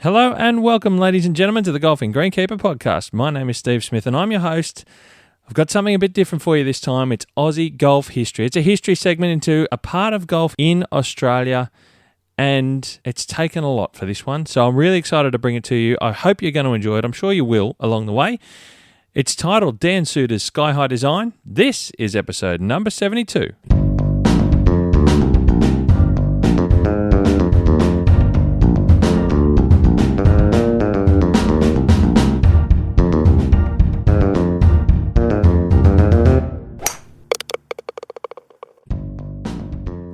Hello and welcome, ladies and gentlemen, to the Golfing Greenkeeper podcast. My name is Steve Smith and I'm your host. I've got something a bit different for you this time. It's Aussie golf history. It's a history segment into a part of golf in Australia, and it's taken a lot for this one. So I'm really excited to bring it to you. I hope you're going to enjoy it. I'm sure you will along the way. It's titled Dan Soutar's Sky High Design. This is episode number 72.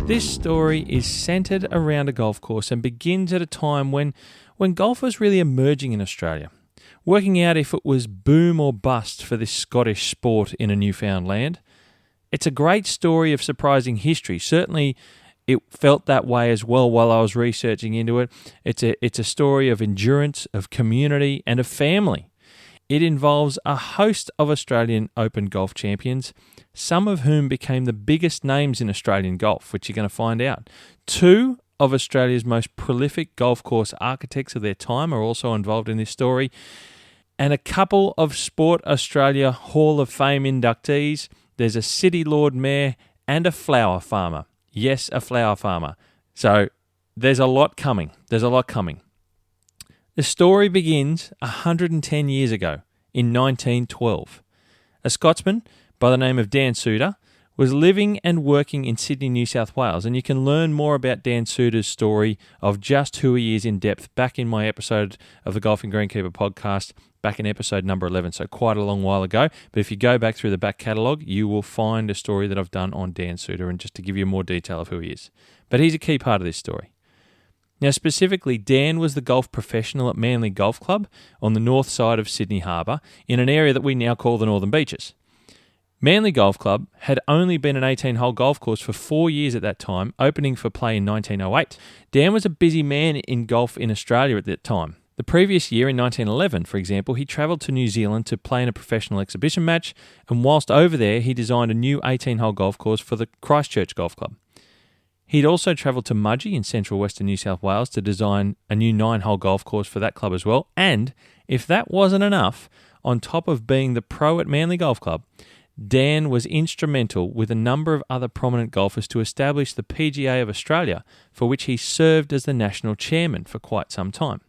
This story is centred around a golf course and begins at a time when golf was really emerging in Australia, working out if it was boom or bust for this Scottish sport in a newfound land. It's a great story of surprising history. Certainly it felt that way as well while I was researching into it. It's a story of endurance, of community and of family. It involves a host of Australian Open golf champions, some of whom became the biggest names in Australian golf, which you're going to find out. Two of Australia's most prolific golf course architects of their time are also involved in this story, and a couple of Sport Australia Hall of Fame inductees. There's a City Lord Mayor and a flower farmer. Yes, a flower farmer. So there's a lot coming. The story begins 110 years ago, in 1912. A Scotsman by the name of Dan Soutar was living and working in Sydney, New South Wales, and you can learn more about Dan Soutar's story of just who he is in depth back in my episode of the Golfing Greenkeeper podcast, back in episode number 11, so quite a long while ago. But if you go back through the back catalogue, you will find a story that I've done on Dan Soutar, and just to give you more detail of who he is. But he's a key part of this story. Now, specifically, Dan was the golf professional at Manly Golf Club on the north side of Sydney Harbour in an area that we now call the Northern Beaches. Manly Golf Club had only been an 18-hole golf course for 4 years at that time, opening for play in 1908. Dan was a busy man in golf in Australia at that time. The previous year, in 1911, for example, he travelled to New Zealand to play in a professional exhibition match, and whilst over there, he designed a new 18-hole golf course for the Christchurch Golf Club. He'd also travelled to Mudgee in central western New South Wales to design a new 9-hole golf course for that club as well. And if that wasn't enough, on top of being the pro at Manly Golf Club, Dan was instrumental with a number of other prominent golfers to establish the PGA of Australia, for which he served as the national chairman for quite some time.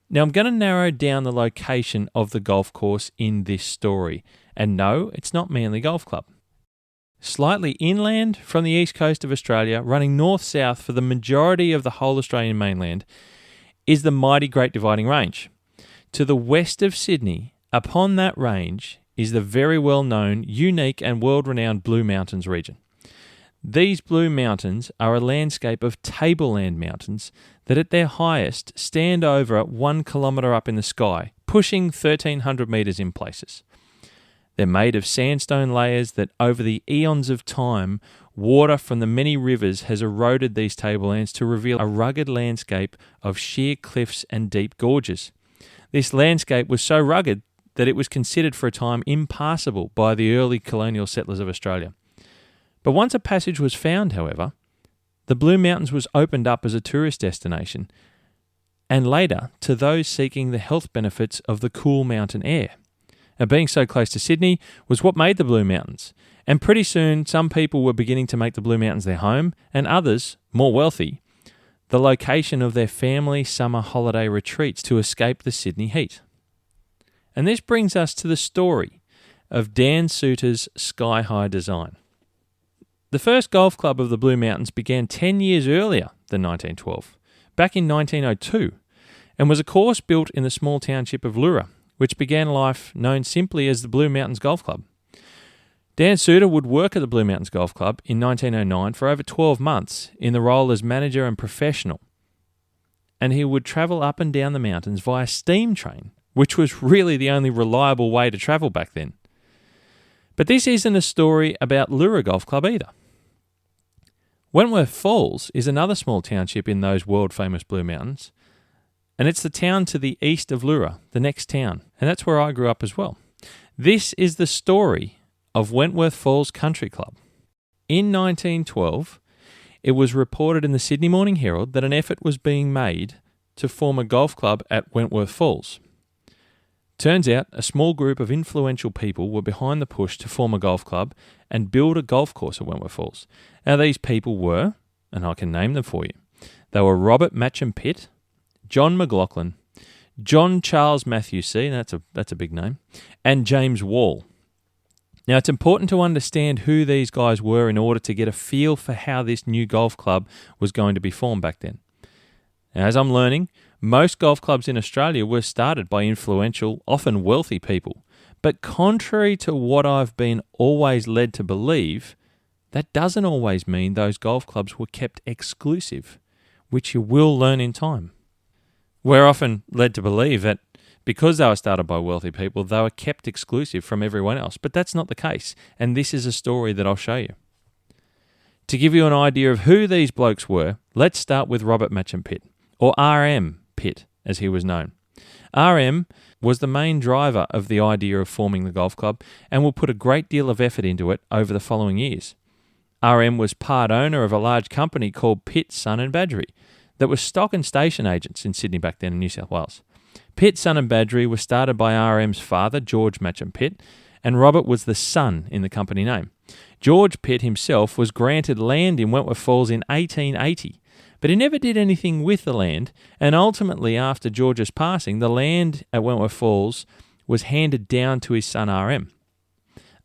Now, I'm going to narrow down the location of the golf course in this story. And no, it's not Manly Golf Club. Slightly inland from the east coast of Australia, running north-south for the majority of the whole Australian mainland, is the mighty Great Dividing Range. To the west of Sydney, upon that range, is the very well-known, unique and world-renowned Blue Mountains region. These Blue Mountains are a landscape of tableland mountains that at their highest stand over 1 kilometre up in the sky, pushing 1,300 metres in places. They're made of sandstone layers that over the eons of time, water from the many rivers has eroded these tablelands to reveal a rugged landscape of sheer cliffs and deep gorges. This landscape was so rugged that it was considered for a time impassable by the early colonial settlers of Australia. But once a passage was found, however, the Blue Mountains was opened up as a tourist destination, and later to those seeking the health benefits of the cool mountain air. Now, being so close to Sydney was what made the Blue Mountains, and pretty soon some people were beginning to make the Blue Mountains their home, and others, more wealthy, the location of their family summer holiday retreats to escape the Sydney heat. And this brings us to the story of Dan Soutar's Sky High design. The first golf club of the Blue Mountains began 10 years earlier than 1912, back in 1902, and was a course built in the small township of Lura, which began life known simply as the Blue Mountains Golf Club. Dan Soutar would work at the Blue Mountains Golf Club in 1909 for over 12 months in the role as manager and professional, and he would travel up and down the mountains via steam train, which was really the only reliable way to travel back then. But this isn't a story about Lura Golf Club either. Wentworth Falls is another small township in those world-famous Blue Mountains, and it's the town to the east of Lura, the next town, and that's where I grew up as well. This is the story of Wentworth Falls Country Club. In 1912, it was reported in the Sydney Morning Herald that an effort was being made to form a golf club at Wentworth Falls. Turns out a small group of influential people were behind the push to form a golf club and build a golf course at Wentworth Falls. Now these people were, and I can name them for you, they were Robert Matcham Pitt, John McLaughlin, John Charles Matthews, see, that's a big name, and James Wall. Now, it's important to understand who these guys were in order to get a feel for how this new golf club was going to be formed back then. Now, as I'm learning, most golf clubs in Australia were started by influential, often wealthy people. But contrary to what I've been always led to believe, that doesn't always mean those golf clubs were kept exclusive, which you will learn in time. We're often led to believe that because they were started by wealthy people, they were kept exclusive from everyone else. But that's not the case, and this is a story that I'll show you. To give you an idea of who these blokes were, let's start with Robert Matcham Pitt, or RM Pitt, as he was known. RM was the main driver of the idea of forming the golf club and will put a great deal of effort into it over the following years. RM was part owner of a large company called Pitt, Son and Badgery that was stock and station agents in Sydney back then in New South Wales. Pitt, Son and Badgery was started by RM's father, George Matcham Pitt, and Robert was the son in the company name. George Pitt himself was granted land in Wentworth Falls in 1880, but he never did anything with the land, and ultimately after George's passing, the land at Wentworth Falls was handed down to his son RM.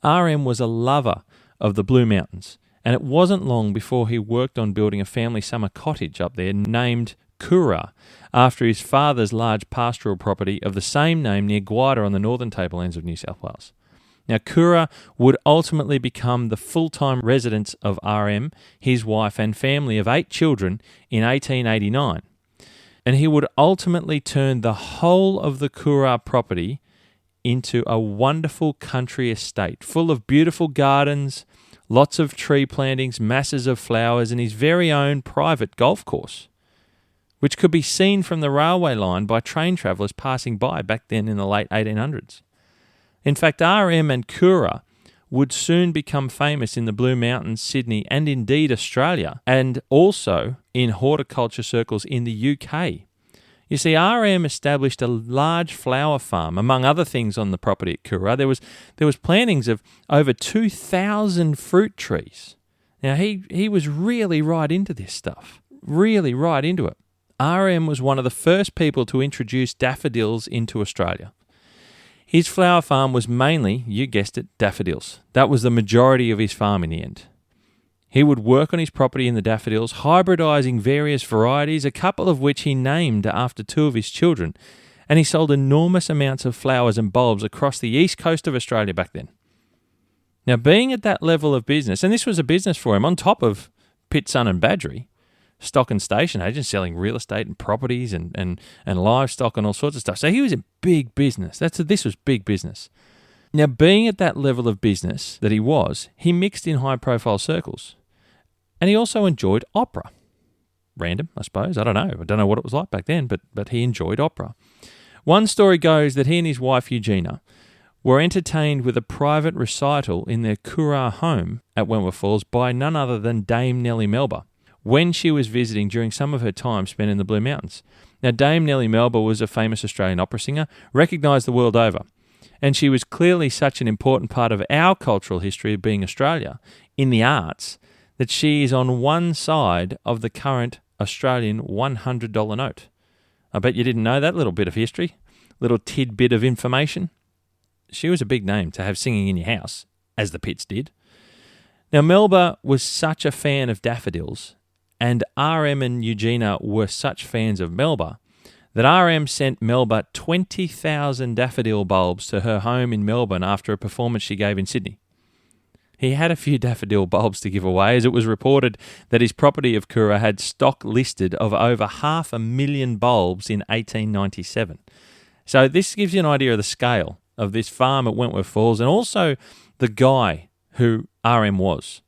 RM was a lover of the Blue Mountains, and it wasn't long before he worked on building a family summer cottage up there named Coorah, after his father's large pastoral property of the same name near Gwydir on the northern tablelands of New South Wales. Now, Coorah would ultimately become the full-time residence of RM, his wife and family of 8 children in 1889. And he would ultimately turn the whole of the Coorah property into a wonderful country estate full of beautiful gardens, lots of tree plantings, masses of flowers, and his very own private golf course, which could be seen from the railway line by train travellers passing by back then in the late 1800s. In fact, RM and Coorah would soon become famous in the Blue Mountains, Sydney, and indeed Australia, and also in horticulture circles in the UK. You see, RM established a large flower farm, among other things, on the property at Coorah. There was plantings of over 2,000 fruit trees. Now, he was really right into this stuff, really right into it. RM was one of the first people to introduce daffodils into Australia. His flower farm was mainly, you guessed it, daffodils. That was the majority of his farm in the end. He would work on his property in the daffodils, hybridising various varieties, a couple of which he named after 2 of his children, and he sold enormous amounts of flowers and bulbs across the east coast of Australia back then. Now, being at that level of business, and this was a business for him on top of Pitt, Son and Badgery, stock and station agents selling real estate and properties and livestock and all sorts of stuff. So he was in big business. This was big business. Now, being at that level of business that he mixed in high-profile circles. And he also enjoyed opera. Random, I suppose. I don't know what it was like back then, but he enjoyed opera. One story goes that he and his wife, Eugenia, were entertained with a private recital in their Coorah home at Wentworth Falls by none other than Dame Nellie Melba, when she was visiting during some of her time spent in the Blue Mountains. Now, Dame Nellie Melba was a famous Australian opera singer, recognised the world over, and she was clearly such an important part of our cultural history of being Australia in the arts that she is on one side of the current Australian $100 note. I bet you didn't know that little bit of history, little tidbit of information. She was a big name to have singing in your house, as the Pitts did. Now, Melba was such a fan of daffodils, and RM and Eugenia were such fans of Melba, that RM sent Melba 20,000 daffodil bulbs to her home in Melbourne after a performance she gave in Sydney. He had a few daffodil bulbs to give away, as it was reported that his property of Coorah had stock listed of over 500,000 bulbs in 1897. So this gives you an idea of the scale of this farm at Wentworth Falls, and also the guy who RM was.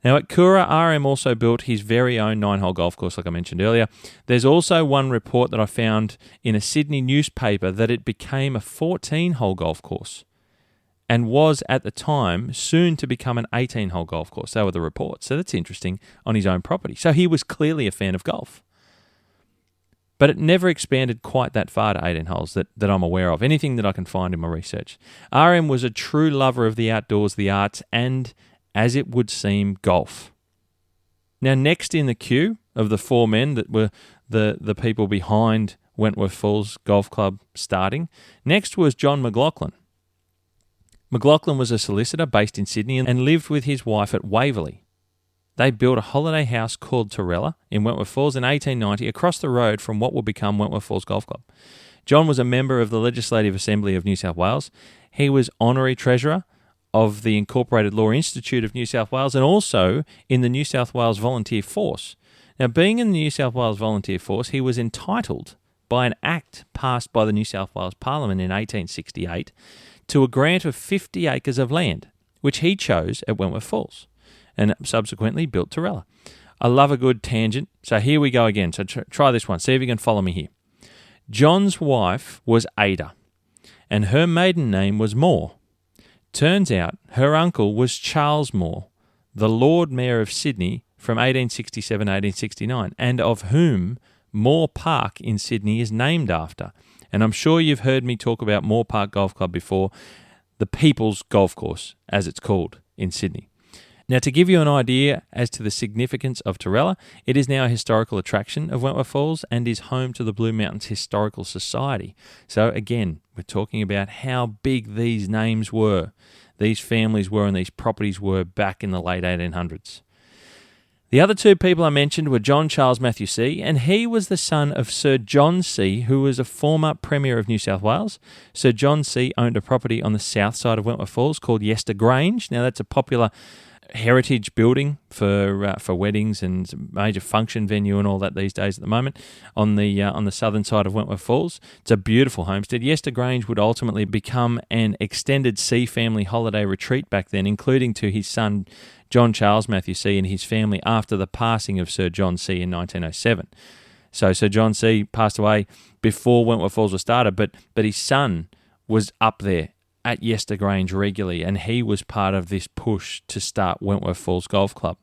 Now, at Coorah, RM also built his very own 9-hole golf course, like I mentioned earlier. There's also one report that I found in a Sydney newspaper that it became a 14-hole golf course and was, at the time, soon to become an 18-hole golf course. They were the reports. So that's interesting, on his own property. So he was clearly a fan of golf. but it never expanded quite that far to 18 holes that I'm aware of, anything that I can find in my research. RM was a true lover of the outdoors, the arts, and, as it would seem, golf. Now, next in the queue of the four men that were the people behind Wentworth Falls Golf Club starting, next was John McLaughlin. McLaughlin was a solicitor based in Sydney and lived with his wife at Waverley. They built a holiday house called Torella in Wentworth Falls in 1890 across the road from what would become Wentworth Falls Golf Club. John was a member of the Legislative Assembly of New South Wales. He was honorary treasurer of the Incorporated Law Institute of New South Wales and also in the New South Wales Volunteer Force. Now, being in the New South Wales Volunteer Force, he was entitled by an act passed by the New South Wales Parliament in 1868 to a grant of 50 acres of land, which he chose at Wentworth Falls, and subsequently built Torella. I love a good tangent, so here we go again. So try this one, see if you can follow me here. John's wife was Ada, and her maiden name was Moore. Turns out her uncle was Charles Moore, the Lord Mayor of Sydney from 1867 to 1869, and of whom Moore Park in Sydney is named after. And I'm sure you've heard me talk about Moore Park Golf Club before, the People's Golf Course, as it's called in Sydney. Now, to give you an idea as to the significance of Torella, it is now a historical attraction of Wentworth Falls and is home to the Blue Mountains Historical Society. So again, we're talking about how big these names were, these families were, and these properties were back in the late 1800s. The other two people I mentioned were John Charles Matthew C., and he was the son of Sir John C., who was a former Premier of New South Wales. Sir John C. owned a property on the south side of Wentworth Falls called Yester Grange. Now, that's a popular heritage building for weddings and major function venue and all that these days at the moment on the southern side of Wentworth Falls. It's a beautiful homestead. Yester Grange would ultimately become an extended C family holiday retreat back then, including to his son John Charles Matthew C. and his family after the passing of Sir John C. in 1907. So Sir John C. passed away before Wentworth Falls was started, but his son was up there at Yester Grange regularly, and he was part of this push to start Wentworth Falls Golf Club.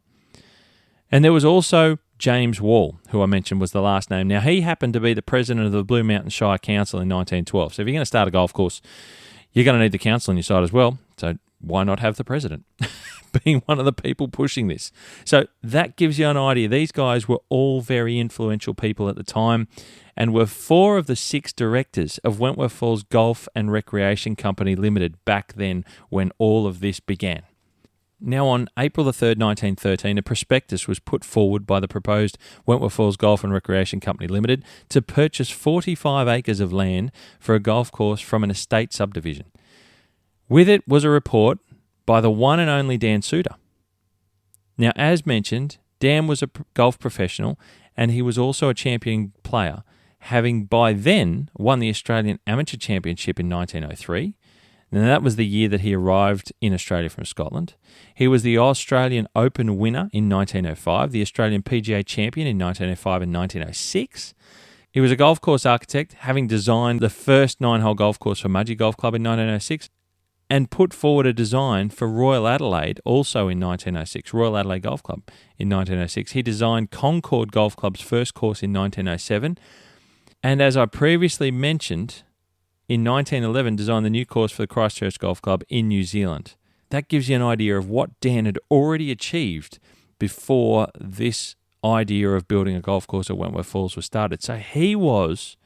And there was also James Wall, who I mentioned was the last name. Now, he happened to be the president of the Blue Mountain Shire Council in 1912. So if you're going to start a golf course, you're going to need the council on your side as well. So why not have the president being one of the people pushing this? So that gives you an idea. These guys were all very influential people at the time and were 4 of the 6 directors of Wentworth Falls Golf and Recreation Company Limited back then when all of this began. Now, on April the 3rd, 1913, a prospectus was put forward by the proposed Wentworth Falls Golf and Recreation Company Limited to purchase 45 acres of land for a golf course from an estate subdivision. With it was a report by the one and only Dan Soutar. Now, as mentioned, Dan was a golf professional and he was also a champion player, having by then won the Australian Amateur Championship in 1903. And that was the year that he arrived in Australia from Scotland. He was the Australian Open winner in 1905, the Australian PGA champion in 1905 and 1906. He was a golf course architect, having designed the first 9-hole golf course for Mudgee Golf Club in 1906 and put forward a design for Royal Adelaide also in 1906, Royal Adelaide Golf Club in 1906. He designed Concord Golf Club's first course in 1907. And as I previously mentioned, in 1911 designed the new course for the Christchurch Golf Club in New Zealand. That gives you an idea of what Dan had already achieved before this idea of building a golf course at Wentworth Falls was started. So he was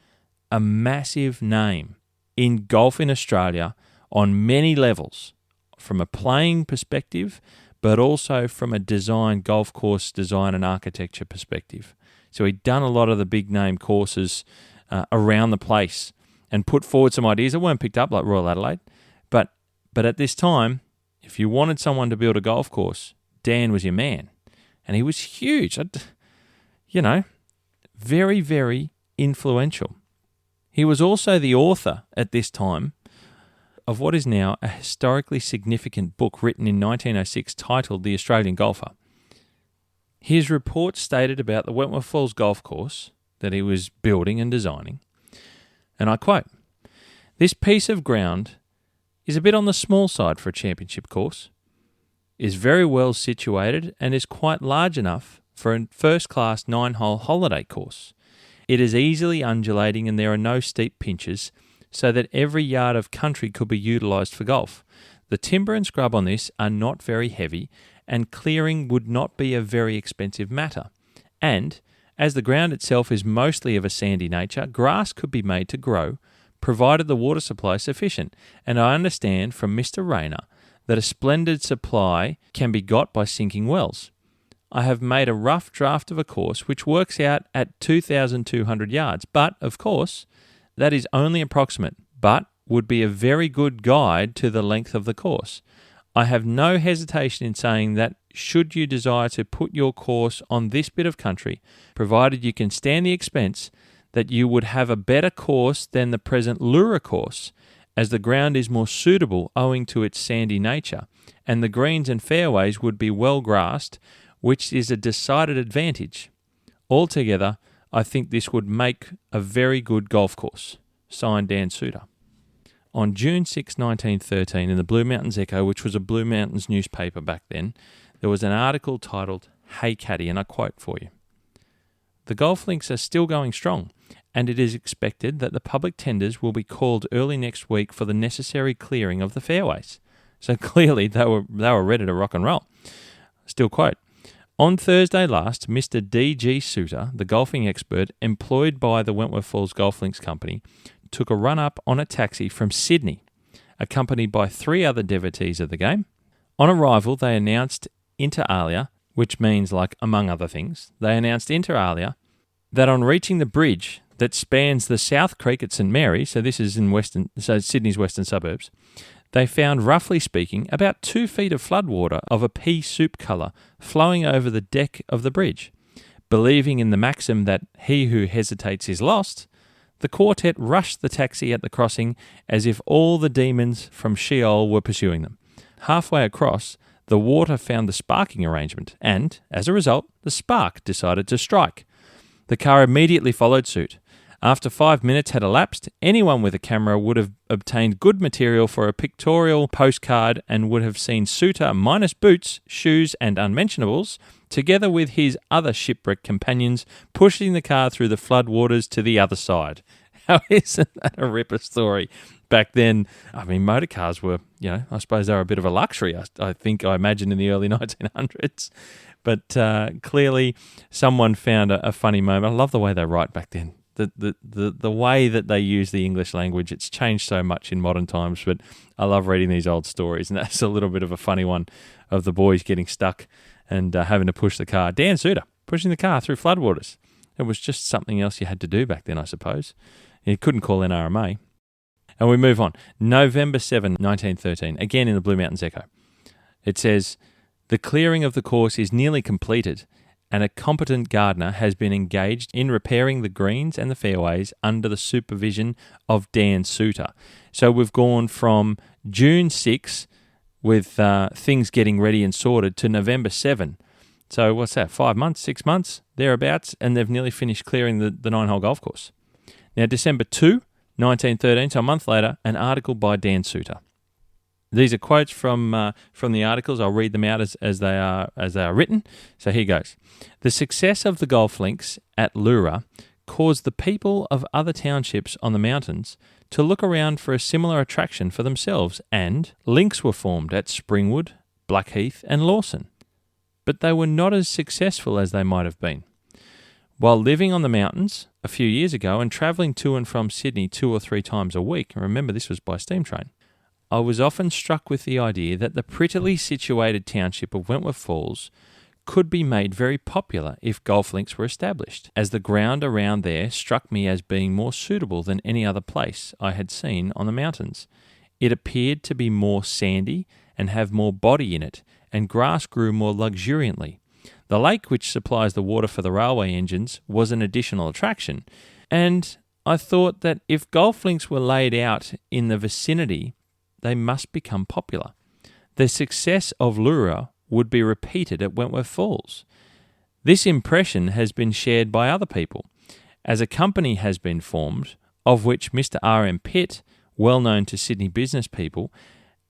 a massive name in golf in Australia on many levels, from a playing perspective, but also from a design, golf course design and architecture perspective. So he'd done a lot of the big name courses around the place and put forward some ideas that weren't picked up like Royal Adelaide. But at this time, if you wanted someone to build a golf course, Dan was your man. And he was huge. Very, very influential. He was also the author at this time of what is now a historically significant book written in 1906 titled The Australian Golfer. His report stated about the Wentworth Falls golf course that he was building and designing, and I quote, "This piece of ground is a bit on the small side for a championship course, is very well situated and is quite large enough for a first-class 9-hole holiday course. It is easily undulating and there are no steep pinches, so that every yard of country could be utilised for golf. The timber and scrub on this are not very heavy, and clearing would not be a very expensive matter. And, as the ground itself is mostly of a sandy nature, grass could be made to grow, provided the water supply is sufficient. And I understand from Mr. Rayner that a splendid supply can be got by sinking wells. I have made a rough draft of a course which works out at 2,200 yards, but, of course, that is only approximate, but would be a very good guide to the length of the course. I have no hesitation in saying that should you desire to put your course on this bit of country, provided you can stand the expense, that you would have a better course than the present Lura course, as the ground is more suitable owing to its sandy nature, and the greens and fairways would be well grassed, which is a decided advantage. Altogether, I think this would make a very good golf course. Signed, Dan Soutar. On June 6, 1913, in the Blue Mountains Echo, which was a Blue Mountains newspaper back then, there was an article titled, "Hey Caddy," and I quote for you. "The golf links are still going strong, and it is expected that the public tenders will be called early next week for the necessary clearing of the fairways." So clearly they were ready to rock and roll. Still quote, "On Thursday last, Mr. D.G. Soutar, the golfing expert employed by the Wentworth Falls Golf Links Company, took a run-up on a taxi from Sydney, accompanied by 3 other devotees of the game. On arrival, they announced inter alia, which means, like, among other things, they announced inter alia that on reaching the bridge that spans the South Creek at St Mary, so this is in Sydney's western suburbs, they found, roughly speaking, about 2 feet of floodwater of a pea soup colour flowing over the deck of the bridge. Believing in the maxim that he who hesitates is lost, the quartet rushed the taxi at the crossing as if all the demons from Sheol were pursuing them. Halfway across, the water found the sparking arrangement, and, as a result, the spark decided to strike. The car immediately followed suit. After 5 minutes had elapsed, anyone with a camera would have obtained good material for a pictorial postcard and would have seen Soutar minus boots, shoes and unmentionables, together with his other shipwrecked companions, pushing the car through the flood waters to the other side." How isn't that a ripper story? Back then, I mean, motor cars were, I suppose they were a bit of a luxury, I imagine in the early 1900s. But clearly someone found a funny moment. I love the way they write back then. The way that they use the English language, it's changed so much in modern times, but I love reading these old stories, and that's a little bit of a funny one of the boys getting stuck and having to push the car. Dan Soutar, pushing the car through floodwaters. It was just something else you had to do back then, I suppose. You couldn't call NRMA. And we move on. November 7, 1913, again in the Blue Mountains Echo. It says, "The clearing of the course is nearly completed, and a competent gardener has been engaged in repairing the greens and the fairways under the supervision of Dan Soutar." So we've gone from June 6 with things getting ready and sorted to November 7. So what's that, 5 months, 6 months, thereabouts, and they've nearly finished clearing the 9-hole golf course. Now, December 2, 1913, so a month later, an article by Dan Soutar. These are quotes from the articles. I'll read them out as they are written. So here goes. "The success of the golf links at Lura caused the people of other townships on the mountains to look around for a similar attraction for themselves, and links were formed at Springwood, Blackheath and Lawson. But they were not as successful as they might have been. While living on the mountains a few years ago and travelling to and from Sydney 2 or 3 times a week, and remember this was by steam train, I was often struck with the idea that the prettily situated township of Wentworth Falls could be made very popular if golf links were established, as the ground around there struck me as being more suitable than any other place I had seen on the mountains. It appeared to be more sandy and have more body in it, and grass grew more luxuriantly. The lake, which supplies the water for the railway engines, was an additional attraction, and I thought that if golf links were laid out in the vicinity, they must become popular. The success of Lura would be repeated at Wentworth Falls. This impression has been shared by other people, as a company has been formed, of which Mr. R.M. Pitt, well known to Sydney business people,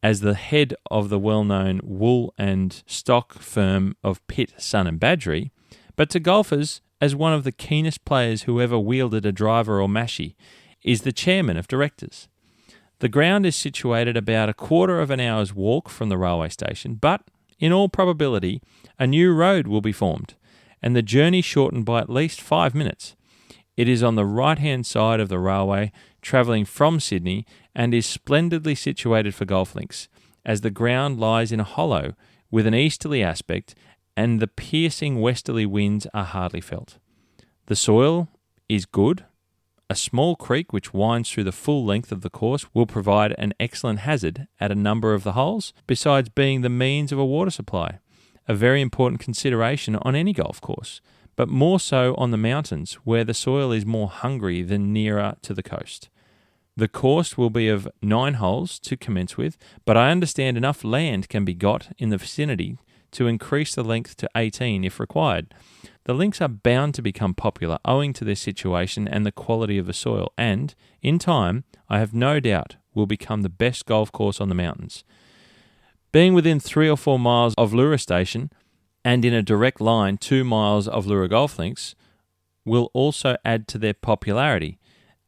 as the head of the well-known wool and stock firm of Pitt, Son and Badgery, but to golfers as one of the keenest players who ever wielded a driver or mashie, is the chairman of directors. The ground is situated about a quarter of an hour's walk from the railway station, but in all probability, a new road will be formed, and the journey shortened by at least 5 minutes. It is on the right-hand side of the railway, travelling from Sydney, and is splendidly situated for golf links, as the ground lies in a hollow with an easterly aspect, and the piercing westerly winds are hardly felt. The soil is good. A small creek which winds through the full length of the course will provide an excellent hazard at a number of the holes, besides being the means of a water supply, a very important consideration on any golf course, but more so on the mountains where the soil is more hungry than nearer to the coast. The course will be of 9 holes to commence with, but I understand enough land can be got in the vicinity to increase the length to 18 if required. The links are bound to become popular owing to their situation and the quality of the soil, and, in time, I have no doubt will become the best golf course on the mountains. Being within 3 or 4 miles of Lura Station, and in a direct line 2 miles of Lura Golf Links, will also add to their popularity,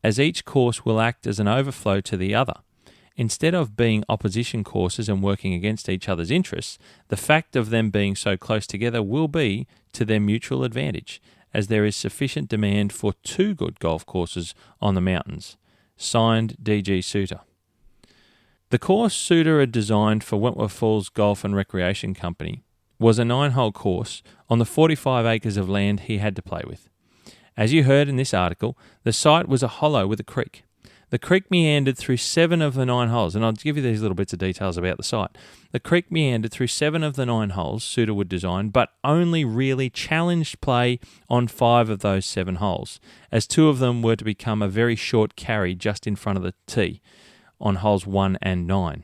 as each course will act as an overflow to the other. Instead of being opposition courses and working against each other's interests, the fact of them being so close together will be to their mutual advantage, as there is sufficient demand for 2 good golf courses on the mountains. Signed, D.G. Soutar. The course Soutar had designed for Wentworth Falls Golf and Recreation Company was a 9-hole course on the 45 acres of land he had to play with. As you heard in this article, the site was a hollow with a creek. The creek meandered through 7 of the 9 holes, and I'll give you these little bits of details about the site. The creek meandered through 7 of the 9 holes Soutar would design, but only really challenged play on 5 of those 7 holes, as 2 of them were to become a very short carry just in front of the tee on holes 1 and 9.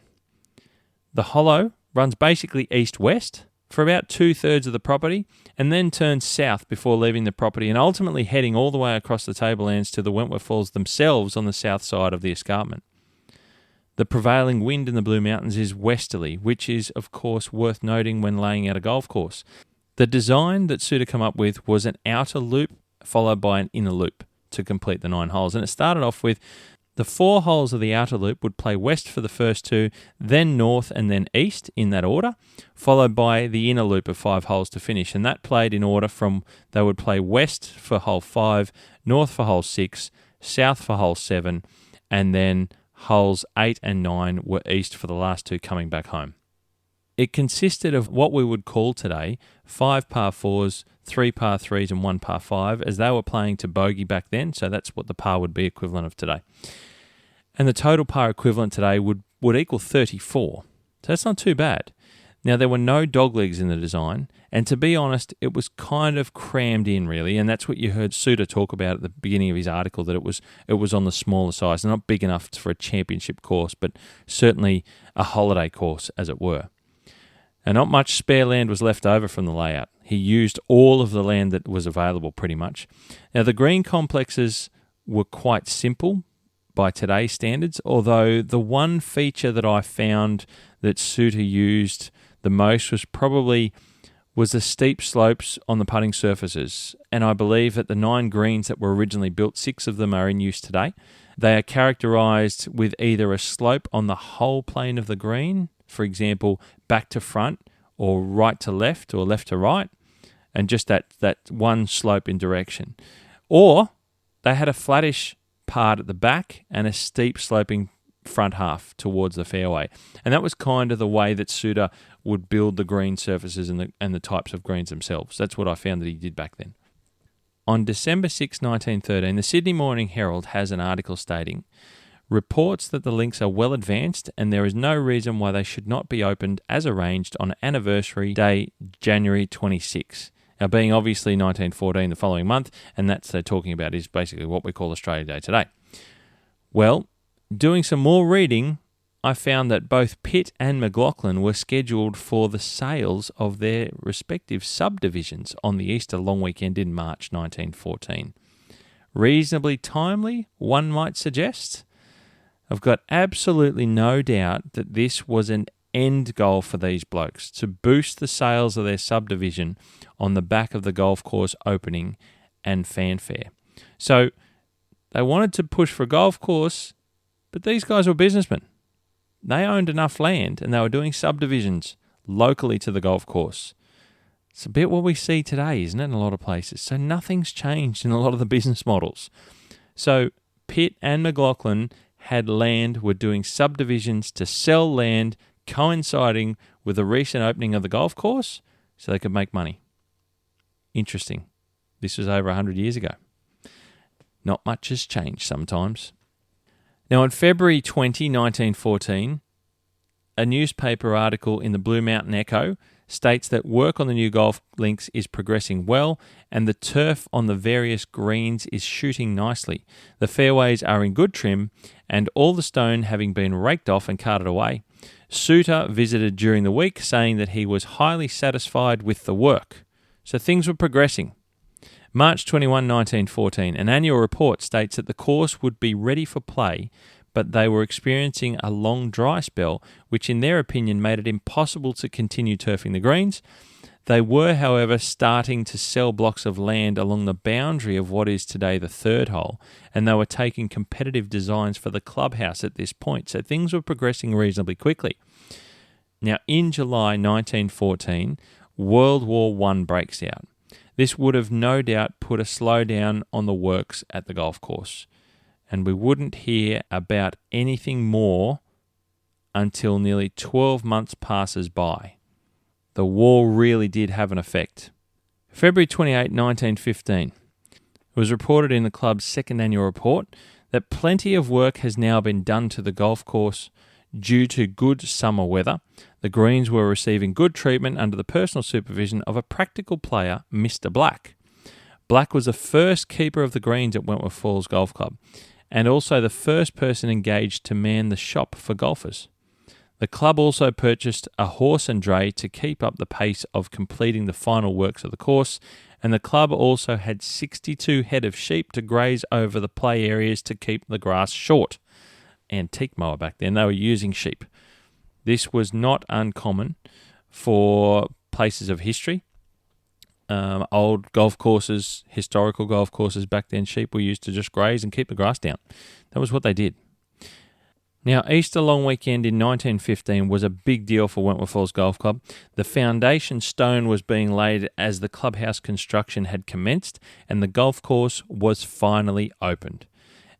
The hollow runs basically east-west for about 2/3 of the property, and then turns south before leaving the property and ultimately heading all the way across the tablelands to the Wentworth Falls themselves on the south side of the escarpment. The prevailing wind in the Blue Mountains is westerly, which is, of course, worth noting when laying out a golf course. The design that Soutar came up with was an outer loop followed by an inner loop to complete the 9 holes, and it started off with the 4 holes of the outer loop would play west for the first 2, then north and then east in that order, followed by the inner loop of 5 holes to finish. And that played in order from they would play west for hole 5, north for hole 6, south for hole 7, and then holes 8 and 9 were east for the last 2 coming back home. It consisted of what we would call today 5 par 4s, 3 par 3s and 1 par 5, as they were playing to bogey back then, so that's what the par would be equivalent of today. And the total par equivalent today would equal 34. So that's not too bad. Now, there were no doglegs in the design, and to be honest, it was kind of crammed in, really, and that's what you heard Soutar talk about at the beginning of his article, that it was on the smaller size, not big enough for a championship course, but certainly a holiday course, as it were. And not much spare land was left over from the layout. He used all of the land that was available, pretty much. Now, the green complexes were quite simple by today's standards, although the one feature that I found that Soutar used the most was the steep slopes on the putting surfaces. And I believe that the 9 greens that were originally built, 6 of them are in use today. They are characterized with either a slope on the whole plane of the green, for example, back to front, or right to left, or left to right, and just that one slope in direction. Or they had a flattish part at the back and a steep sloping front half towards the fairway. And that was kind of the way that Soutar would build the green surfaces and the types of greens themselves. That's what I found that he did back then. On December 6, 1913, the Sydney Morning Herald has an article stating, reports that the links are well advanced and there is no reason why they should not be opened as arranged on anniversary day, January 26. Now, being obviously 1914, the following month, and that's they're talking about is basically what we call Australia Day today. Well, doing some more reading, I found that both Pitt and McLaughlin were scheduled for the sales of their respective subdivisions on the Easter long weekend in March 1914. Reasonably timely, one might suggest. I've got absolutely no doubt that this was an end goal for these blokes, to boost the sales of their subdivision on the back of the golf course opening and fanfare. So they wanted to push for a golf course, but these guys were businessmen. They owned enough land and they were doing subdivisions locally to the golf course. It's a bit what we see today, isn't it, in a lot of places? So nothing's changed in a lot of the business models. So Pitt and McLaughlin had land, were doing subdivisions to sell land coinciding with the recent opening of the golf course so they could make money. Interesting. This was over 100 years ago. Not much has changed sometimes. Now, on February 20, 1914, a newspaper article in the Blue Mountain Echo states that work on the new golf links is progressing well and the turf on the various greens is shooting nicely. The fairways are in good trim and all the stone having been raked off and carted away. Soutar visited during the week saying that he was highly satisfied with the work. So things were progressing. March 21, 1914, an annual report states that the course would be ready for play, but they were experiencing a long dry spell, which in their opinion made it impossible to continue turfing the greens. They were, however, starting to sell blocks of land along the boundary of what is today the third hole, and they were taking competitive designs for the clubhouse at this point, so things were progressing reasonably quickly. Now, in July 1914, World War I breaks out. This would have no doubt put a slowdown on the works at the golf course, and we wouldn't hear about anything more until nearly 12 months passes by. The war really did have an effect. February 28, 1915, it was reported in the club's second annual report that plenty of work has now been done to the golf course due to good summer weather. The greens were receiving good treatment under the personal supervision of a practical player, Mr. Black. Black was the first keeper of the greens at Wentworth Falls Golf Club, and also the first person engaged to man the shop for golfers. The club also purchased a horse and dray to keep up the pace of completing the final works of the course, and the club also had 62 head of sheep to graze over the play areas to keep the grass short. Antique mower back then, they were using sheep. This was not uncommon for places of history. Old golf courses, historical golf courses back then, sheep were used to just graze and keep the grass down. That was what they did. Now, Easter long weekend in 1915 was a big deal for Wentworth Falls Golf Club. The foundation stone was being laid as the clubhouse construction had commenced and the golf course was finally opened.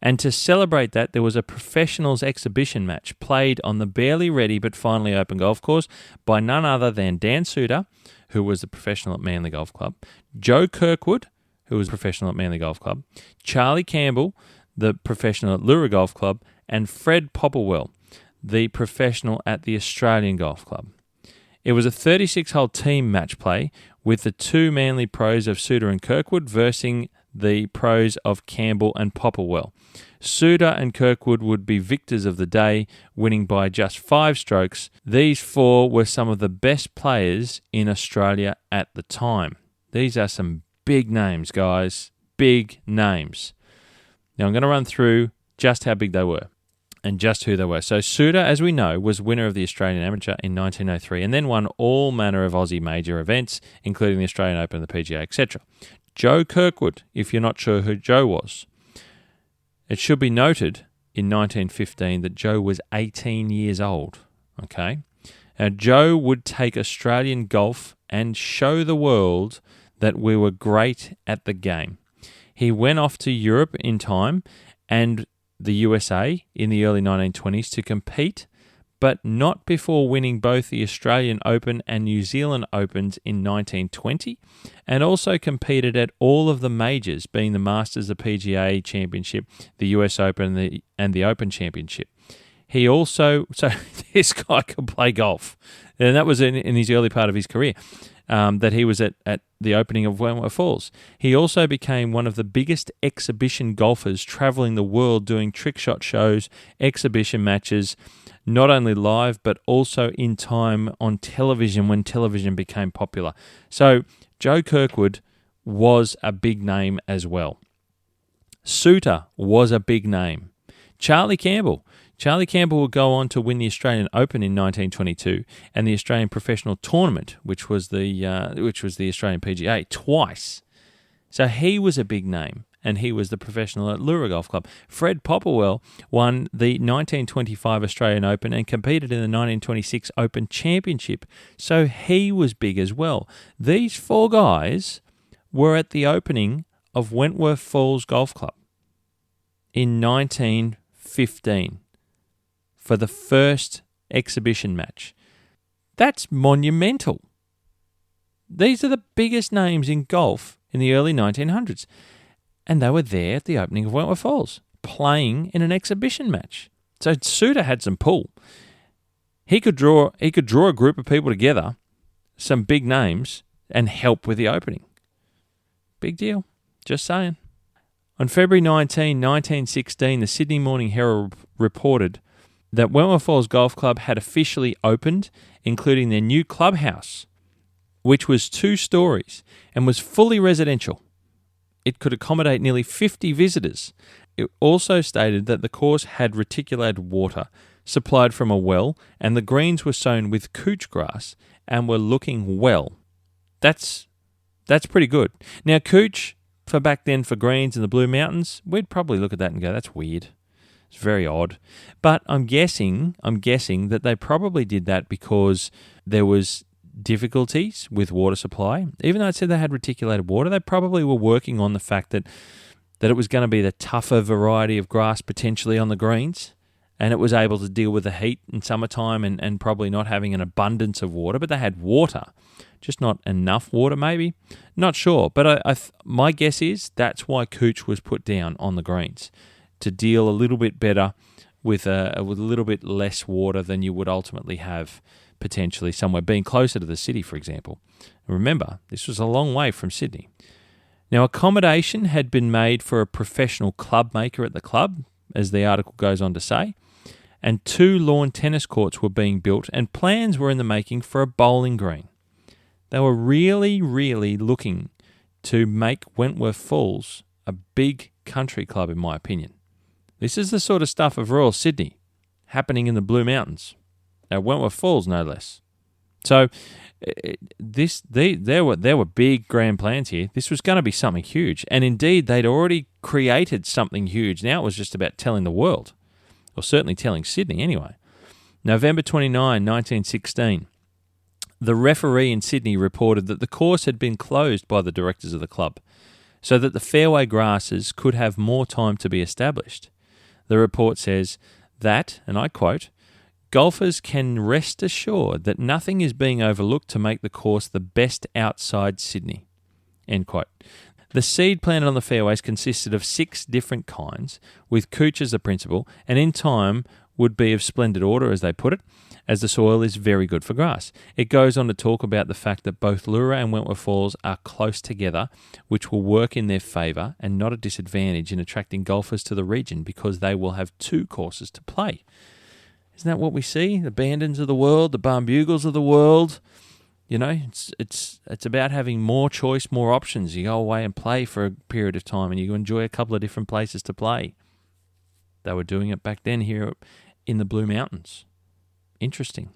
And to celebrate that, there was a professionals exhibition match played on the barely ready but finally open golf course by none other than Dan Soutar, who was the professional at Manly Golf Club, Joe Kirkwood, who was a professional at Manly Golf Club, Charlie Campbell, the professional at Lura Golf Club, and Fred Popplewell, the professional at the Australian Golf Club. It was a 36-hole team match play with the two Manly pros of Soutar and Kirkwood versing the pros of Campbell and Popplewell. Soutar and Kirkwood would be victors of the day, winning by just 5 strokes. These four were some of the best players in Australia at the time. These are some big names, guys. Big names. Now I'm going to run through just how big they were and just who they were. So Soutar, as we know, was winner of the Australian Amateur in 1903 and then won all manner of Aussie major events, including the Australian Open, the PGA, etc. Joe Kirkwood, if you're not sure who Joe was. It should be noted in 1915 that Joe was 18 years old. Okay? Now, Joe would take Australian golf and show the world that we were great at the game. He went off to Europe in time and the USA in the early 1920s to compete, but not before winning both the Australian Open and New Zealand Opens in 1920, and also competed at all of the majors, being the Masters, the PGA Championship, the US Open, and the Open Championship. He also, so this guy could play golf, and that was in his early part of his career, that he was at the opening of Wentworth Falls. He also became one of the biggest exhibition golfers, travelling the world doing trick shot shows, exhibition matches, not only live, but also in time on television when television became popular. So Joe Kirkwood was a big name as well. Soutar was a big name. Charlie Campbell would go on to win the Australian Open in 1922 and the Australian Professional Tournament, which was the Australian PGA, twice. So he was a big name, and he was the professional at Lura Golf Club. Fred Popplewell won the 1925 Australian Open and competed in the 1926 Open Championship. So he was big as well. These four guys were at the opening of Wentworth Falls Golf Club in 1915 for the first exhibition match. That's monumental. These are the biggest names in golf in the early 1900s. And they were there at the opening of Wentworth Falls, playing in an exhibition match. So Soutar had some pull. He could draw a group of people together, some big names, and help with the opening. Big deal. Just saying. On February 19, 1916, the Sydney Morning Herald reported that Wentworth Falls Golf Club had officially opened, including their new clubhouse, which was 2 stories and was fully residential. It could accommodate nearly 50 visitors. It also stated that the course had reticulated water supplied from a well, and the greens were sown with couch grass and were looking well. That's pretty good. Now, couch, for back then for greens in the Blue Mountains, we'd probably look at that and go, that's weird. It's very odd. But I'm guessing that they probably did that because there was difficulties with water supply. Even though it said they had reticulated water, they probably were working on the fact that it was going to be the tougher variety of grass potentially on the greens, and it was able to deal with the heat in summertime and probably not having an abundance of water, but they had water, just not enough water maybe. Not sure, but my guess is that's why couch was put down on the greens, to deal a little bit better with a little bit less water than you would ultimately have potentially somewhere being closer to the city, for example. And remember, this was a long way from Sydney. Now, accommodation had been made for a professional club maker at the club, as the article goes on to say, and 2 lawn tennis courts were being built, and plans were in the making for a bowling green. They were really, really looking to make Wentworth Falls a big country club, in my opinion. This is the sort of stuff of Royal Sydney happening in the Blue Mountains. At Wentworth Falls, no less. So there were big grand plans here. This was going to be something huge. And indeed, they'd already created something huge. Now it was just about telling the world, or certainly telling Sydney anyway. November 29, 1916, the referee in Sydney reported that the course had been closed by the directors of the club so that the fairway grasses could have more time to be established. The report says that, and I quote, "Golfers can rest assured that nothing is being overlooked to make the course the best outside Sydney." End quote. The seed planted on the fairways consisted of 6 different kinds, with couch as the principal, and in time would be of splendid order, as they put it, as the soil is very good for grass. It goes on to talk about the fact that both Lura and Wentworth Falls are close together, which will work in their favour and not a disadvantage in attracting golfers to the region because they will have 2 courses to play. Isn't that what we see? The Bandons of the world, the Barnbugles of the world. You know, it's about having more choice, more options. You go away and play for a period of time and you enjoy a couple of different places to play. They were doing it back then here in the Blue Mountains. Interesting.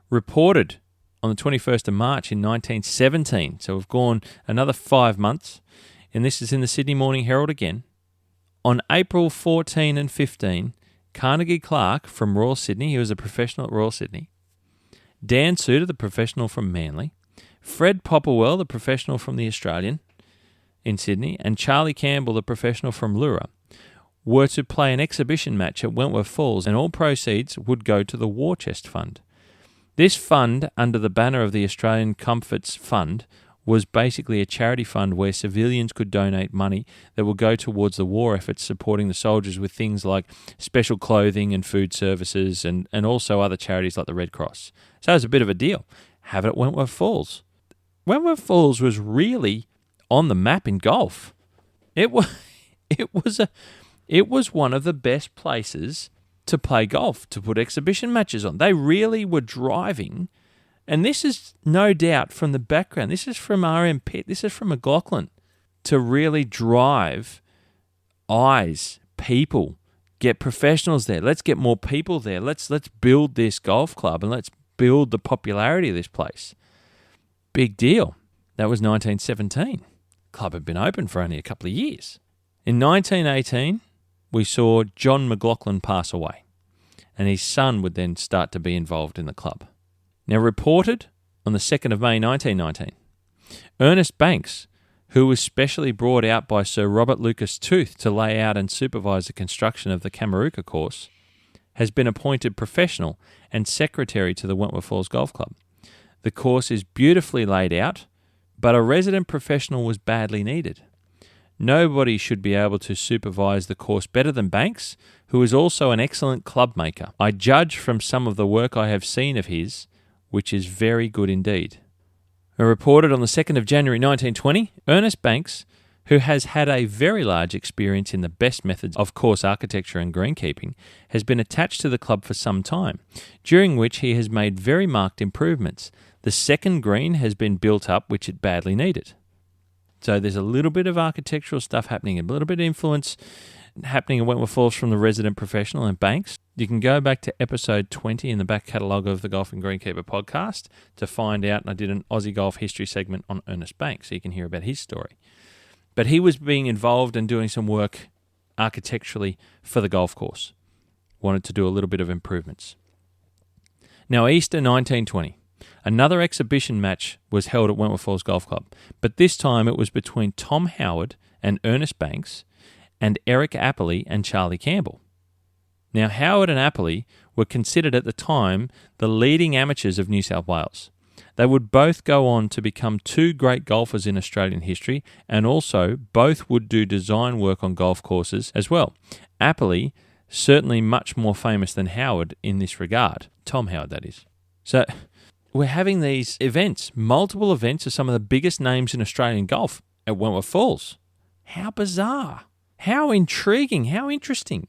Reported on the 21st of March in 1917, so we've gone another 5 months, and this is in the Sydney Morning Herald again. On April 14 and 15, Carnegie Clark from Royal Sydney, he was a professional at Royal Sydney, Dan Soutar, the professional from Manly, Fred Popplewell, the professional from the Australian in Sydney, and Charlie Campbell, the professional from Lura, were to play an exhibition match at Wentworth Falls, and all proceeds would go to the War Chest Fund. This fund, under the banner of the Australian Comforts Fund, was basically a charity fund where civilians could donate money that would go towards the war efforts, supporting the soldiers with things like special clothing and food services, and also other charities like the Red Cross. So it was a bit of a deal. Have it at Wentworth Falls. Wentworth Falls was really on the map in golf. It was one of the best places to play golf, to put exhibition matches on. They really were driving, and this is no doubt from the background. This is from RM Pitt. This is from McLaughlin, to really drive eyes, people, get professionals there. Let's get more people there. Let's build this golf club and let's build the popularity of this place. Big deal. That was 1917. club had been open for only a couple of years. In 1918, we saw John McLaughlin pass away, and his son would then start to be involved in the club. Now, reported on the 2nd of May 1919, Ernest Banks, who was specially brought out by Sir Robert Lucas Tooth to lay out and supervise the construction of the Kamarooka course, has been appointed professional and secretary to the Wentworth Falls Golf Club. The course is beautifully laid out, but a resident professional was badly needed. Nobody should be able to supervise the course better than Banks, who is also an excellent club maker. I judge from some of the work I have seen of his, which is very good indeed. Reported on the 2nd of January 1920, Ernest Banks, who has had a very large experience in the best methods of course architecture and greenkeeping, has been attached to the club for some time, during which he has made very marked improvements. The second green has been built up, which it badly needed. So there's a little bit of architectural stuff happening, a little bit of influence happening at Wentworth Falls from the resident professional and Banks. You can go back to episode 20 in the back catalogue of the Golf and Greenkeeper podcast to find out, and I did an Aussie golf history segment on Ernest Banks, so you can hear about his story. But he was being involved and doing some work architecturally for the golf course. Wanted to do a little bit of improvements. Now, Easter 1920. Another exhibition match was held at Wentworth Falls Golf Club, but this time it was between Tom Howard and Ernest Banks and Eric Apperly and Charlie Campbell. Now, Howard and Apperly were considered at the time the leading amateurs of New South Wales. They would both go on to become two great golfers in Australian history, and also both would do design work on golf courses as well. Apperly, certainly much more famous than Howard in this regard. Tom Howard, that is. So we're having these events, multiple events of some of the biggest names in Australian golf at Wentworth Falls. How bizarre. How intriguing. How interesting.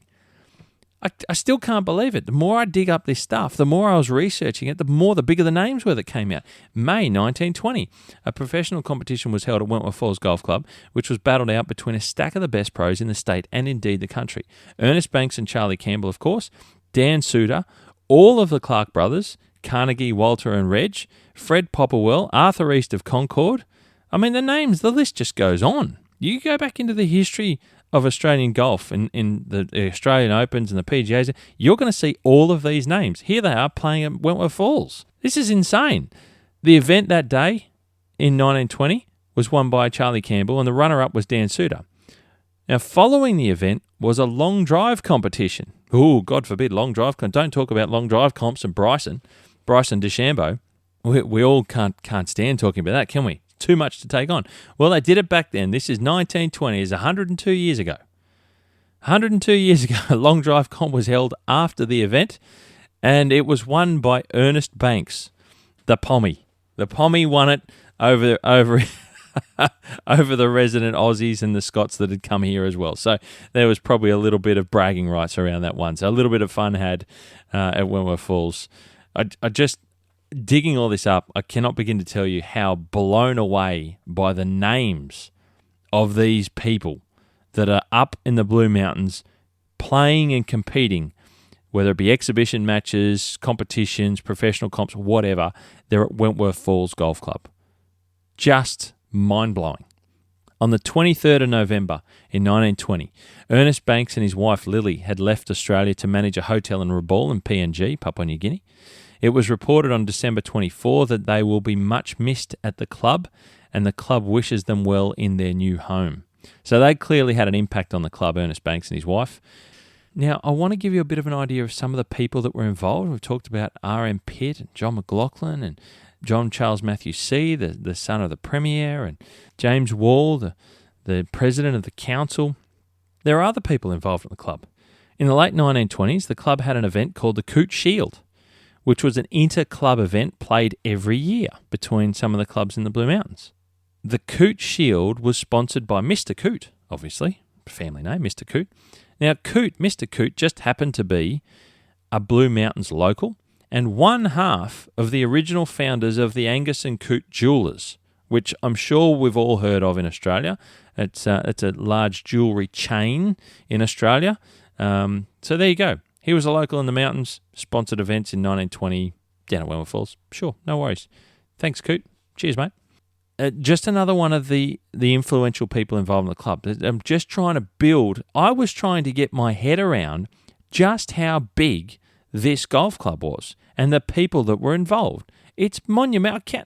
I still can't believe it. The more I dig up this stuff, the more I was researching it, the bigger the names were that came out. May 1920, a professional competition was held at Wentworth Falls Golf Club, which was battled out between a stack of the best pros in the state and indeed the country. Ernest Banks and Charlie Campbell, of course, Dan Soutar, all of the Clark brothers, Carnegie, Walter and Reg, Fred Popplewell, Arthur East of Concord. I mean, the list just goes on. You go back into the history of Australian golf in the Australian Opens and the PGAs, you're going to see all of these names. Here they are playing at Wentworth Falls. This is insane. The event that day in 1920 was won by Charlie Campbell, and the runner-up was Dan Soutar. Now, following the event was a long drive competition. Oh, God forbid, long drive. Don't talk about long drive comps and Bryson DeChambeau. We all can't stand talking about that, can we? Too much to take on. Well, they did it back then. This is 1920. It's 102 years ago. 102 years ago, a long drive comp was held after the event, and it was won by Ernest Banks, the Pommy. The Pommy won it over over the resident Aussies and the Scots that had come here as well. So there was probably a little bit of bragging rights around that one. So a little bit of fun had at Wentworth Falls. I just... Digging all this up, I cannot begin to tell you how blown away by the names of these people that are up in the Blue Mountains playing and competing, whether it be exhibition matches, competitions, professional comps, whatever. They're at Wentworth Falls Golf Club. Just mind-blowing. On the 23rd of November in 1920, Ernest Banks and his wife Lily had left Australia to manage a hotel in Rabaul in PNG, Papua New Guinea. It was reported on December 24 that they will be much missed at the club, and the club wishes them well in their new home. So they clearly had an impact on the club, Ernest Banks and his wife. Now, I want to give you a bit of an idea of some of the people that were involved. We've talked about R.M. Pitt and John McLaughlin and John Charles Matthew C., the son of the Premier, and James Wall, the president of the council. There are other people involved in the club. In the late 1920s, the club had an event called the Coot Shield, which was an inter-club event played every year between some of the clubs in the Blue Mountains. The Coot Shield was sponsored by Mr. Coot, obviously, family name, Mr. Coot. Now, Mr. Coot just happened to be a Blue Mountains local and one half of the original founders of the Angus and Coot Jewellers, which I'm sure we've all heard of in Australia. It's a large jewellery chain in Australia. So there you go. He was a local in the mountains, sponsored events in 1920 down at Wentworth Falls. Sure, no worries. Thanks, Coot. Cheers, mate. just another one of the influential people involved in the club. I'm just trying to build. I was trying to get my head around just how big this golf club was and the people that were involved. It's monumental.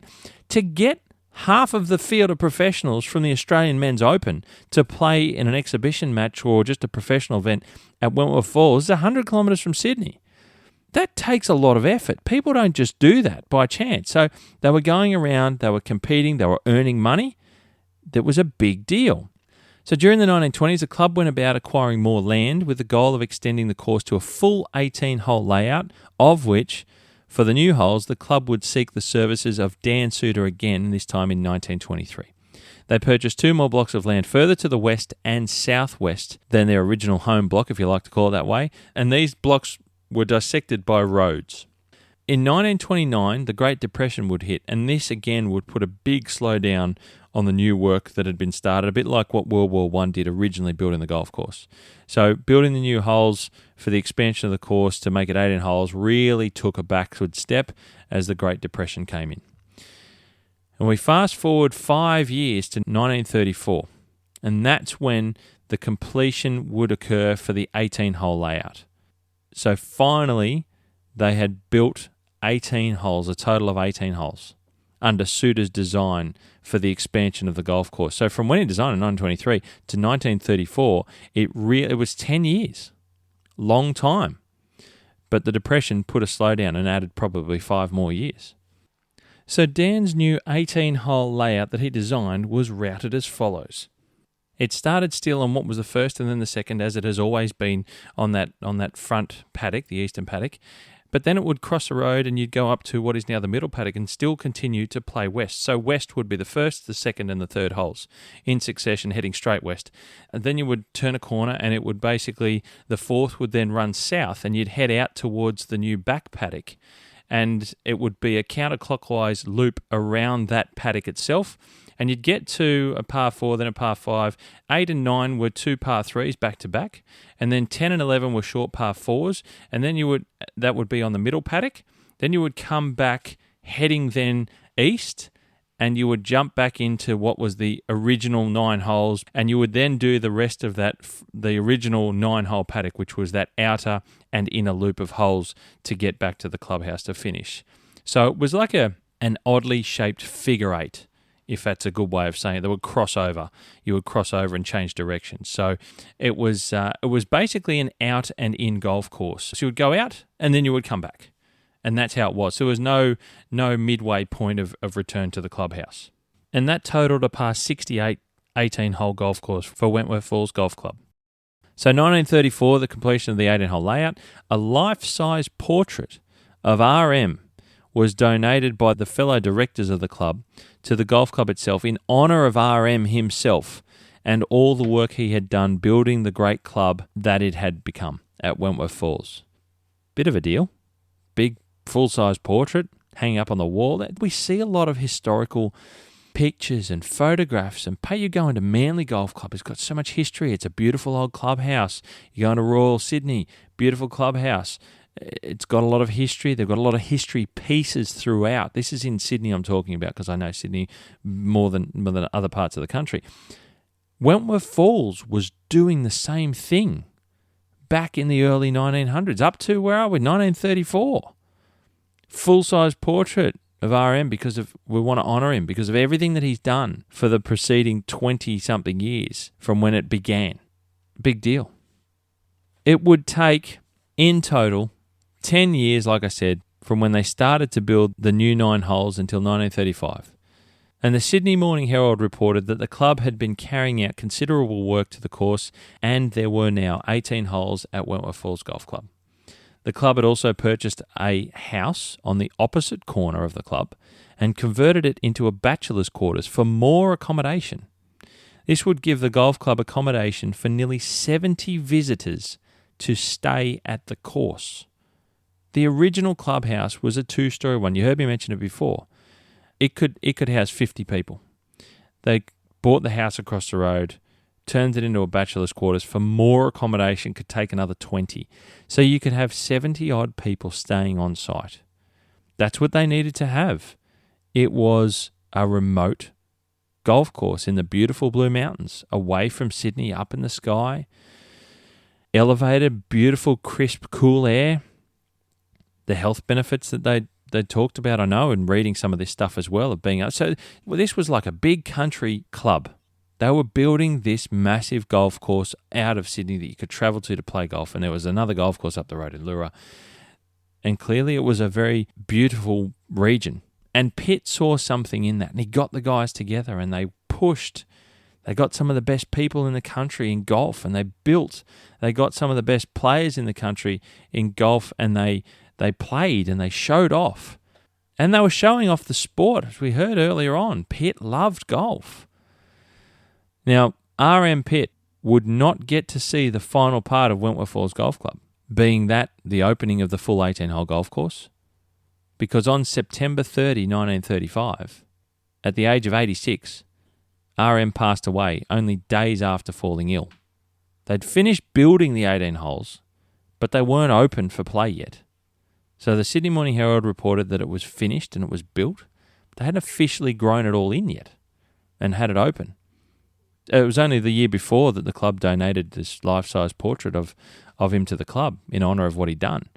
To get half of the field of professionals from the Australian Men's Open to play in an exhibition match or just a professional event at Wentworth Falls is 100 kilometres from Sydney. That takes a lot of effort. People don't just do that by chance. So they were going around, they were competing, they were earning money. That was a big deal. So during the 1920s, the club went about acquiring more land with the goal of extending the course to a full 18-hole layout, of which, for the new holes, the club would seek the services of Dan Soutar again, this time in 1923. They purchased 2 more blocks of land further to the west and southwest than their original home block, if you like to call it that way, and these blocks were dissected by roads. In 1929, the Great Depression would hit, and this again would put a big slowdown on the new work that had been started, a bit like what World War I did originally building the golf course. So building the new holes for the expansion of the course to make it 18 holes really took a backward step as the Great Depression came in. And we fast forward 5 years to 1934, and that's when the completion would occur for the 18-hole layout. So finally, they had built 18 holes, a total of 18 holes, under Soutar's design for the expansion of the golf course. So from when he designed in 1923 to 1934, it was 10 years. Long time. But the Depression put a slowdown and added probably 5 more years. So Dan's new 18-hole layout that he designed was routed as follows. It started still on what was the first and then the second, as it has always been on that front paddock, the eastern paddock. But then it would cross the road and you'd go up to what is now the middle paddock and still continue to play west. So west would be the first, the second and the third holes in succession heading straight west. And then you would turn a corner and it would basically, the fourth would then run south and you'd head out towards the new back paddock. And it would be a counterclockwise loop around that paddock itself. And you'd get to a par 4, then a par 5. 8 and 9 were 2 par 3s back to back. And then 10 and 11 were short par 4s. And then that would be on the middle paddock. Then you would come back heading then east. And you would jump back into what was the original 9 holes. And you would then do the rest of that, the original 9-hole paddock, which was that outer and inner loop of holes to get back to the clubhouse to finish. So it was like an oddly shaped figure 8. If that's a good way of saying it, they would cross over. You would cross over and change directions. So it was basically an out and in golf course. So you would go out and then you would come back. And that's how it was. So there was no midway point of return to the clubhouse. And that totaled a par 68 18-hole golf course for Wentworth Falls Golf Club. So 1934, the completion of the 18-hole layout, a life-size portrait of RM was donated by the fellow directors of the club to the golf club itself in honour of RM himself and all the work he had done building the great club that it had become at Wentworth Falls. Bit of a deal. Big full-size portrait hanging up on the wall. We see a lot of historical pictures and photographs, and you go into Manly Golf Club. It's got so much history. It's a beautiful old clubhouse. You go into Royal Sydney, beautiful clubhouse. It's got a lot of history. They've got a lot of history pieces throughout. This is in Sydney I'm talking about because I know Sydney more than other parts of the country. Wentworth Falls was doing the same thing back in the early 1900s, up to, where are we, 1934. Full-size portrait of RM because we want to honour him because of everything that he's done for the preceding 20-something years from when it began. Big deal. It would take, in total, 10 years, like I said, from when they started to build the new 9 holes until 1935. And the Sydney Morning Herald reported that the club had been carrying out considerable work to the course and there were now 18 holes at Wentworth Falls Golf Club. The club had also purchased a house on the opposite corner of the club and converted it into a bachelor's quarters for more accommodation. This would give the golf club accommodation for nearly 70 visitors to stay at the course. The original clubhouse was a 2-story one. You heard me mention it before. It could house 50 people. They bought the house across the road, turned it into a bachelor's quarters for more accommodation, could take another 20. So you could have 70-odd people staying on site. That's what they needed to have. It was a remote golf course in the beautiful Blue Mountains, away from Sydney, up in the sky. Elevated, beautiful, crisp, cool air. The health benefits that they talked about, I know, and reading some of this stuff as well, of being so. Well, this was like a big country club. They were building this massive golf course out of Sydney that you could travel to play golf, and there was another golf course up the road in Lura. And clearly, it was a very beautiful region. And Pitt saw something in that, and he got the guys together, and they pushed. They got some of the best people in the country in golf, and they got some of the best players in the country in golf, and they played and they showed off. And they were showing off the sport, as we heard earlier on. Pitt loved golf. Now, RM Pitt would not get to see the final part of Wentworth Falls Golf Club, being that the opening of the full 18-hole golf course, because on September 30, 1935, at the age of 86, RM passed away only days after falling ill. They'd finished building the 18 holes, but they weren't open for play yet. So the Sydney Morning Herald reported that it was finished and it was built. But they hadn't officially grown it all in yet and had it open. It was only the year before that the club donated this life-size portrait of him to the club in honour of what he'd done.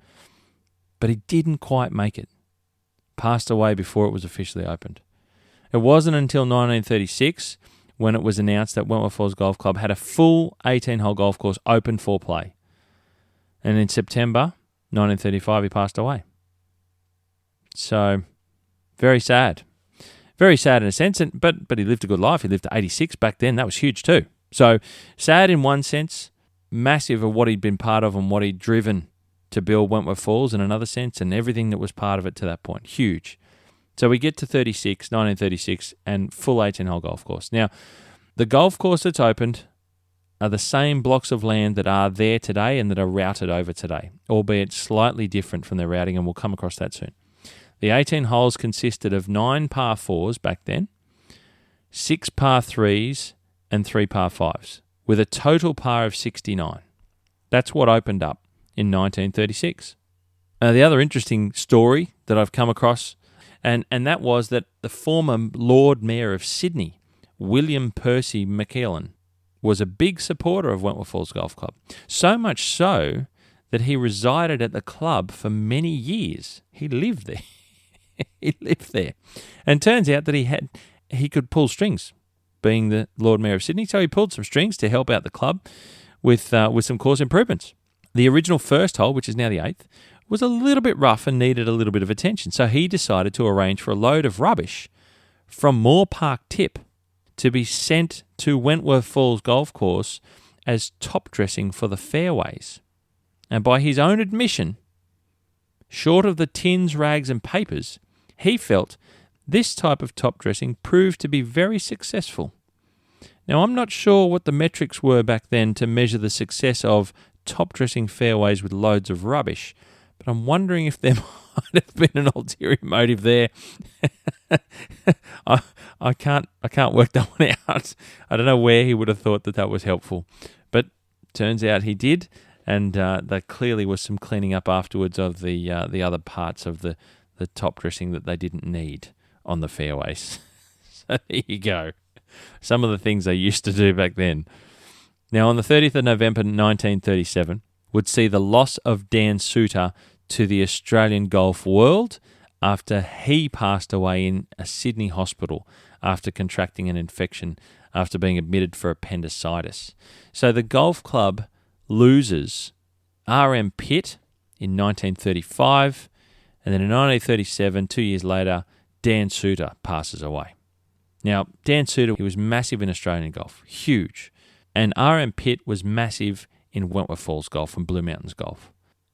But he didn't quite make it. Passed away before it was officially opened. It wasn't until 1936 when it was announced that Wentworth Falls Golf Club had a full 18-hole golf course open for play. And in September 1935, he passed away. So, very sad. Very sad in a sense, but he lived a good life. He lived to 86 back then. That was huge too. So, sad in one sense, massive of what he'd been part of and what he'd driven to build Wentworth Falls in another sense, and everything that was part of it to that point. Huge. So we get to 1936, and full 18-hole golf course. Now, the golf course that's opened are the same blocks of land that are there today and that are routed over today, albeit slightly different from their routing, and we'll come across that soon. The 18 holes consisted of 9 par 4s back then, 6 par 3s, and 3 par 5s, with a total par of 69. That's what opened up in 1936. The other interesting story that I've come across, and that was that the former Lord Mayor of Sydney, William Percy McKeown, was a big supporter of Wentworth Falls Golf Club. So much so that he resided at the club for many years. He lived there. He lived there. And turns out that he could pull strings, being the Lord Mayor of Sydney. So he pulled some strings to help out the club with some course improvements. The original first hole, which is now the 8th, was a little bit rough and needed a little bit of attention. So he decided to arrange for a load of rubbish from Moore Park Tip to be sent to Wentworth Falls Golf Course as top dressing for the fairways. And by his own admission, short of the tins, rags and papers, he felt this type of top dressing proved to be very successful. Now, I'm not sure what the metrics were back then to measure the success of top dressing fairways with loads of rubbish, but I'm wondering if there might have been an ulterior motive there. I can't work that one out. I don't know where he would have thought that was helpful, but turns out he did, and there clearly was some cleaning up afterwards of the other parts of the top dressing that they didn't need on the fairways. So there you go. Some of the things they used to do back then. Now, on the 30th of November 1937, would see the loss of Dan Soutar to the Australian golf world after he passed away in a Sydney hospital after contracting an infection after being admitted for appendicitis. So the golf club loses RM Pitt in 1935, and then in 1937, 2 years later, Dan Soutar passes away. Now, Dan Soutar, he was massive in Australian golf, huge. And RM Pitt was massive in Wentworth Falls Golf and Blue Mountains Golf.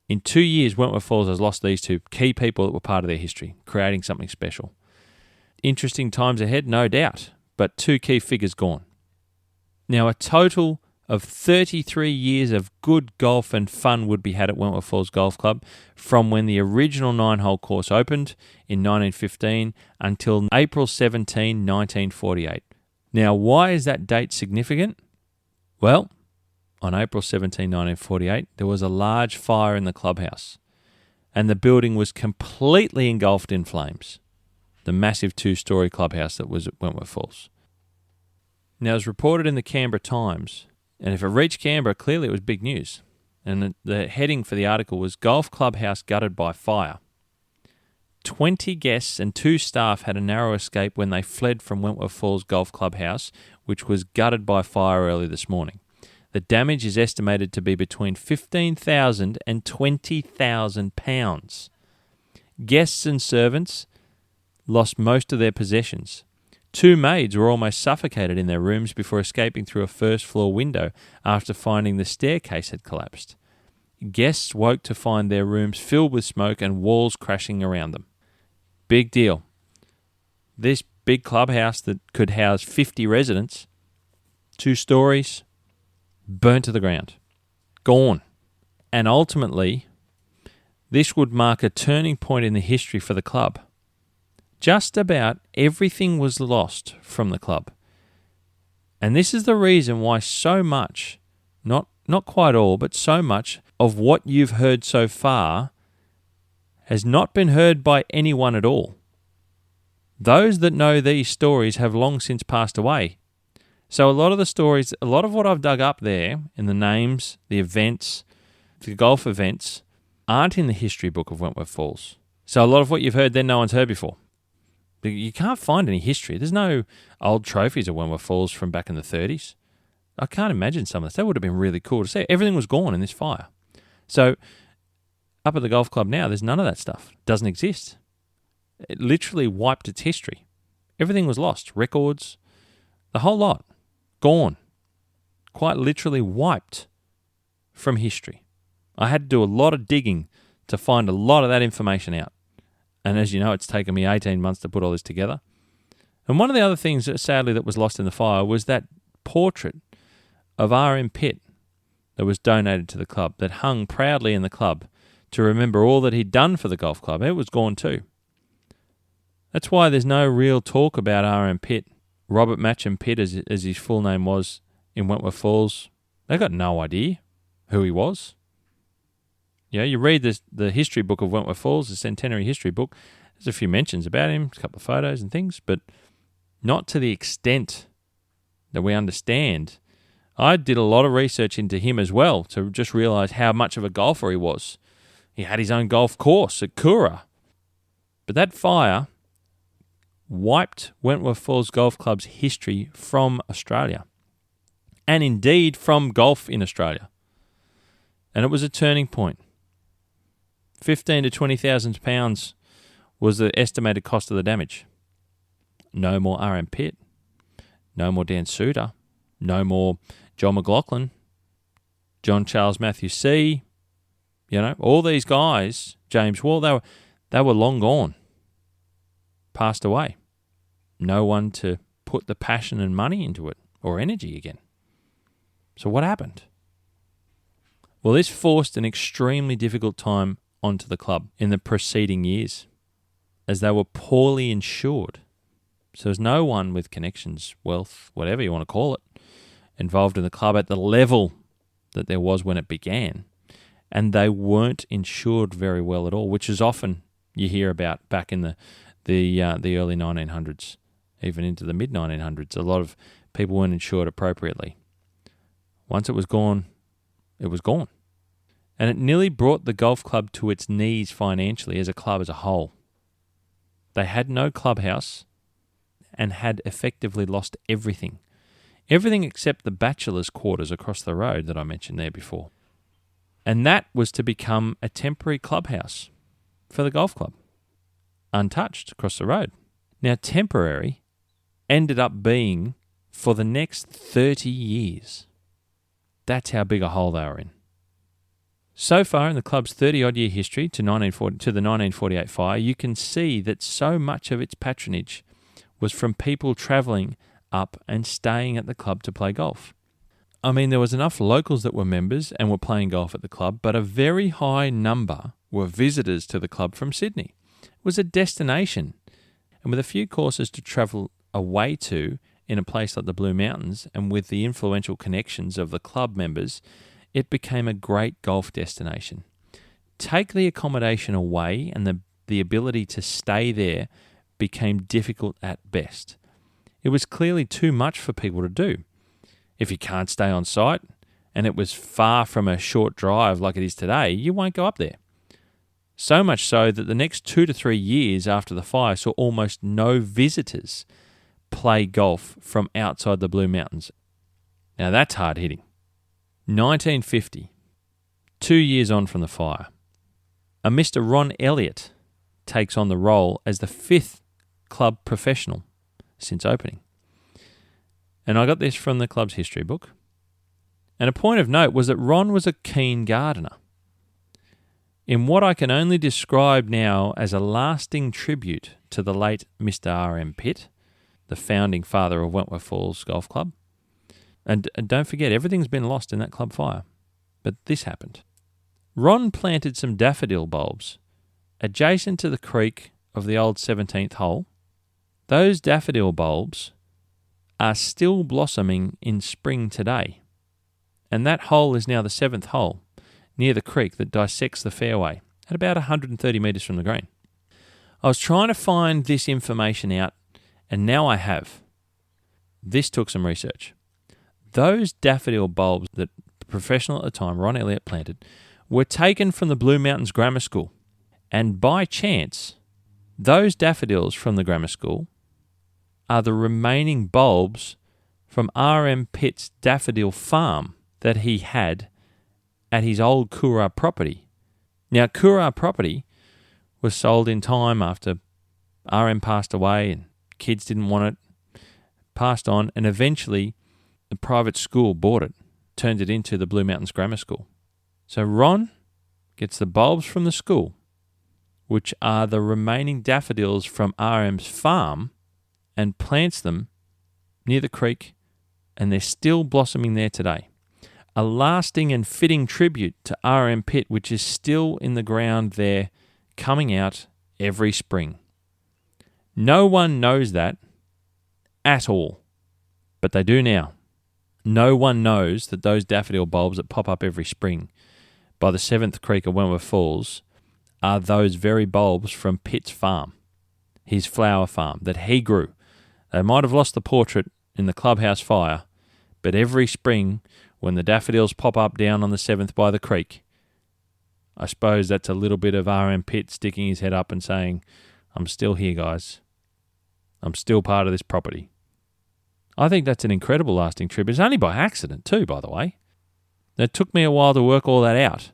In 2 years, Wentworth Falls has lost these two key people that were part of their history, creating something special. Interesting times ahead, no doubt, but 2 key figures gone. Now, a total of 33 years of good golf and fun would be had at Wentworth Falls Golf Club from when the original 9-hole course opened in 1915 until April 17, 1948. Now, why is that date significant? Well, on April 17, 1948, there was a large fire in the clubhouse, and the building was completely engulfed in flames, the massive 2-story clubhouse that was at Wentworth Falls. Now, it was reported in the Canberra Times, and if it reached Canberra, clearly it was big news. And the heading for the article was Golf Clubhouse Gutted by Fire. 20 guests and 2 staff had a narrow escape when they fled from Wentworth Falls Golf Clubhouse, which was gutted by fire early this morning. The damage is estimated to be between £15,000 and £20,000. Guests and servants lost most of their possessions. 2 maids were almost suffocated in their rooms before escaping through a first-floor window after finding the staircase had collapsed. Guests woke to find their rooms filled with smoke and walls crashing around them. Big deal. This big clubhouse that could house 50 residents, 2 stories, burnt to the ground. Gone. And ultimately, this would mark a turning point in the history for the club. Just about everything was lost from the club. And this is the reason why so much, not quite all, but so much of what you've heard so far has not been heard by anyone at all. Those that know these stories have long since passed away. So a lot of the stories, a lot of what I've dug up there in the names, the events, the golf events, aren't in the history book of Wentworth Falls. So a lot of what you've heard then no one's heard before. You can't find any history. There's no old trophies of Wentworth Falls from back in the 30s. I can't imagine some of this. That would have been really cool to see. Everything was gone in this fire. So up at the golf club now, there's none of that stuff. It doesn't exist. It literally wiped its history. Everything was lost. Records, the whole lot, gone. Quite literally wiped from history. I had to do a lot of digging to find a lot of that information out. And as you know, it's taken me 18 months to put all this together. And one of the other things, sadly, that was lost in the fire was that portrait of R.M. Pitt that was donated to the club, that hung proudly in the club to remember all that he'd done for the golf club. It was gone too. That's why there's no real talk about R.M. Pitt. Robert Matcham Pitt, as his full name was, in Wentworth Falls. They got no idea who he was. Yeah, you read the history book of Wentworth Falls, the centenary history book, there's a few mentions about him, a couple of photos and things, but not to the extent that we understand. I did a lot of research into him as well to just realise how much of a golfer he was. He had his own golf course at Koura. But that fire wiped Wentworth Falls Golf Club's history from Australia, and indeed from golf in Australia. And it was a turning point. $15,000 to £20,000 was the estimated cost of the damage. No more R.M. Pitt. No more Dan Soutar. No more John McLaughlin. John Charles Matthew C. You know, all these guys, James Wall, they were long gone. Passed away. No one to put the passion and money into it, or energy again. So what happened? Well, this forced an extremely difficult time onto the club in the preceding years, as they were poorly insured. So there's no one with connections, wealth, whatever you want to call it, involved in the club at the level that there was when it began. And they weren't insured very well at all, which is often you hear about back in the early 1900s, even into the mid-1900s. A lot of people weren't insured appropriately. Once it was gone, it was gone. And it nearly brought the golf club to its knees financially as a club as a whole. They had no clubhouse and had effectively lost everything. Everything except the bachelor's quarters across the road that I mentioned there before. And that was to become a temporary clubhouse for the golf club. Untouched across the road. Now, temporary ended up being for the next 30 years. That's how big a hole they were in. So far in the club's 30-odd year history to the 1948 fire, you can see that so much of its patronage was from people travelling up and staying at the club to play golf. I mean, there was enough locals that were members and were playing golf at the club, but a very high number were visitors to the club from Sydney. It was a destination, and with a few courses to travel away to in a place like the Blue Mountains, and with the influential connections of the club members, it became a great golf destination. Take the accommodation away, and the ability to stay there became difficult at best. It was clearly too much for people to do. If you can't stay on site, and it was far from a short drive like it is today, you won't go up there. So much so that the next 2 to 3 years after the fire saw almost no visitors play golf from outside the Blue Mountains. Now that's hard hitting. 1950, 2 years on from the fire, a Mr. Ron Elliott takes on the role as the 5th club professional since opening. And I got this from the club's history book. And a point of note was that Ron was a keen gardener. In what I can only describe now as a lasting tribute to the late Mr. R.M. Pitt, the founding father of Wentworth Falls Golf Club. And don't forget, everything's been lost in that club fire. But this happened. Ron planted some daffodil bulbs adjacent to the creek of the old 17th hole. Those daffodil bulbs are still blossoming in spring today. And that hole is now the 7th hole, near the creek that dissects the fairway, at about 130 metres from the green. I was trying to find this information out, and now I have. This took some research. Those daffodil bulbs that the professional at the time, Ron Elliott, planted, were taken from the Blue Mountains Grammar School. And by chance, those daffodils from the grammar school are the remaining bulbs from R.M. Pitt's daffodil farm that he had at his old Coorah property. Now, Coorah property was sold in time after R.M. passed away and kids didn't want it, passed on, and eventually the private school bought it, turned it into the Blue Mountains Grammar School. So Ron gets the bulbs from the school, which are the remaining daffodils from R.M.'s farm, and plants them near the creek, and they're still blossoming there today. A lasting and fitting tribute to R.M. Pitt, which is still in the ground there, coming out every spring. No one knows that at all, but they do now. No one knows that those daffodil bulbs that pop up every spring by the 7th Creek of Wentworth Falls are those very bulbs from Pitt's farm, his flower farm that he grew. They might have lost the portrait in the clubhouse fire, but every spring when the daffodils pop up down on the 7th by the creek, I suppose that's a little bit of R.M. Pitt sticking his head up and saying, I'm still here, guys. I'm still part of this property. I think that's an incredible lasting tribute. It's only by accident too, by the way. It took me a while to work all that out.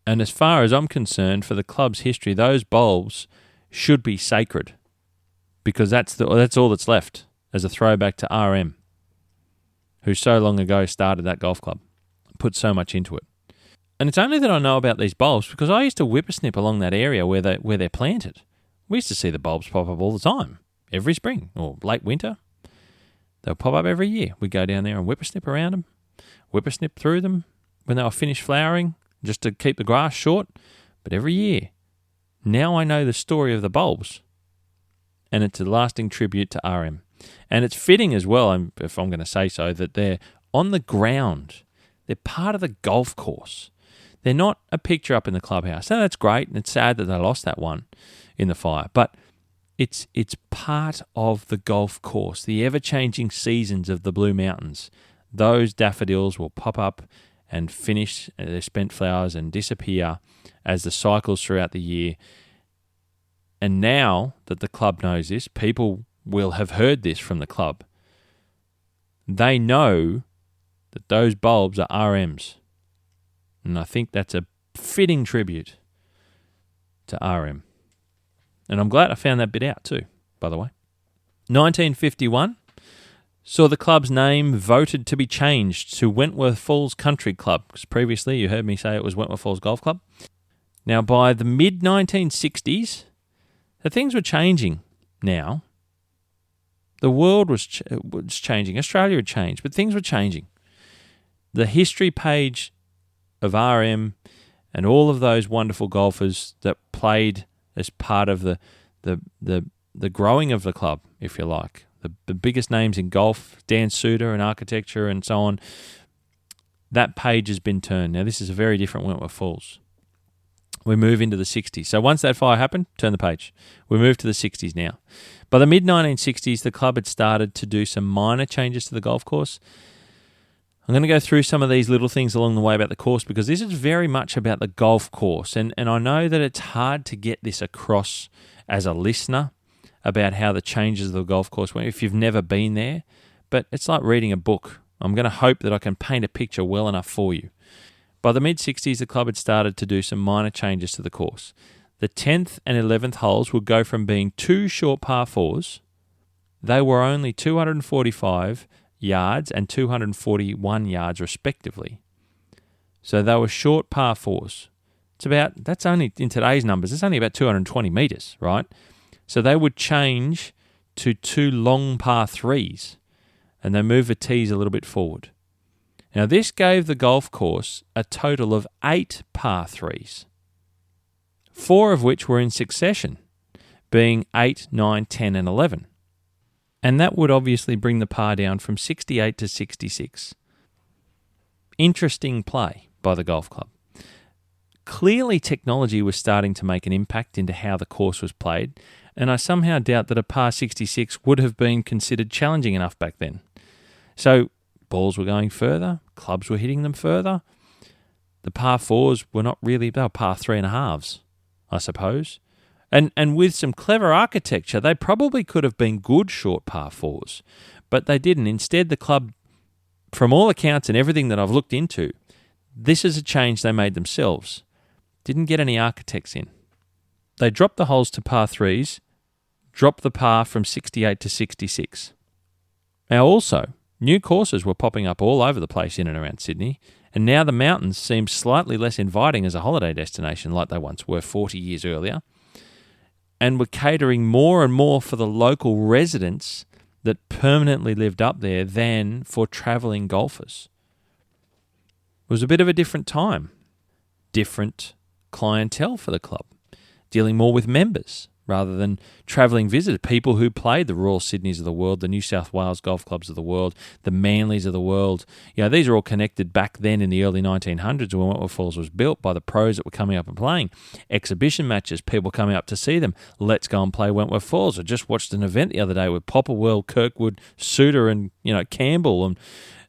And as far as I'm concerned, for the club's history, those bulbs should be sacred, because that's all that's left as a throwback to RM, who so long ago started that golf club, put so much into it. And it's only that I know about these bulbs because I used to whippersnip along that area where they're planted. We used to see the bulbs pop up all the time, every spring or late winter. They'll pop up every year. We'd go down there and whippersnip around them, whippersnip through them when they were finished flowering, just to keep the grass short. But every year, now I know the story of the bulbs, and it's a lasting tribute to RM. And it's fitting as well, if I'm going to say so, that they're on the ground. They're part of the golf course. They're not a picture up in the clubhouse. So that's great, and it's sad that they lost that one in the fire. But it's part of the golf course, the ever-changing seasons of the Blue Mountains. Those daffodils will pop up and finish their spent flowers and disappear as the cycles throughout the year. And now that the club knows this, people will have heard this from the club. They know that those bulbs are RM's. And I think that's a fitting tribute to RM. And I'm glad I found that bit out too, by the way. 1951 saw the club's name voted to be changed to Wentworth Falls Country Club, because previously you heard me say it was Wentworth Falls Golf Club. Now, by the mid-1960s, things were changing now. The world was changing. Australia had changed, but things were changing. The history page of RM and all of those wonderful golfers that played as part of the growing of the club, if you like. The biggest names in golf, Dan Soutar and architecture and so on, that page has been turned. Now, this is a very different Wentworth Falls. We move into the 60s. So once that fire happened, turn the page. We move to the 60s now. By the mid-1960s, the club had started to do some minor changes to the golf course. I'm going to go through some of these little things along the way about the course because this is very much about the golf course. And I know that it's hard to get this across as a listener about how the changes of the golf course went if you've never been there. But it's like reading a book. I'm going to hope that I can paint a picture well enough for you. By the mid-60s, the club had started to do some minor changes to the course. The 10th and 11th holes would go from being 2 short par 4s. They were only 245 yards and 241 yards respectively. So they were short par 4s. That's only, in today's numbers, it's only about 220 metres, right? So they would change to 2 long par 3s, and they move the tees a little bit forward. Now, this gave the golf course a total of 8 par 3s, 4 of which were in succession, being 8, 9, 10 and 11. And that would obviously bring the par down from 68 to 66. Interesting play by the golf club. Clearly, technology was starting to make an impact into how the course was played, and I somehow doubt that a par 66 would have been considered challenging enough back then. So, balls were going further, clubs were hitting them further. The par 4s were not really, they were par 3.5s, I suppose. And with some clever architecture, they probably could have been good short par 4s, but they didn't. Instead, the club, from all accounts and everything that I've looked into, this is a change they made themselves. Didn't get any architects in. They dropped the holes to par 3s, dropped the par from 68 to 66. Now also, new courses were popping up all over the place in and around Sydney, and now the mountains seem slightly less inviting as a holiday destination like they once were 40 years earlier, and were catering more and more for the local residents that permanently lived up there than for travelling golfers. It was a bit of a different time, different clientele for the club, dealing more with members rather than travelling visitors, people who played the Royal Sydneys of the world, the New South Wales golf clubs of the world, the Manleys of the world. You know, these are all connected back then in the early 1900s when Wentworth Falls was built by the pros that were coming up and playing. Exhibition matches, people coming up to see them. Let's go and play Wentworth Falls. I just watched an event the other day with Popplewell, Kirkwood, Soutar and, Campbell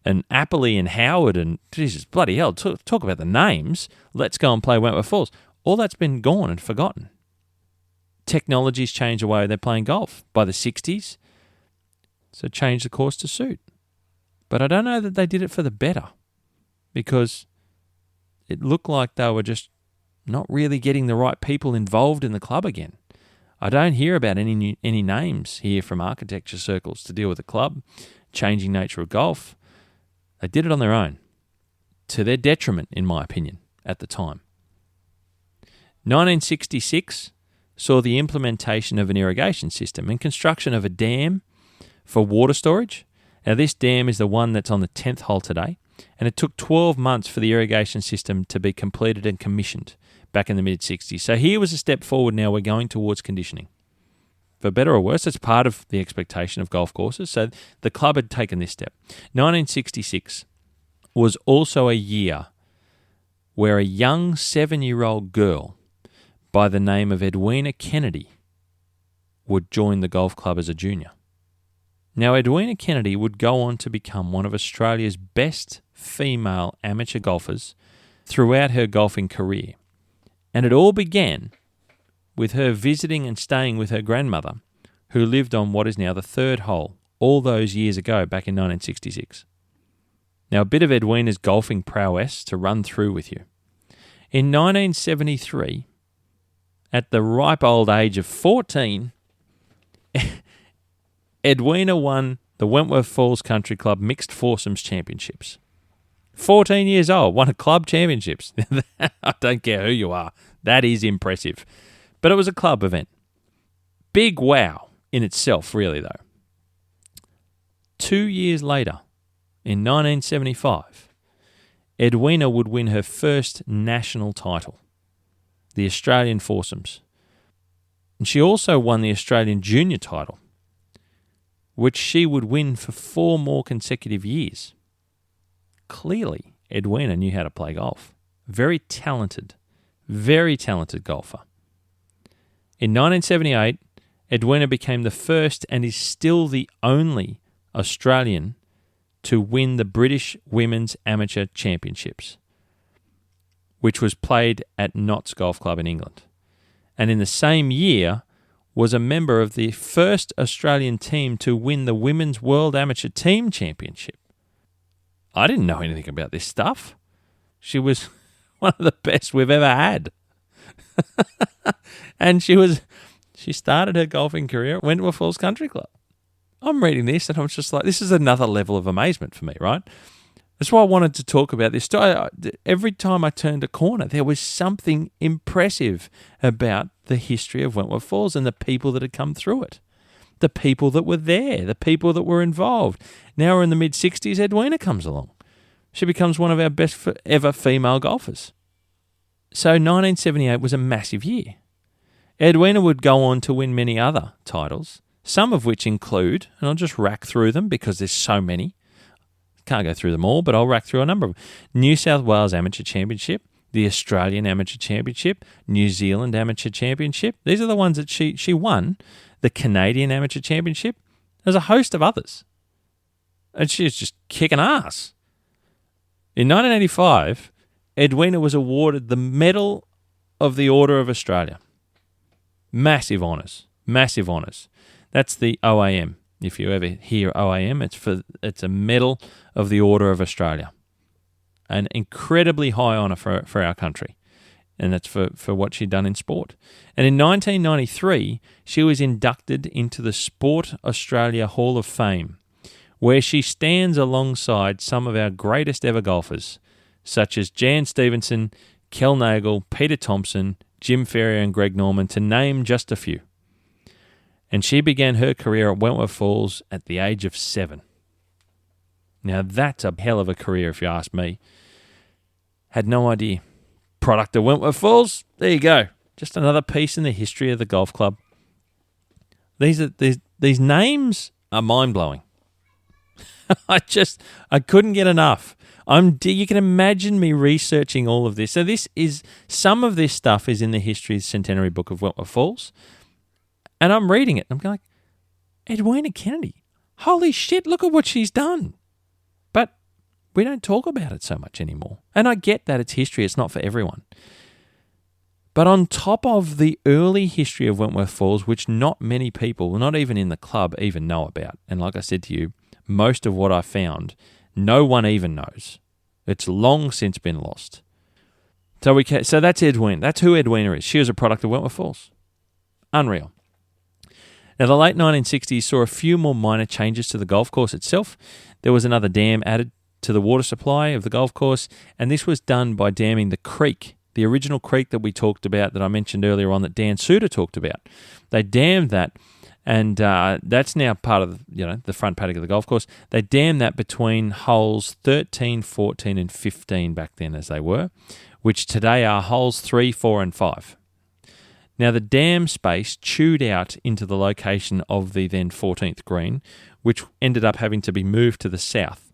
and Apperly and Howard and, Jesus, bloody hell, talk about the names. Let's go and play Wentworth Falls. All that's been gone and forgotten. Technology's changed the way they're playing golf by the 60s, so changed the course to suit. But I don't know that they did it for the better, because it looked like they were just not really getting the right people involved in the club again. I don't hear about any names here from architecture circles to deal with the club, changing nature of golf. They did it on their own, to their detriment, in my opinion, at the time. 1966 saw the implementation of an irrigation system and construction of a dam for water storage. Now, this dam is the one that's on the 10th hole today, and it took 12 months for the irrigation system to be completed and commissioned back in the mid-60s. So here was a step forward now. We're going towards conditioning. For better or worse, it's part of the expectation of golf courses. So the club had taken this step. 1966 was also a year where a young 7-year-old girl by the name of Edwina Kennedy would join the golf club as a junior. Now, Edwina Kennedy would go on to become one of Australia's best female amateur golfers throughout her golfing career. And it all began with her visiting and staying with her grandmother, who lived on what is now the 3rd hole, all those years ago, back in 1966. Now, a bit of Edwina's golfing prowess to run through with you. In 1973, at the ripe old age of 14, Edwina won the Wentworth Falls Country Club Mixed Foursomes Championships. 14 years old, won a club championships. I don't care who you are. That is impressive. But it was a club event. Big wow in itself, really, though. 2 years later, in 1975, Edwina would win her first national title, the Australian Foursomes. And she also won the Australian Junior title, which she would win for 4 more consecutive years. Clearly, Edwina knew how to play golf. Very talented, very talented golfer. In 1978, Edwina became the first and is still the only Australian to win the British Women's Amateur Championships, which was played at Notts Golf Club in England. And in the same year, was a member of the first Australian team to win the Women's World Amateur Team Championship. I didn't know anything about this stuff. She was one of the best we've ever had. And she started her golfing career at Wentworth Falls Country Club. I'm reading this and I'm just like, this is another level of amazement for me, right? That's why I wanted to talk about this story. Every time I turned a corner, there was something impressive about the history of Wentworth Falls and the people that had come through it. The people that were there, the people that were involved. Now we're in the mid-60s, Edwina comes along. She becomes one of our best ever female golfers. So 1978 was a massive year. Edwina would go on to win many other titles, some of which include, and I'll just rack through them because there's so many. Can't go through them all, but I'll rack through a number of them. New South Wales Amateur Championship, the Australian Amateur Championship, New Zealand Amateur Championship. These are the ones that she won. The Canadian Amateur Championship. There's a host of others. And she was just kicking ass. In 1985, Edwina was awarded the Medal of the Order of Australia. Massive honours. Massive honours. That's the OAM. If you ever hear OAM, it's a Medal of the Order of Australia. An incredibly high honour for our country. And that's for what she'd done in sport. And in 1993, she was inducted into the Sport Australia Hall of Fame, where she stands alongside some of our greatest ever golfers, such as Jan Stevenson, Kel Nagle, Peter Thompson, Jim Ferrier and Greg Norman, to name just a few. And she began her career at Wentworth Falls at the age of 7. Now that's a hell of a career if you ask me. Had no idea. Product of Wentworth Falls, there you go. Just another piece in the history of the golf club. These names are mind-blowing. I couldn't get enough. You can imagine me researching all of this. So some of this stuff is in the History Centenary Book of Wentworth Falls. And I'm reading it. And I'm going, Edwina Kennedy, holy shit, look at what she's done. But we don't talk about it so much anymore. And I get that it's history. It's not for everyone. But on top of the early history of Wentworth Falls, which not many people, not even in the club, even know about. And like I said to you, most of what I found, no one even knows. It's long since been lost. So that's Edwina. That's who Edwina is. She was a product of Wentworth Falls. Unreal. Now, the late 1960s saw a few more minor changes to the golf course itself. There was another dam added to the water supply of the golf course, and this was done by damming the creek, the original creek that we talked about, that I mentioned earlier on, that Dan Soutar talked about. They dammed that, and that's now part of the front paddock of the golf course. They dammed that between holes 13, 14, and 15 back then, as they were, which today are holes 3, 4, and 5. Now, the dam space chewed out into the location of the then 14th green, which ended up having to be moved to the south.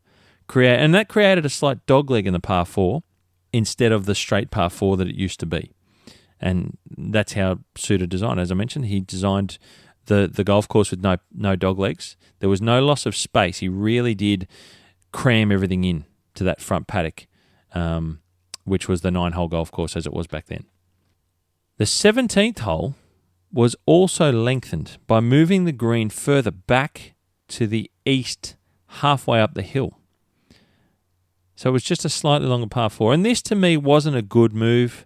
And that created a slight dogleg in the par 4 instead of the straight par 4 that it used to be. And that's how Soutar designed. As I mentioned, he designed the golf course with no doglegs. There was no loss of space. He really did cram everything in to that front paddock, which was the 9-hole golf course as it was back then. The 17th hole was also lengthened by moving the green further back to the east, halfway up the hill. So it was just a slightly longer par 4. And this, to me, wasn't a good move,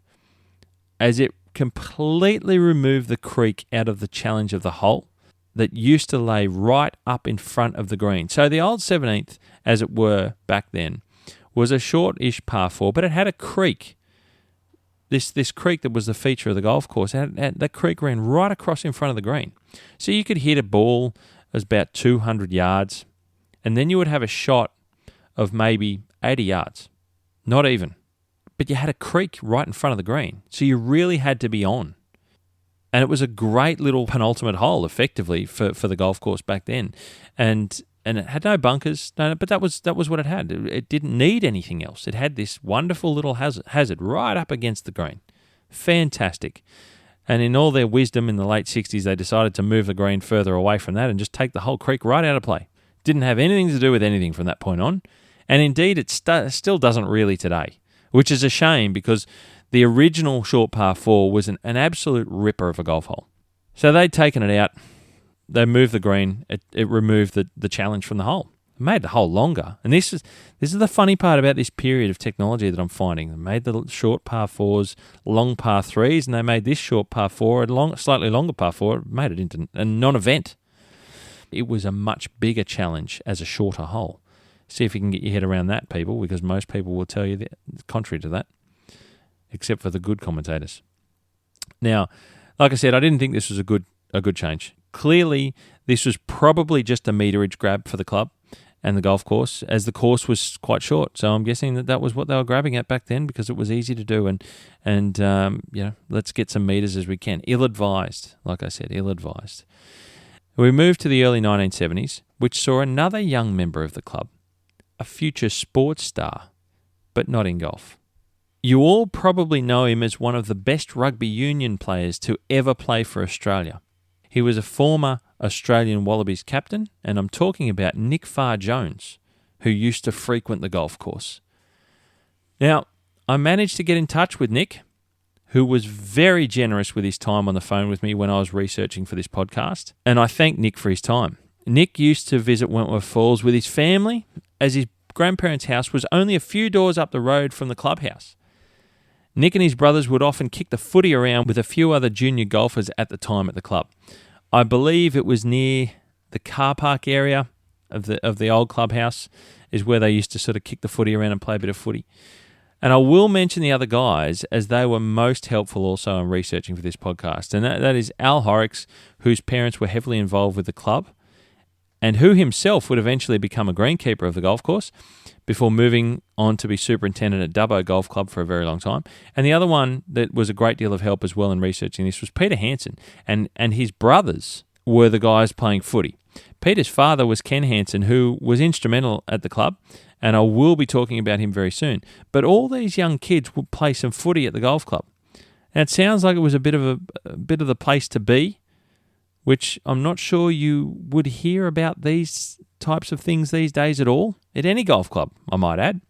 as it completely removed the creek out of the challenge of the hole that used to lay right up in front of the green. So the old 17th, as it were back then, was a short-ish par 4, but it had a creek. This creek that was the feature of the golf course, that creek ran right across in front of the green. So you could hit a ball that was about 200 yards, and then you would have a shot of maybe 80 yards. Not even. But you had a creek right in front of the green, so you really had to be on. And it was a great little penultimate hole, effectively, for the golf course back then. And it had no bunkers, but that was what it had. It didn't need anything else. It had this wonderful little hazard right up against the green. Fantastic. And in all their wisdom in the late 60s, they decided to move the green further away from that and just take the whole creek right out of play. Didn't have anything to do with anything from that point on. And indeed, it still doesn't really today, which is a shame because the original short par 4 was an absolute ripper of a golf hole. So they'd taken it out. They moved the green. It removed the challenge from the hole. It made the hole longer. And this is the funny part about this period of technology that I'm finding. They made the short par 4s long par 3s, and they made this short par 4 a slightly longer par 4. It made it into a non-event. It was a much bigger challenge as a shorter hole. See if you can get your head around that, people, because most people will tell you the contrary to that, except for the good commentators. Now, like I said, I didn't think this was a good change. Clearly, this was probably just a meterage grab for the club and the golf course, as the course was quite short. So I'm guessing that was what they were grabbing at back then because it was easy to do. And let's get some meters as we can. Ill-advised, like I said, ill-advised. We moved to the early 1970s, which saw another young member of the club, a future sports star, but not in golf. You all probably know him as one of the best rugby union players to ever play for Australia. He was a former Australian Wallabies captain, and I'm talking about Nick Farr-Jones, who used to frequent the golf course. Now, I managed to get in touch with Nick, who was very generous with his time on the phone with me when I was researching for this podcast, and I thank Nick for his time. Nick used to visit Wentworth Falls with his family, as his grandparents' house was only a few doors up the road from the clubhouse. Nick and his brothers would often kick the footy around with a few other junior golfers at the time at the club. I believe it was near the car park area of the old clubhouse is where they used to sort of kick the footy around and play a bit of footy. And I will mention the other guys as they were most helpful also in researching for this podcast. And that is Al Horrocks, whose parents were heavily involved with the club and who himself would eventually become a greenkeeper of the golf course before moving on to be superintendent at Dubbo Golf Club for a very long time. And the other one that was a great deal of help as well in researching this was Peter Hansen, and his brothers were the guys playing footy. Peter's father was Ken Hansen, who was instrumental at the club, and I will be talking about him very soon. But all these young kids would play some footy at the golf club. And it sounds like it was a bit of the place to be, which I'm not sure you would hear about these types of things these days at all, at any golf club, I might add.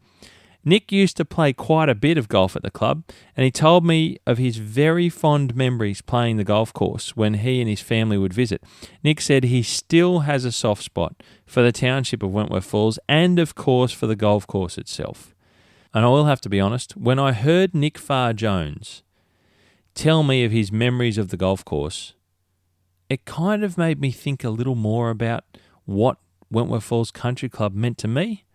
Nick used to play quite a bit of golf at the club, and he told me of his very fond memories playing the golf course when he and his family would visit. Nick said he still has a soft spot for the township of Wentworth Falls and, of course, for the golf course itself. And I will have to be honest, when I heard Nick Farr-Jones tell me of his memories of the golf course, it kind of made me think a little more about what Wentworth Falls Country Club meant to me.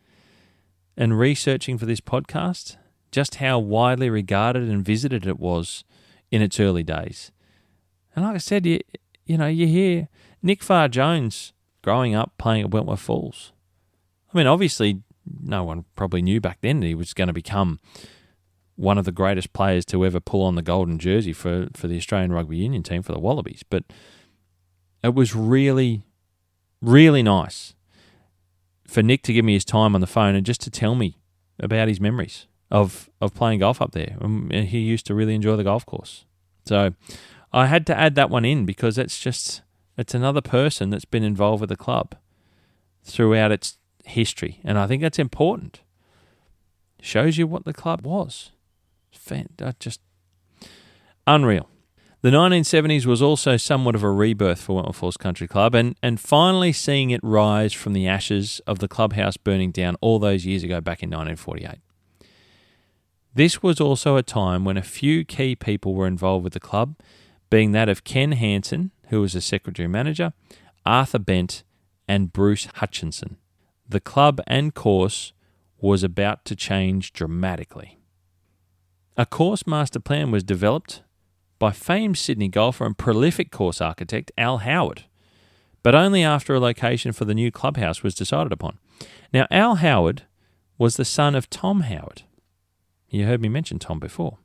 And researching for this podcast, just how widely regarded and visited it was in its early days. And like I said, you hear Nick Farr-Jones growing up playing at Wentworth Falls. I mean, obviously, no one probably knew back then that he was going to become one of the greatest players to ever pull on the golden jersey for the Australian Rugby Union team, for the Wallabies. But it was really, really nice for Nick to give me his time on the phone and just to tell me about his memories of playing golf up there. He used to really enjoy the golf course. So I had to add that one in because it's another person that's been involved with the club throughout its history. And I think that's important. Shows you what the club was. Just unreal. The 1970s was also somewhat of a rebirth for Wentworth Falls Country Club and finally seeing it rise from the ashes of the clubhouse burning down all those years ago back in 1948. This was also a time when a few key people were involved with the club, being that of Ken Hansen, who was the secretary manager, Arthur Bent, and Bruce Hutchinson. The club and course was about to change dramatically. A course master plan was developed by famed Sydney golfer and prolific course architect Al Howard, but only after a location for the new clubhouse was decided upon. Now, Al Howard was the son of Tom Howard. You heard me mention Tom before.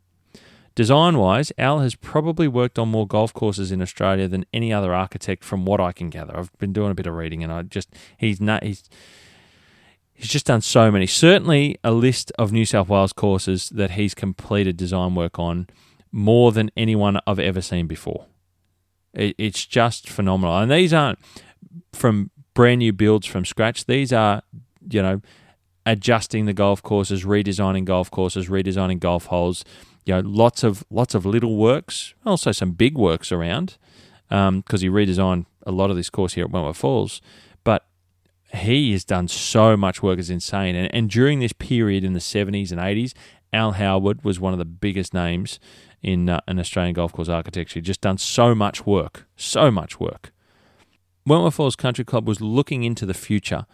Design-wise, Al has probably worked on more golf courses in Australia than any other architect from what I can gather. I've been doing a bit of reading and he's just done so many. Certainly a list of New South Wales courses that he's completed design work on more than anyone I've ever seen before. It's just phenomenal. And these aren't from brand new builds from scratch. These are, adjusting the golf courses, redesigning golf courses, redesigning golf holes. Lots of little works, also some big works around, because he redesigned a lot of this course here at Wentworth Falls. But he has done so much work, it's insane. And during this period in the 70s and 80s, Al Howard was one of the biggest names in Australian golf course architecture. He'd just done so much work. Wentworth Falls Country Club was looking into the future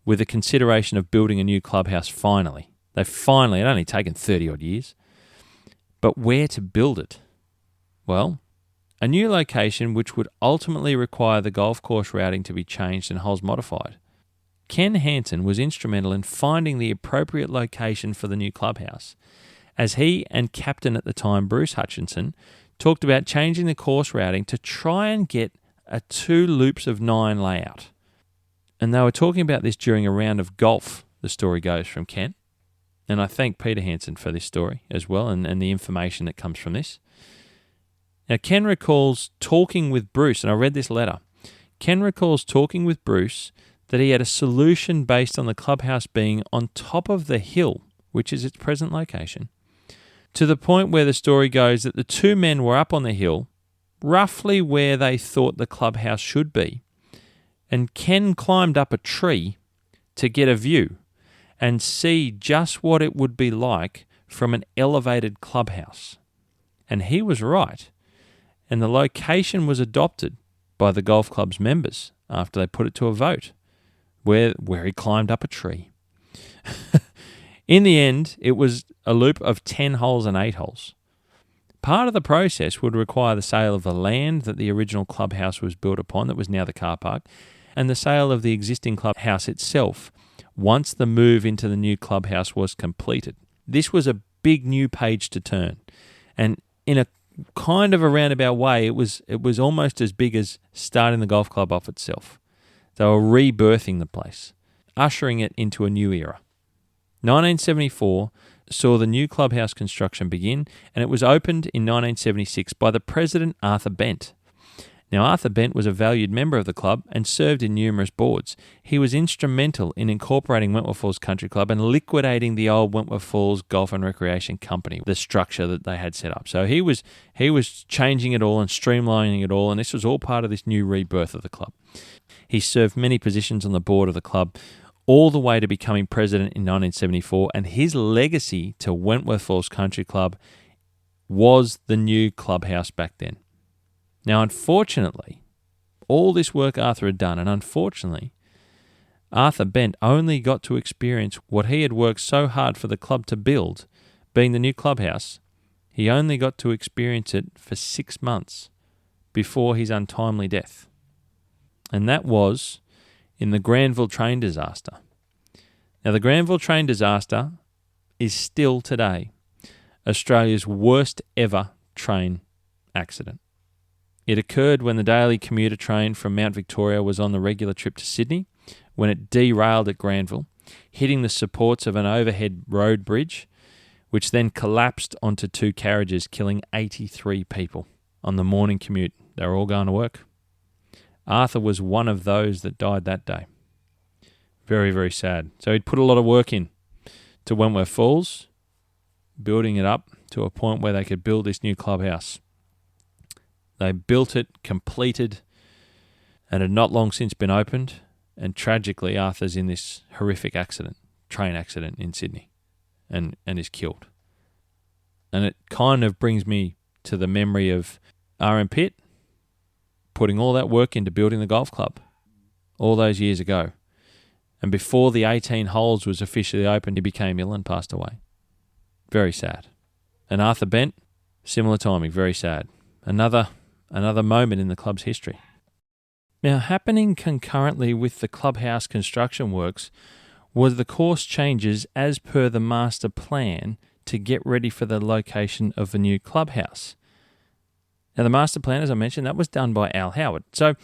with a consideration of building a new clubhouse finally. It had only taken 30-odd years. But where to build it? Well, a new location which would ultimately require the golf course routing to be changed and holes modified. Ken Hansen was instrumental in finding the appropriate location for the new clubhouse, as he and captain at the time, Bruce Hutchinson, talked about changing the course routing to try and get a 2 loops of 9 layout. And they were talking about this during a round of golf, the story goes from Ken. And I thank Peter Hansen for this story as well, and the information that comes from this. Now, Ken recalls talking with Bruce, and I read this letter. Ken recalls talking with Bruce that he had a solution based on the clubhouse being on top of the hill, which is its present location, to the point where the story goes that the 2 men were up on the hill, roughly where they thought the clubhouse should be, and Ken climbed up a tree to get a view and see just what it would be like from an elevated clubhouse. And he was right, and the location was adopted by the golf club's members after they put it to a vote, where he climbed up a tree. In the end, it was a loop of 10 holes and 8 holes. Part of the process would require the sale of the land that the original clubhouse was built upon, that was now the car park, and the sale of the existing clubhouse itself once the move into the new clubhouse was completed. This was a big new page to turn, and in a kind of a roundabout way, it was almost as big as starting the golf club off itself. They were rebirthing the place, ushering it into a new era. 1974 saw the new clubhouse construction begin, and it was opened in 1976 by the president, Arthur Bent. Now, Arthur Bent was a valued member of the club and served in numerous boards. He was instrumental in incorporating Wentworth Falls Country Club and liquidating the old Wentworth Falls Golf and Recreation Company, the structure that they had set up. So he was changing it all and streamlining it all, and this was all part of this new rebirth of the club. He served many positions on the board of the club, all the way to becoming president in 1974, and his legacy to Wentworth Falls Country Club was the new clubhouse back then. Now, unfortunately, all this work Arthur had done, and unfortunately, Arthur Bent only got to experience what he had worked so hard for the club to build, being the new clubhouse. He only got to experience it for 6 months before his untimely death. And that was in the Granville train disaster. Now, the Granville train disaster is still today Australia's worst ever train accident. It occurred when the daily commuter train from Mount Victoria was on the regular trip to Sydney, when it derailed at Granville, hitting the supports of an overhead road bridge, which then collapsed onto 2 carriages, killing 83 people on the morning commute. They were all going to work. Arthur was one of those that died that day. Very, very sad. So he'd put a lot of work in to Wentworth Falls, building it up to a point where they could build this new clubhouse. They built it, completed, and had not long since been opened. And tragically, Arthur's in this horrific train accident in Sydney, and is killed. And it kind of brings me to the memory of R.M. Pitt putting all that work into building the golf club all those years ago. And before the 18 holes was officially opened, he became ill and passed away. Very sad. And Arthur Bent, similar timing, very sad. Another moment in the club's history. Now, happening concurrently with the clubhouse construction works was the course changes as per the master plan to get ready for the location of the new clubhouse. Now, the master plan, as I mentioned, that was done by Al Howard. So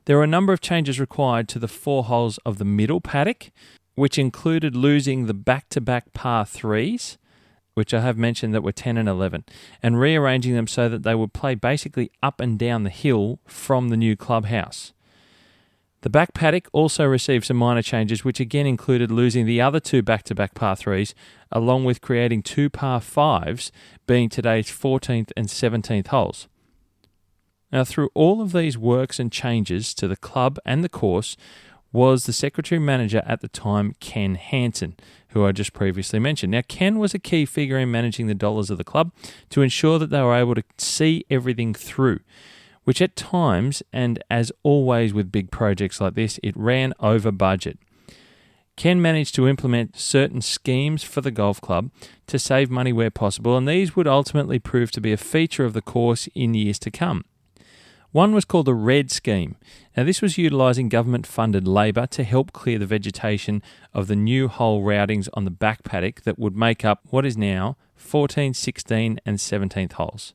there were a number of changes required to the 4 holes of the middle paddock, which included losing the back-to-back par 3s which I have mentioned that were 10 and 11, and rearranging them so that they would play basically up and down the hill from the new clubhouse. The back paddock also received some minor changes, which again included losing the other two back-to-back par 3s, along with creating two par 5s, being today's 14th and 17th holes. Now, through all of these works and changes to the club and the course was the secretary manager at the time, Ken Hansen, who I just previously mentioned. Now, Ken was a key figure in managing the dollars of the club to ensure that they were able to see everything through, which at times, and as always with big projects like this, it ran over budget. Ken managed to implement certain schemes for the golf club to save money where possible, and these would ultimately prove to be a feature of the course in years to come. One was called the RED scheme. Now, this was utilising government-funded labour to help clear the vegetation of the new hole routings on the back paddock that would make up what is now 14, 16 and 17th holes.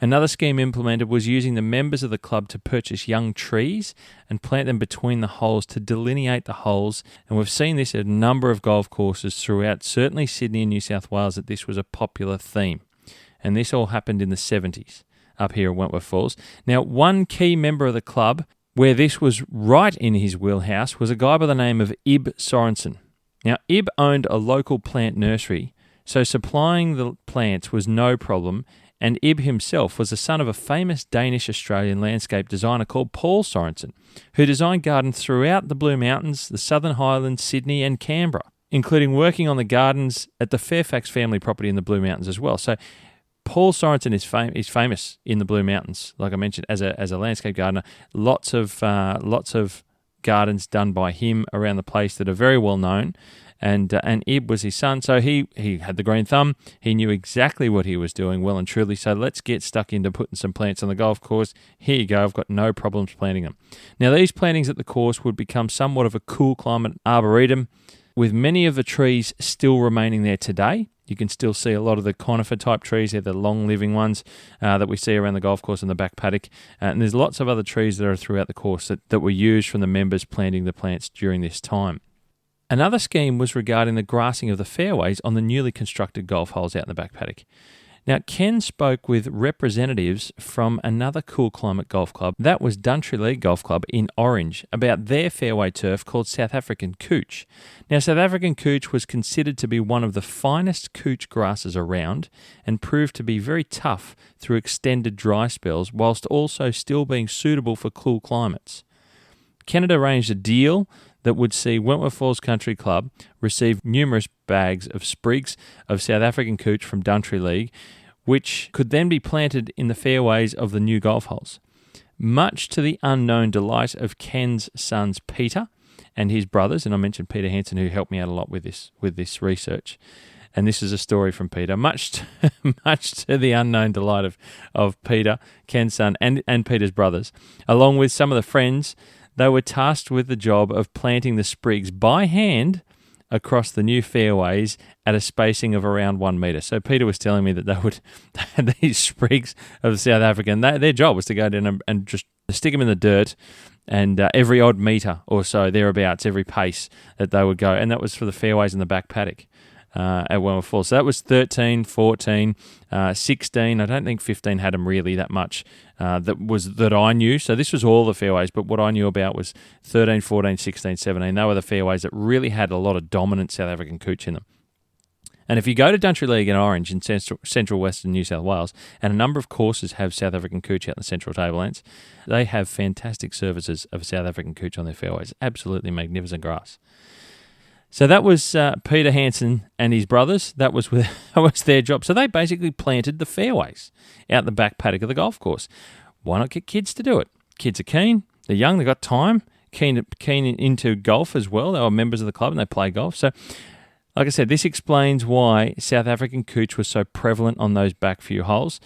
Another scheme implemented was using the members of the club to purchase young trees and plant them between the holes to delineate the holes, and we've seen this at a number of golf courses throughout, certainly Sydney and New South Wales, that this was a popular theme. And this all happened in the 70s. Up here at Wentworth Falls. Now, one key member of the club where this was right in his wheelhouse was a guy by the name of Ib Sorensen. Now, Ib owned a local plant nursery, so supplying the plants was no problem, and Ib himself was the son of a famous Danish-Australian landscape designer called Paul Sorensen, who designed gardens throughout the Blue Mountains, the Southern Highlands, Sydney and Canberra, including working on the gardens at the Fairfax family property in the Blue Mountains as well. So Paul Sorensen is famous in the Blue Mountains, like I mentioned, as a landscape gardener. Lots of gardens done by him around the place that are very well known, and Ib was his son, so he had the green thumb. He knew exactly what he was doing, well and truly. So let's get stuck into putting some plants on the golf course. Here you go. I've got no problems planting them. Now, these plantings at the course would become somewhat of a cool climate arboretum, with many of the trees still remaining there today. You can still see a lot of the conifer-type trees. They're the long-living ones that we see around the golf course and the back paddock. And there's lots of other trees that are throughout the course that were used from the members planting the plants during this time. Another scheme was regarding the grassing of the fairways on the newly constructed golf holes out in the back paddock. Now, Ken spoke with representatives from another cool climate golf club, that was Duntry League Golf Club in Orange, about their fairway turf called South African Cooch. Now, South African Cooch was considered to be one of the finest cooch grasses around and proved to be very tough through extended dry spells, whilst also still being suitable for cool climates. Ken had arranged a deal that would see Wentworth Falls Country Club receive numerous bags of sprigs of South African Cooch from Duntry League, which could then be planted in the fairways of the new golf holes. Much to the unknown delight of Ken's sons Peter and his brothers, and I mentioned Peter Hansen, who helped me out a lot with this research. And this is a story from Peter, much to the unknown delight of Peter, Ken's son, and Peter's brothers, along with some of the friends. They were tasked with the job of planting the sprigs by hand across the new fairways at a spacing of around 1 metre. So Peter was telling me that they had these sprigs of South African. Their job was to go down and just stick them in the dirt, and every odd metre or so, thereabouts, every pace that they would go. And that was for the fairways in the back paddock at Wentworth Falls. So that was 13, 14, 16. I don't think 15 had them really that much that I knew. So this was all the fairways, but what I knew about was 13, 14, 16, 17. They were the fairways that really had a lot of dominant South African cooch in them. And if you go to Duntry League in Orange in central western New South Wales, and a number of courses have South African cooch out in the Central Tablelands, they have fantastic services of South African cooch on their fairways. Absolutely magnificent grass. So that was Peter Hansen and his brothers. That was their job. So they basically planted the fairways out the back paddock of the golf course. Why not get kids to do it? Kids are keen. They're young. They've got time. Keen into golf as well. They were members of the club and they play golf. So, like I said, this explains why South African cooch was so prevalent on those back few holes,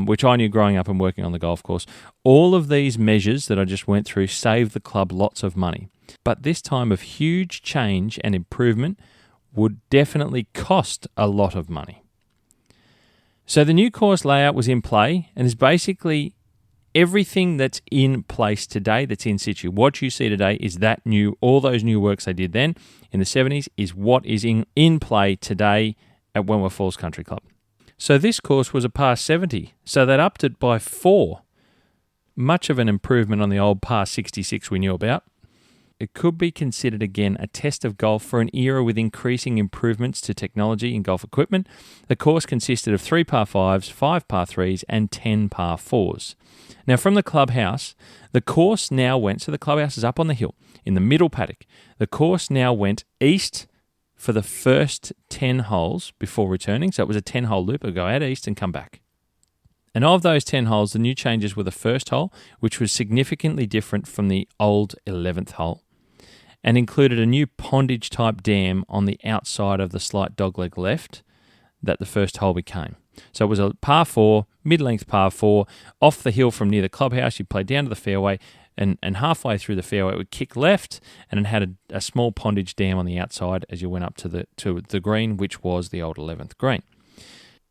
which I knew growing up and working on the golf course. All of these measures that I just went through saved the club lots of money. But this time of huge change and improvement would definitely cost a lot of money. So the new course layout was in play and is basically everything that's in place today, that's in situ. What you see today is that new, all those new works they did then in the 70s is what is in play today at Wentworth Falls Country Club. So this course was a par 70, so that upped it by 4. Much of an improvement on the old par 66 we knew about. It could be considered again a test of golf for an era with increasing improvements to technology in golf equipment. The course consisted of 3 par 5s, 5 par 3s, and 10 par 4s. Now from the clubhouse, the course now went, so the clubhouse is up on the hill in the middle paddock. The course now went east for the first 10 holes before returning. So it was a 10-hole loop. It would go out east and come back. And of those 10 holes, the new changes were the first hole, which was significantly different from the old 11th hole, and included a new pondage-type dam on the outside of the slight dogleg left that the first hole became. So it was a par 4, mid-length par 4, off the hill from near the clubhouse. You played down to the fairway, and halfway through the fairway, it would kick left, and it had a small pondage dam on the outside as you went up to the green, which was the old 11th green.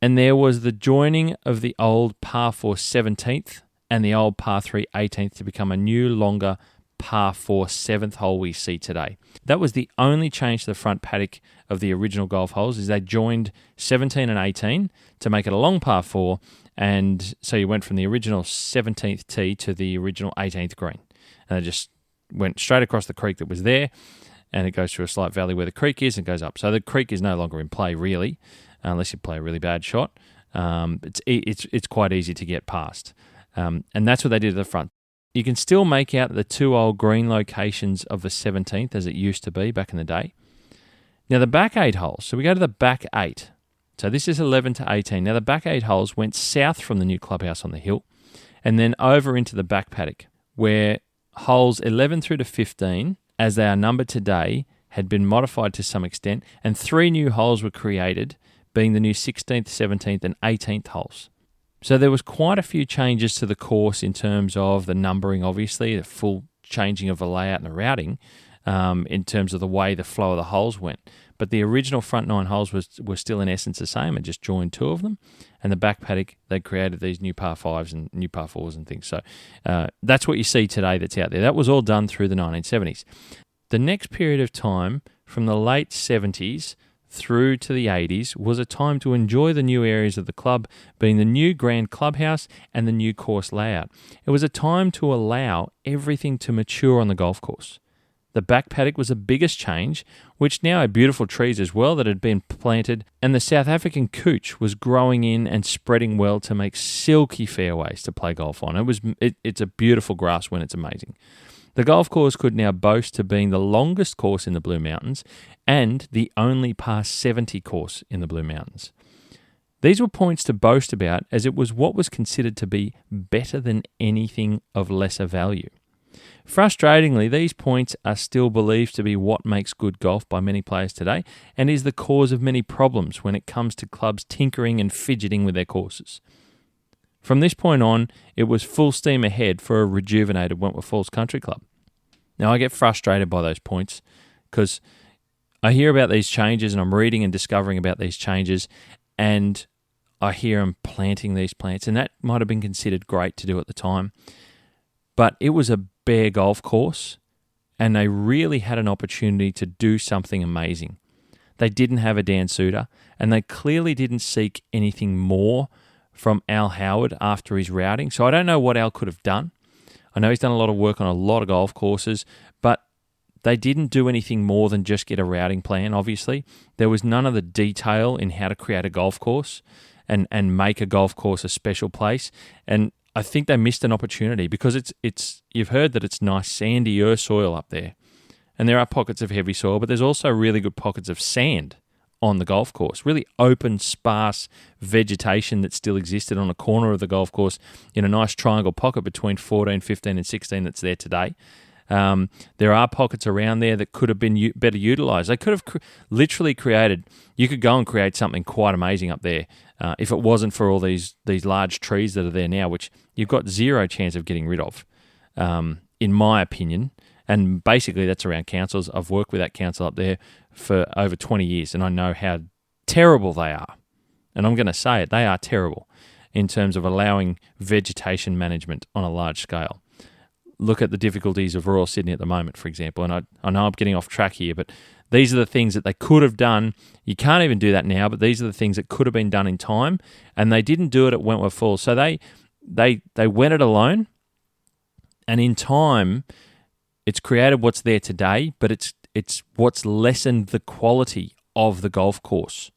And there was the joining of the old par 4 17th and the old par 3 18th to become a new, longer par 4 7th hole we see today. That was the only change to the front paddock of the original golf holes, is they joined 17 and 18 to make it a long par 4, and so you went from the original 17th tee to the original 18th green. And it just went straight across the creek that was there, and it goes through a slight valley where the creek is and goes up. So the creek is no longer in play, really, unless you play a really bad shot. It's quite easy to get past. And that's what they did at the front. You can still make out the 2 old green locations of the 17th as it used to be back in the day. Now the back 8 holes, so we go to the back 8. So this is 11 to 18. Now the back 8 holes went south from the new clubhouse on the hill and then over into the back paddock, where holes 11 through to 15, as they are numbered today, had been modified to some extent, and 3 new holes were created, being the new 16th, 17th, and 18th holes. So there was quite a few changes to the course in terms of the numbering, obviously, the full changing of the layout and the routing, in terms of the way the flow of the holes went. But the original front 9 holes were still in essence the same, and just joined 2 of them. And the back paddock, they created these new par 5s and new par 4s and things. So that's what you see today that's out there. That was all done through the 1970s. The next period of time, from the late 70s through to the 80s, was a time to enjoy the new areas of the club, being the new grand clubhouse and the new course layout. It was a time to allow everything to mature on the golf course. The back paddock was the biggest change, which now had beautiful trees as well that had been planted, and the South African cooch was growing in and spreading well to make silky fairways to play golf on. It's a beautiful grass when it's amazing. The golf course could now boast to being the longest course in the Blue Mountains and the only par 70 course in the Blue Mountains. These were points to boast about, as it was what was considered to be better than anything of lesser value. Frustratingly, these points are still believed to be what makes good golf by many players today, and is the cause of many problems when it comes to clubs tinkering and fidgeting with their courses. From this point on, it was full steam ahead for a rejuvenated Wentworth Falls Country Club. Now, I get frustrated by those points because I hear about these changes and I'm reading and discovering about these changes, and I hear them planting these plants, and that might have been considered great to do at the time. But it was a bare golf course, and they really had an opportunity to do something amazing. They didn't have a Dan Soutar, and they clearly didn't seek anything more from Al Howard after his routing. So I don't know what Al could have done. I know he's done a lot of work on a lot of golf courses, but they didn't do anything more than just get a routing plan, obviously. There was none of the detail in how to create a golf course and make a golf course a special place. And I think they missed an opportunity because it's you've heard that it's nice sandy earth soil up there. And there are pockets of heavy soil, but there's also really good pockets of sand on the golf course. Really open, sparse vegetation that still existed on a corner of the golf course in a nice triangle pocket between 14, 15 and 16 that's there today. There are pockets around there that could have been better utilised. They could have literally created, you could go and create something quite amazing up there if it wasn't for all these large trees that are there now, which you've got zero chance of getting rid of, in my opinion. And basically that's around councils. I've worked with that council up there for over 20 years, and I know how terrible they are. And I'm going to say it, they are terrible in terms of allowing vegetation management on a large scale. look at the difficulties of Royal Sydney at the moment, for example. And I know I'm getting off track here, but these are the things that they could have done. You can't even do that now, but these are the things that could have been done in time, and they didn't do it at Wentworth Falls. So they went it alone, and in time, it's created what's there today, but it's what's lessened the quality of the golf course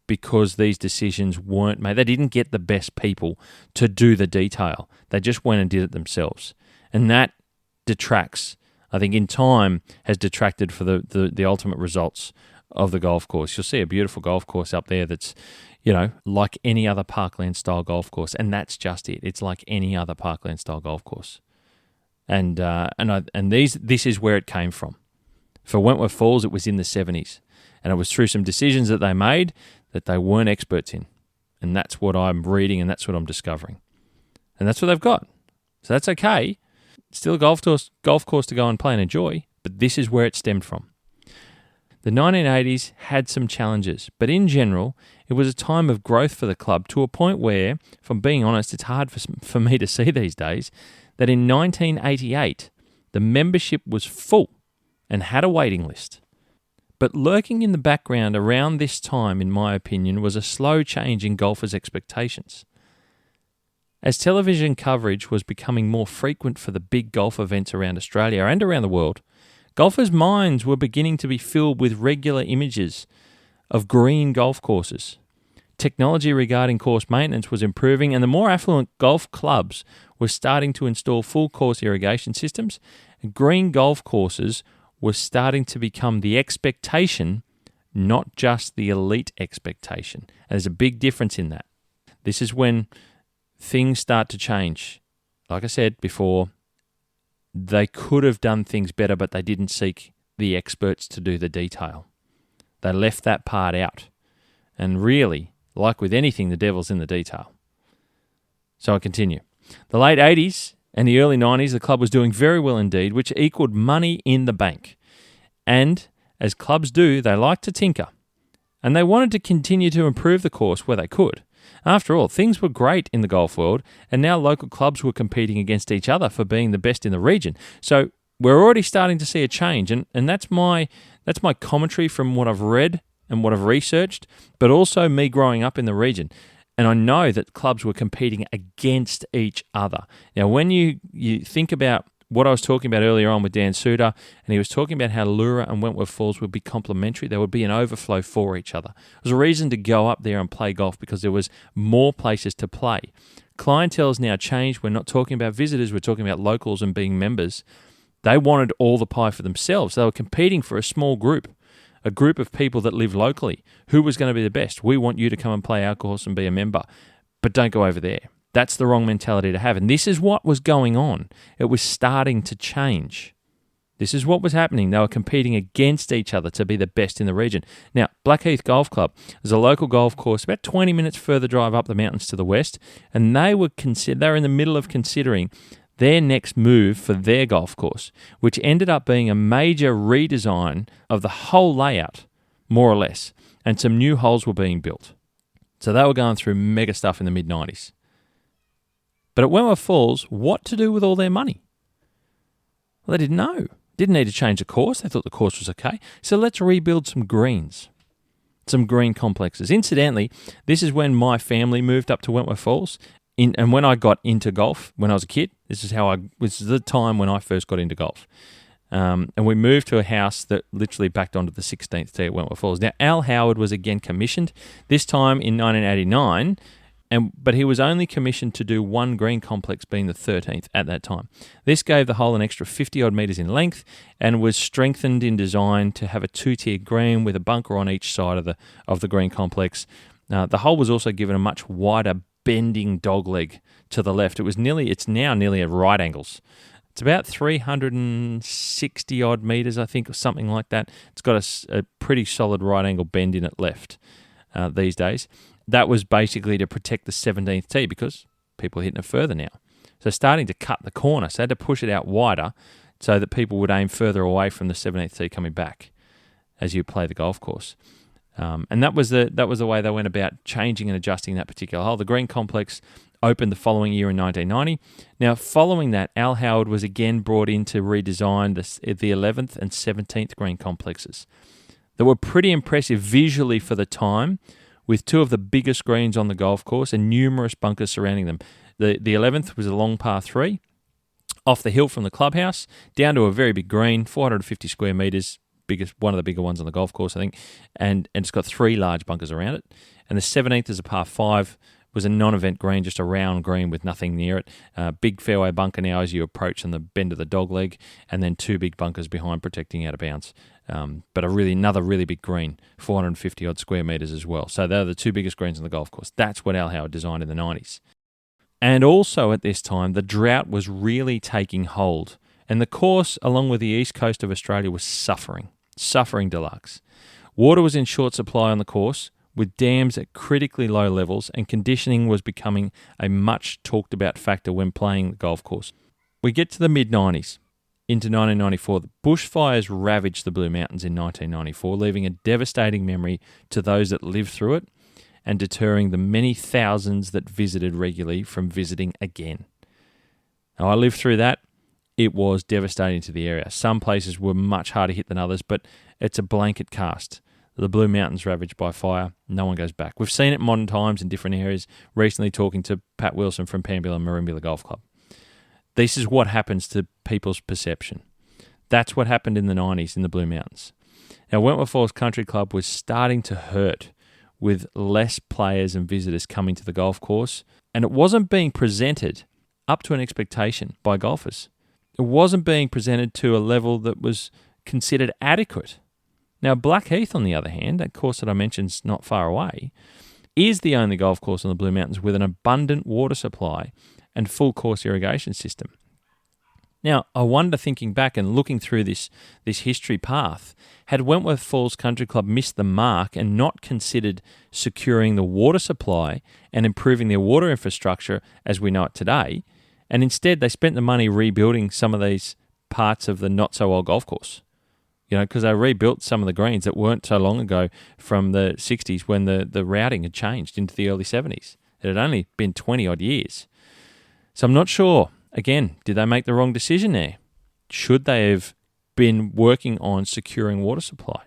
because these decisions weren't made. They didn't get the best people to do the detail. They just went and did it themselves. And that detracts, I think in time, has detracted for the ultimate results of the golf course. You'll see a beautiful golf course up there that's, like any other parkland-style golf course, and that's just it. It's like any other parkland-style golf course. And this is where it came from. For Wentworth Falls, it was in the 70s, and it was through some decisions that they made that they weren't experts in. And that's what I'm reading, and that's what I'm discovering. And that's what they've got. So that's okay. Still a golf course to go and play and enjoy, but this is where it stemmed from. The 1980s had some challenges, but in general, it was a time of growth for the club to a point where, if I'm being honest, it's hard for me to see these days, that in 1988, the membership was full and had a waiting list. But lurking in the background around this time, in my opinion, was a slow change in golfers' expectations. As television coverage was becoming more frequent for the big golf events around Australia and around the world, golfers' minds were beginning to be filled with regular images of green golf courses. Technology regarding course maintenance was improving, and the more affluent golf clubs were starting to install full course irrigation systems, and green golf courses were starting to become the expectation, not just the elite expectation. And there's a big difference in that. This is when things start to change. Like I said before, they could have done things better, but they didn't seek the experts to do the detail. They left that part out. And really, like with anything, the devil's in the detail. So I continue. The late 80s and the early 90s, the club was doing very well indeed, which equaled money in the bank. And as clubs do, they like to tinker. And they wanted to continue to improve the course where they could. After all, things were great in the golf world, and now local clubs were competing against each other for being the best in the region. So we're already starting to see a change, and that's my commentary from what I've read and what I've researched, but also me growing up in the region. And I know that clubs were competing against each other. Now, when you think about what I was talking about earlier on with Dan Soutar, and he was talking about how Leura and Wentworth Falls would be complementary. There would be an overflow for each other. There was a reason to go up there and play golf because there was more places to play. Clientele's now changed. We're not talking about visitors. We're talking about locals and being members. They wanted all the pie for themselves. They were competing for a small group, a group of people that live locally. Who was going to be the best? We want you to come and play our course and be a member, but don't go over there. That's the wrong mentality to have. And this is what was going on. It was starting to change. This is what was happening. They were competing against each other to be the best in the region. Now, Blackheath Golf Club is a local golf course about 20 minutes further drive up the mountains to the west, and they were in the middle of considering their next move for their golf course, which ended up being a major redesign of the whole layout, more or less, and some new holes were being built. So they were going through mega stuff in the mid-90s. But at Wentworth Falls, what to do with all their money? Well, they didn't know. Didn't need to change the course. They thought the course was okay. So let's rebuild some greens, some green complexes. Incidentally, this is when my family moved up to Wentworth Falls. And when I got into golf when I was a kid, this is the time when I first got into golf. And we moved to a house that literally backed onto the 16th tee at Wentworth Falls. Now, Al Howard was again commissioned, this time in 1989, but he was only commissioned to do one green complex, being the 13th at that time. This gave the hole an extra 50-odd metres in length and was strengthened in design to have a two-tier green with a bunker on each side of the green complex. The hole was also given a much wider bending dogleg to the left. It's now nearly at right angles. It's about 360-odd metres, I think, or something like that. It's got a pretty solid right angle bend in it left these days. That was basically to protect the 17th tee because people are hitting it further now. So starting to cut the corner. So they had to push it out wider so that people would aim further away from the 17th tee coming back as you play the golf course. And that was the way they went about changing and adjusting that particular hole. The green complex opened the following year in 1990. Now, following that, Al Howard was again brought in to redesign the 11th and 17th green complexes. They were pretty impressive visually for the time, with two of the biggest greens on the golf course and numerous bunkers surrounding them. The 11th was a long par 3, off the hill from the clubhouse, down to a very big green, 450 square metres, one of the bigger ones on the golf course, I think, and it's got 3 large bunkers around it. And the 17th is a par 5, was a non-event green, just a round green with nothing near it. Big fairway bunker now as you approach on the bend of the dog leg, and then 2 big bunkers behind protecting out of bounds. But another really big green, 450 odd square metres as well. So they're the 2 biggest greens on the golf course. That's what Al Howard designed in the 90s. And also at this time, the drought was really taking hold. And the course, along with the east coast of Australia, was suffering deluxe. Water was in short supply on the course, with dams at critically low levels, and conditioning was becoming a much talked about factor when playing the golf course. We get to the mid-90s. Into 1994, the bushfires ravaged the Blue Mountains in 1994, leaving a devastating memory to those that lived through it and deterring the many thousands that visited regularly from visiting again. Now, I lived through that. It was devastating to the area. Some places were much harder hit than others, but it's a blanket cast. The Blue Mountains ravaged by fire, no one goes back. We've seen it in modern times in different areas, recently talking to Pat Wilson from Campbell and Merimbula Golf Club. This is what happens to people's perception. That's what happened in the 90s in the Blue Mountains. Now, Wentworth Falls Country Club was starting to hurt with less players and visitors coming to the golf course, and it wasn't being presented up to an expectation by golfers. It wasn't being presented to a level that was considered adequate. Now, Blackheath, on the other hand, that course that I mentioned is not far away, is the only golf course on the Blue Mountains with an abundant water supply and full course irrigation system. Now, I wonder, thinking back and looking through this history path, had Wentworth Falls Country Club missed the mark and not considered securing the water supply and improving their water infrastructure as we know it today, and instead they spent the money rebuilding some of these parts of the not-so-old golf course? You know, because they rebuilt some of the greens that weren't so long ago from the 60s when the routing had changed into the early 70s. It had only been 20-odd years. So I'm not sure. Again, did they make the wrong decision there? Should they have been working on securing water supply?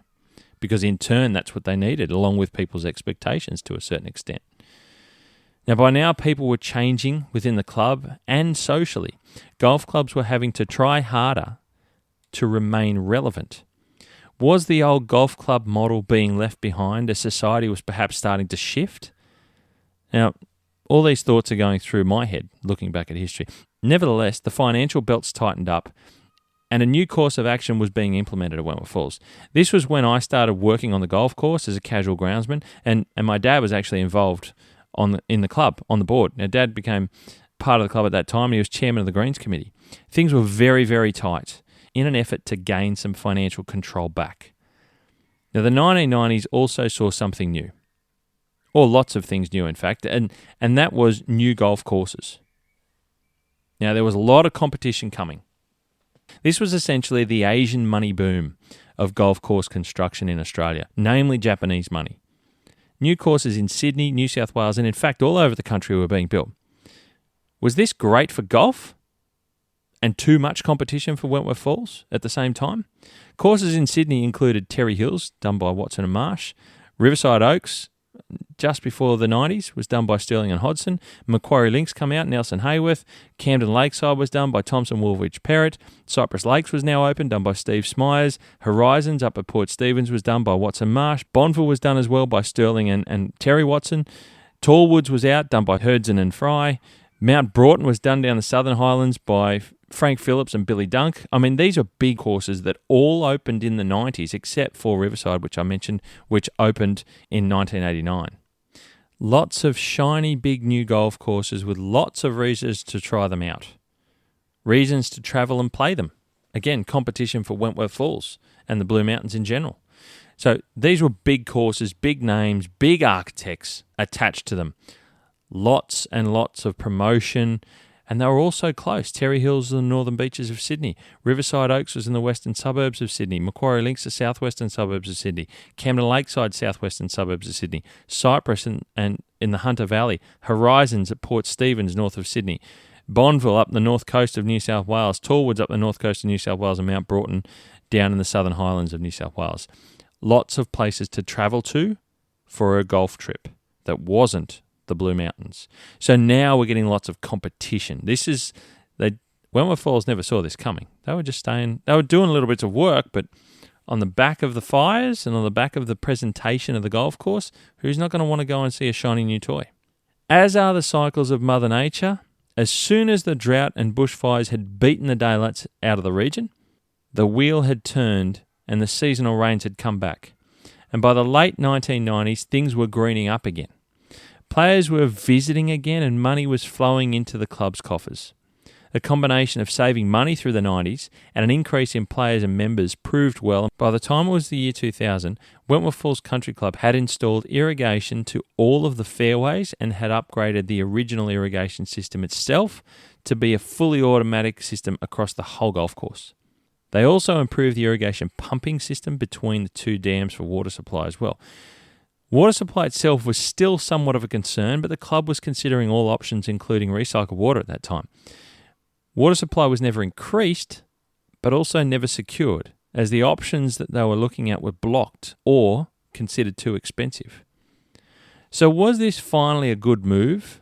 Because in turn, that's what they needed, along with people's expectations to a certain extent. Now, by now, people were changing within the club and socially. Golf clubs were having to try harder to remain relevant. Was the old golf club model being left behind as society was perhaps starting to shift? Now, all these thoughts are going through my head, looking back at history. Nevertheless, the financial belts tightened up and a new course of action was being implemented at Wentworth Falls. This was when I started working on the golf course as a casual groundsman, and my dad was actually involved in the club, on the board. Now, Dad became part of the club at that time, and he was chairman of the Greens Committee. Things were very, very tight in an effort to gain some financial control back. Now, the 1990s also saw something new, or lots of things new, in fact, and that was new golf courses. Now, there was a lot of competition coming. This was essentially the Asian money boom of golf course construction in Australia, namely Japanese money. New courses in Sydney, New South Wales, and in fact all over the country were being built. Was this great for golf? And too much competition for Wentworth Falls at the same time? Courses in Sydney included Terry Hills, done by Watson and Marsh, Riverside Oaks, just before the 90s, was done by Sterling and Hodgson. Macquarie Links come out, Nelson Hayworth. Camden Lakeside was done by Thompson Woolwich Perrott. Cypress Lakes was now open, done by Steve Smyers. Horizons up at Port Stephens was done by Watson Marsh. Bonville was done as well by Sterling and Terry Watson. Tallwoods was out, done by Herdson and Fry. Mount Broughton was done down the Southern Highlands by Frank Phillips and Billy Dunk. I mean, these are big courses that all opened in the 90s, except for Riverside, which I mentioned, which opened in 1989. Lots of shiny, big new golf courses with lots of reasons to try them out. Reasons to travel and play them. Again, competition for Wentworth Falls and the Blue Mountains in general. So these were big courses, big names, big architects attached to them. Lots and lots of promotion, and they were also close. Terry Hills in the northern beaches of Sydney. Riverside Oaks was in the western suburbs of Sydney. Macquarie Links, the southwestern suburbs of Sydney. Camden Lakeside, southwestern suburbs of Sydney. Cypress and in the Hunter Valley, Horizons at Port Stephens, north of Sydney, Bonville up the north coast of New South Wales, Tallwoods up the north coast of New South Wales, and Mount Broughton down in the southern highlands of New South Wales. Lots of places to travel to for a golf trip that wasn't the Blue Mountains. So now we're getting lots of competition. Wentworth Falls never saw this coming. They were just staying, they were doing little bits of work, but on the back of the fires and on the back of the presentation of the golf course, who's not going to want to go and see a shiny new toy? As are the cycles of Mother Nature, as soon as the drought and bushfires had beaten the daylights out of the region, the wheel had turned and the seasonal rains had come back. And by the late 1990s, things were greening up again. Players were visiting again and money was flowing into the club's coffers. The combination of saving money through the 90s and an increase in players and members proved well. By the time it was the year 2000, Wentworth Falls Country Club had installed irrigation to all of the fairways and had upgraded the original irrigation system itself to be a fully automatic system across the whole golf course. They also improved the irrigation pumping system between the two dams for water supply as well. Water supply itself was still somewhat of a concern, but the club was considering all options, including recycled water at that time. Water supply was never increased, but also never secured, as the options that they were looking at were blocked or considered too expensive. So was this finally a good move?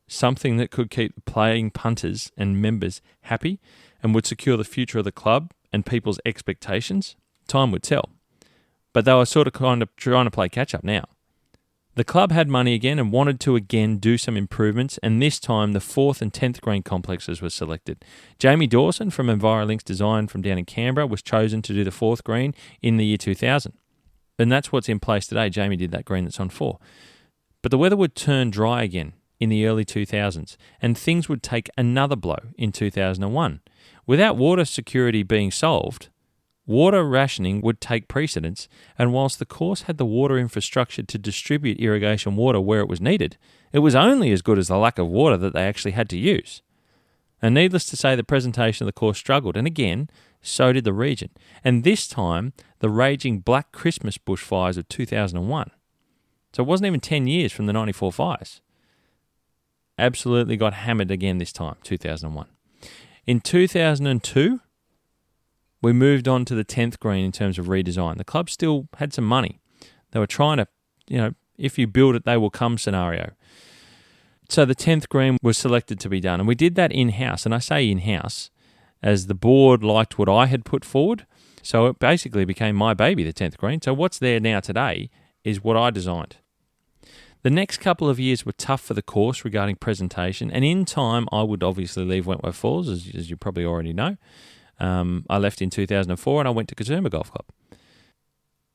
Something that could keep the playing punters and members happy and would secure the future of the club and people's expectations? Time would tell. But they were sort of kind of trying to play catch-up now. The club had money again and wanted to again do some improvements, and this time the 4th and 10th green complexes were selected. Jamie Dawson from EnviroLinks Design from down in Canberra was chosen to do the 4th green in the year 2000. And that's what's in place today. Jamie did that green that's on 4. But the weather would turn dry again in the early 2000s, and things would take another blow in 2001. Without water security being solved, water rationing would take precedence, and whilst the course had the water infrastructure to distribute irrigation water where it was needed, it was only as good as the lack of water that they actually had to use. And needless to say, the presentation of the course struggled, and again, so did the region. And this time, the raging Black Christmas bushfires of 2001. So it wasn't even 10 years from the 94 fires. Absolutely got hammered again this time, 2001. In 2002, we moved on to the 10th green in terms of redesign. The club still had some money. They were trying to, if you build it, they will come scenario. So the 10th green was selected to be done. And we did that in-house. And I say in-house as the board liked what I had put forward. So it basically became my baby, the 10th green. So what's there now today is what I designed. The next couple of years were tough for the course regarding presentation. And in time, I would obviously leave Wentworth Falls, as you probably already know. I left in 2004 and I went to Katoomba Golf Club.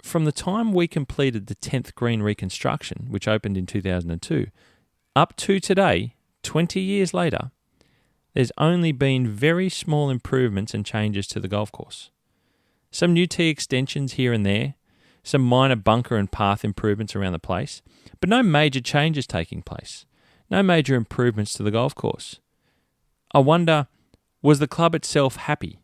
From the time we completed the 10th green reconstruction, which opened in 2002, up to today, 20 years later, there's only been very small improvements and changes to the golf course. Some new tee extensions here and there, some minor bunker and path improvements around the place, but no major changes taking place, no major improvements to the golf course. I wonder, was the club itself happy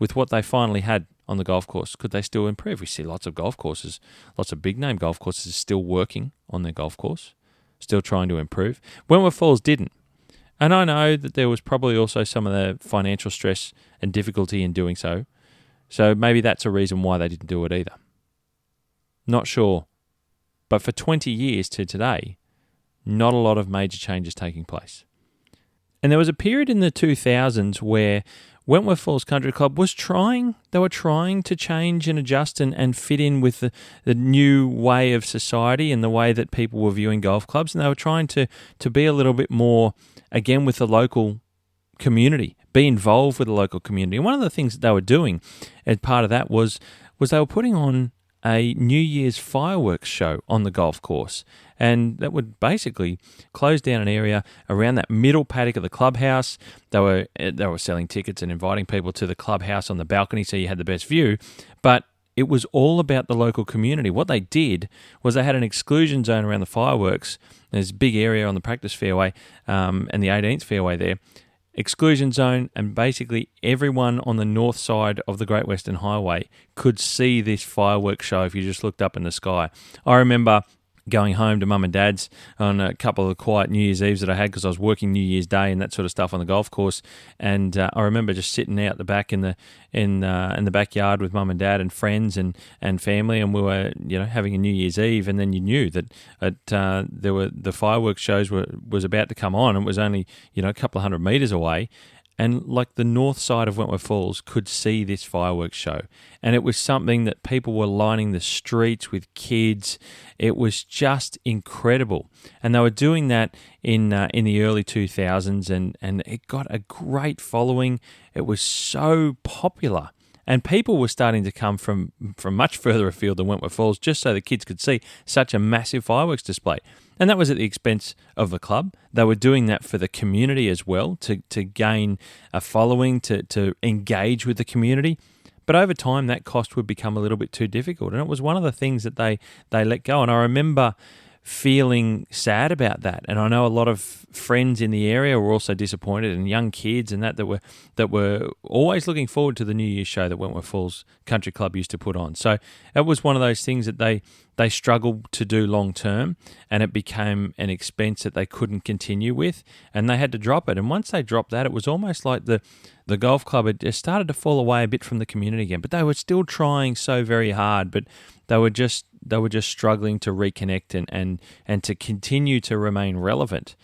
with what they finally had on the golf course? Could they still improve? We see lots of golf courses, lots of big-name golf courses still working on their golf course, still trying to improve. Wentworth Falls didn't. And I know that there was probably also some of the financial stress and difficulty in doing so. So maybe that's a reason why they didn't do it either. Not sure. But for 20 years to today, not a lot of major changes taking place. And there was a period in the 2000s where Wentworth Falls Country Club was trying to change and adjust and fit in with the new way of society and the way that people were viewing golf clubs. And they were trying to be a little bit more, again, with the local community, be involved with the local community. And one of the things that they were doing as part of that was they were putting on a New Year's fireworks show on the golf course. And that would basically close down an area around that middle paddock of the clubhouse. They were selling tickets and inviting people to the clubhouse on the balcony so you had the best view. But it was all about the local community. What they did was they had an exclusion zone around the fireworks. There's a big area on the practice fairway and the 18th fairway there. Exclusion zone, and basically everyone on the north side of the Great Western Highway could see this fireworks show if you just looked up in the sky. I remember going home to mum and dad's on a couple of quiet New Year's Eves that I had because I was working New Year's Day and that sort of stuff on the golf course. And I remember just sitting out the back in the backyard with mum and dad and friends and family, and we were having a New Year's Eve. And then you knew that there were the fireworks shows was about to come on. It was only a couple of 100 meters away. And like the north side of Wentworth Falls could see this fireworks show. And it was something that people were lining the streets with kids. It was just incredible. And they were doing that in the early 2000s, and it got a great following. It was so popular. And people were starting to come from much further afield than Wentworth Falls just so the kids could see such a massive fireworks display. And that was at the expense of the club. They were doing that for the community as well, to gain a following, to engage with the community. But over time, that cost would become a little bit too difficult. And it was one of the things that they let go. And I remember feeling sad about that. And I know a lot of friends in the area were also disappointed, and young kids and that were always looking forward to the New Year's show that Wentworth Falls Country Club used to put on. So it was one of those things that they struggled to do long term, and it became an expense that they couldn't continue with, and they had to drop it. And once they dropped that, it was almost like the golf club had just started to fall away a bit from the community again. But they were still trying so very hard, but they were just struggling to reconnect and to continue to remain relevant.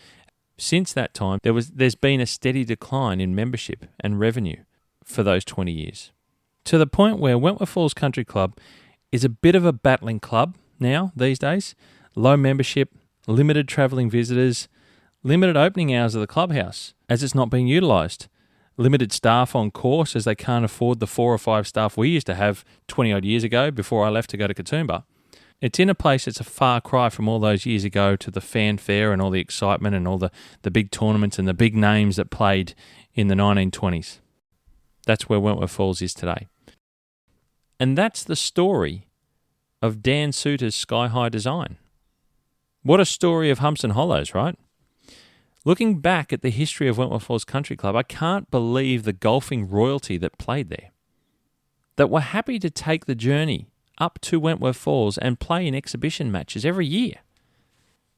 Since that time, there's been a steady decline in membership and revenue for those 20 years, to the point where Wentworth Falls Country Club is a bit of a battling club now these days. Low membership, limited travelling visitors, limited opening hours of the clubhouse as it's not being utilised, limited staff on course as they can't afford the 4 or 5 staff we used to have 20 odd years ago before I left to go to Katoomba. It's in a place that's a far cry from all those years ago to the fanfare and all the excitement and all the big tournaments and the big names that played in the 1920s. That's where Wentworth Falls is today. And that's the story of Dan Soutar's Sky High design. What a story of humps and hollows, right? Looking back at the history of Wentworth Falls Country Club, I can't believe the golfing royalty that played there, that were happy to take the journey up to Wentworth Falls and play in exhibition matches every year.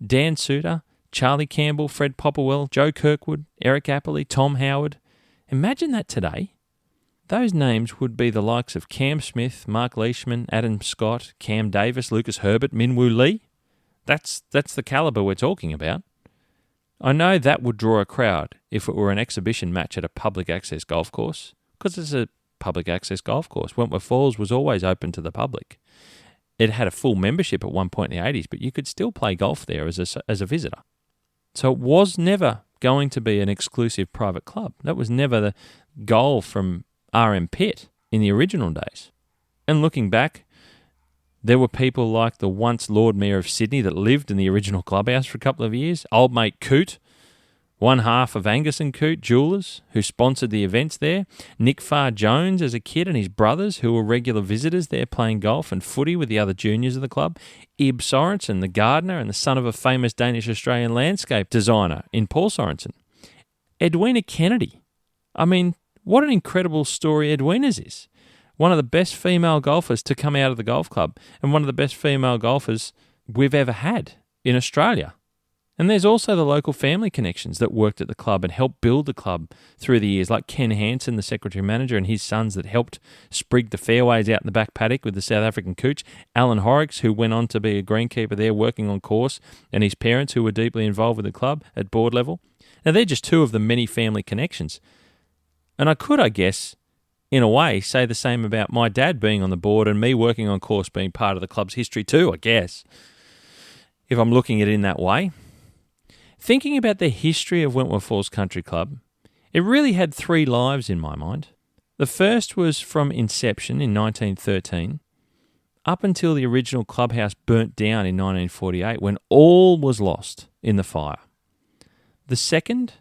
Dan Soutar, Charlie Campbell, Fred Popplewell, Joe Kirkwood, Eric Apperly, Tom Howard. Imagine that today. Those names would be the likes of Cam Smith, Mark Leishman, Adam Scott, Cam Davis, Lucas Herbert, Min Woo Lee. That's the calibre we're talking about. I know that would draw a crowd if it were an exhibition match at a public access golf course, because it's a public access golf course. Wentworth Falls was always open to the public. It had a full membership at one point in the 80s, but you could still play golf there as a visitor. So it was never going to be an exclusive private club. That was never the goal from RM Pitt in the original days. And looking back, there were people like the once Lord Mayor of Sydney that lived in the original clubhouse for a couple of years, old mate Coote, one half of Angus and Coote Jewellers, who sponsored the events there, Nick Farr Jones as a kid and his brothers, who were regular visitors there playing golf and footy with the other juniors of the club, Ib Sorensen, the gardener and the son of a famous Danish-Australian landscape designer in Paul Sorensen, Edwina Kennedy. I mean, what an incredible story Edwina's is. One of the best female golfers to come out of the golf club, and one of the best female golfers we've ever had in Australia. And there's also the local family connections that worked at the club and helped build the club through the years, like Ken Hansen, the secretary manager, and his sons that helped sprig the fairways out in the back paddock with the South African cooch, Alan Horrocks, who went on to be a greenkeeper there working on course, and his parents, who were deeply involved with the club at board level. Now, they're just two of the many family connections. And I could, I guess, in a way, say the same about my dad being on the board and me working on course being part of the club's history too, I guess, if I'm looking at it in that way. Thinking about the history of Wentworth Falls Country Club, it really had 3 lives in my mind. The first was from inception in 1913, up until the original clubhouse burnt down in 1948, when all was lost in the fire. The second,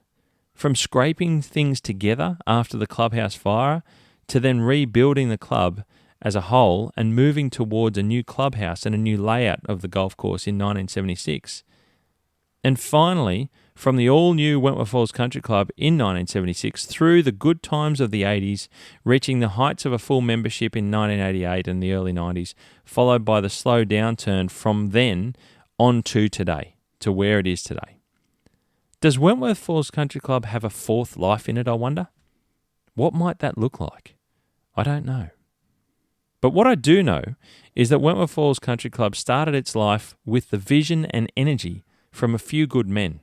from scraping things together after the clubhouse fire, to then rebuilding the club as a whole and moving towards a new clubhouse and a new layout of the golf course in 1976. And finally, from the all-new Wentworth Falls Country Club in 1976 through the good times of the 80s, reaching the heights of a full membership in 1988 and the early 90s, followed by the slow downturn from then on to today, to where it is today. Does Wentworth Falls Country Club have a fourth life in it, I wonder? What might that look like? I don't know. But what I do know is that Wentworth Falls Country Club started its life with the vision and energy from a few good men.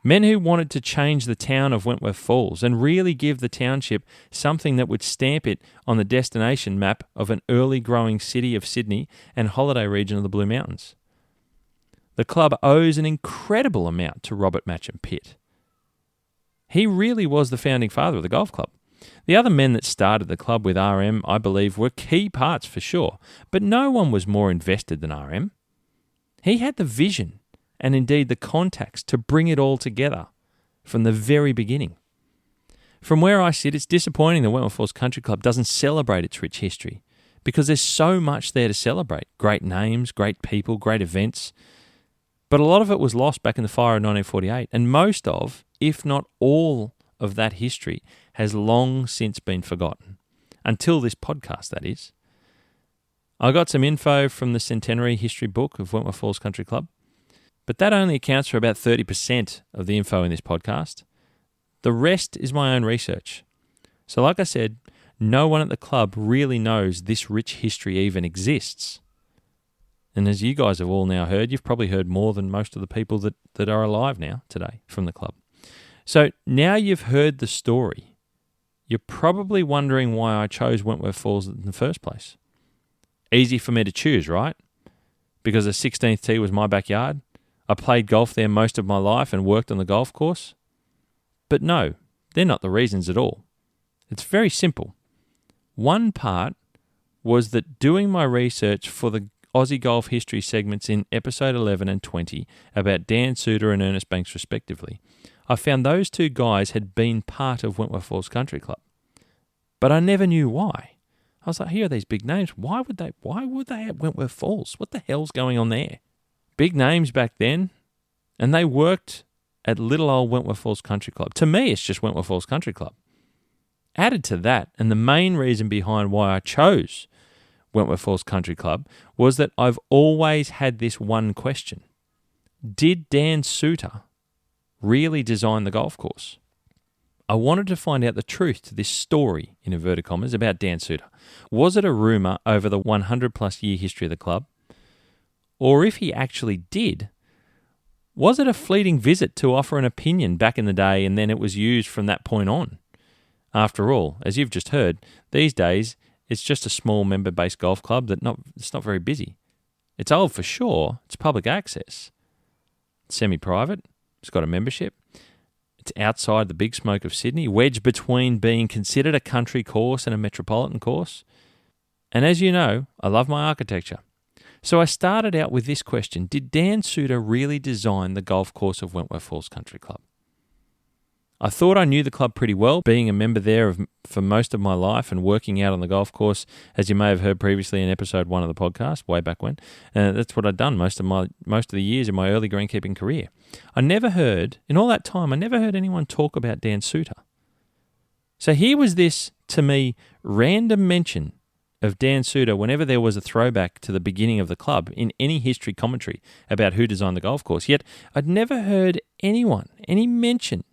Men who wanted to change the town of Wentworth Falls and really give the township something that would stamp it on the destination map of an early growing city of Sydney and holiday region of the Blue Mountains. The club owes an incredible amount to Robert Matcham Pitt. He really was the founding father of the golf club. The other men that started the club with RM, I believe, were key parts for sure, but no one was more invested than RM. He had the vision and indeed the contacts to bring it all together from the very beginning. From where I sit, it's disappointing the Wentworth Falls Country Club doesn't celebrate its rich history because there's so much there to celebrate. Great names, great people, great events. But a lot of it was lost back in the fire of 1948, and most of, if not all, of that history has long since been forgotten. Until this podcast, that is. I got some info from the Centenary History book of Wentworth Falls Country Club, but that only accounts for about 30% of the info in this podcast. The rest is my own research. So like I said, no one at the club really knows this rich history even exists. And as you guys have all now heard, you've probably heard more than most of the people that are alive now today from the club. So now you've heard the story, you're probably wondering why I chose Wentworth Falls in the first place. Easy for me to choose, right? Because the 16th tee was my backyard. I played golf there most of my life and worked on the golf course. But no, they're not the reasons at all. It's very simple. One part was that doing my research for the Aussie Golf History segments in episode 11 and 20 about Dan Soutar and Ernest Banks respectively, I found those two guys had been part of Wentworth Falls Country Club. But I never knew why. I was like, here are these big names. Why would they at Wentworth Falls? What the hell's going on there? Big names back then, and they worked at little old Wentworth Falls Country Club. To me, it's just Wentworth Falls Country Club. Added to that, and the main reason behind why I chose Wentworth Falls Country Club was that I've always had this one question. Did Dan Soutar really design the golf course? I wanted to find out the truth to this story, in inverted commas, about Dan Soutar. Was it a rumour over the 100-plus year history of the club? Or if he actually did, was it a fleeting visit to offer an opinion back in the day and then it was used from that point on? After all, as you've just heard, these days it's just a small member-based golf club it's not very busy. It's old for sure, it's public access. It's semi-private, it's got a membership. It's outside the big smoke of Sydney, wedged between being considered a country course and a metropolitan course. And as you know, I love my architecture. So I started out with this question. Did Dan Soutar really design the golf course of Wentworth Falls Country Club? I thought I knew the club pretty well, being a member there for most of my life and working out on the golf course, as you may have heard previously in episode 1 of the podcast, way back when. That's what I'd done most of the years in my early greenkeeping career. In all that time, I never heard anyone talk about Dan Soutar. So here was this, to me, random mention of Dan Soutar whenever there was a throwback to the beginning of the club in any history commentary about who designed the golf course. Yet I'd never heard any mention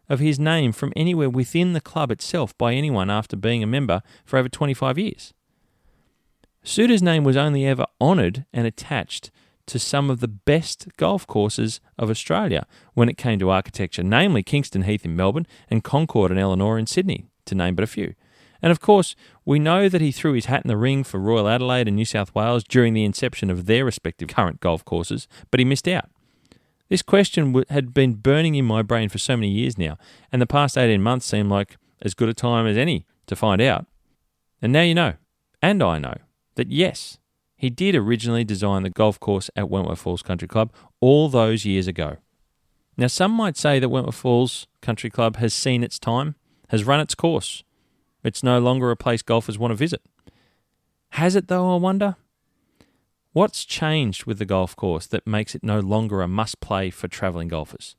of his name from anywhere within the club itself by anyone after being a member for over 25 years. Soutar's name was only ever honoured and attached to some of the best golf courses of Australia when it came to architecture, namely Kingston Heath in Melbourne and Concord and Elanora in Sydney, to name but a few. And of course, we know that he threw his hat in the ring for Royal Adelaide and New South Wales during the inception of their respective current golf courses, but he missed out. This question had been burning in my brain for so many years now, and the past 18 months seemed like as good a time as any to find out. And now you know, and I know, that yes, he did originally design the golf course at Wentworth Falls Country Club all those years ago. Now, some might say that Wentworth Falls Country Club has seen its time, has run its course. It's no longer a place golfers want to visit. Has it though, I wonder? What's changed with the golf course that makes it no longer a must-play for travelling golfers?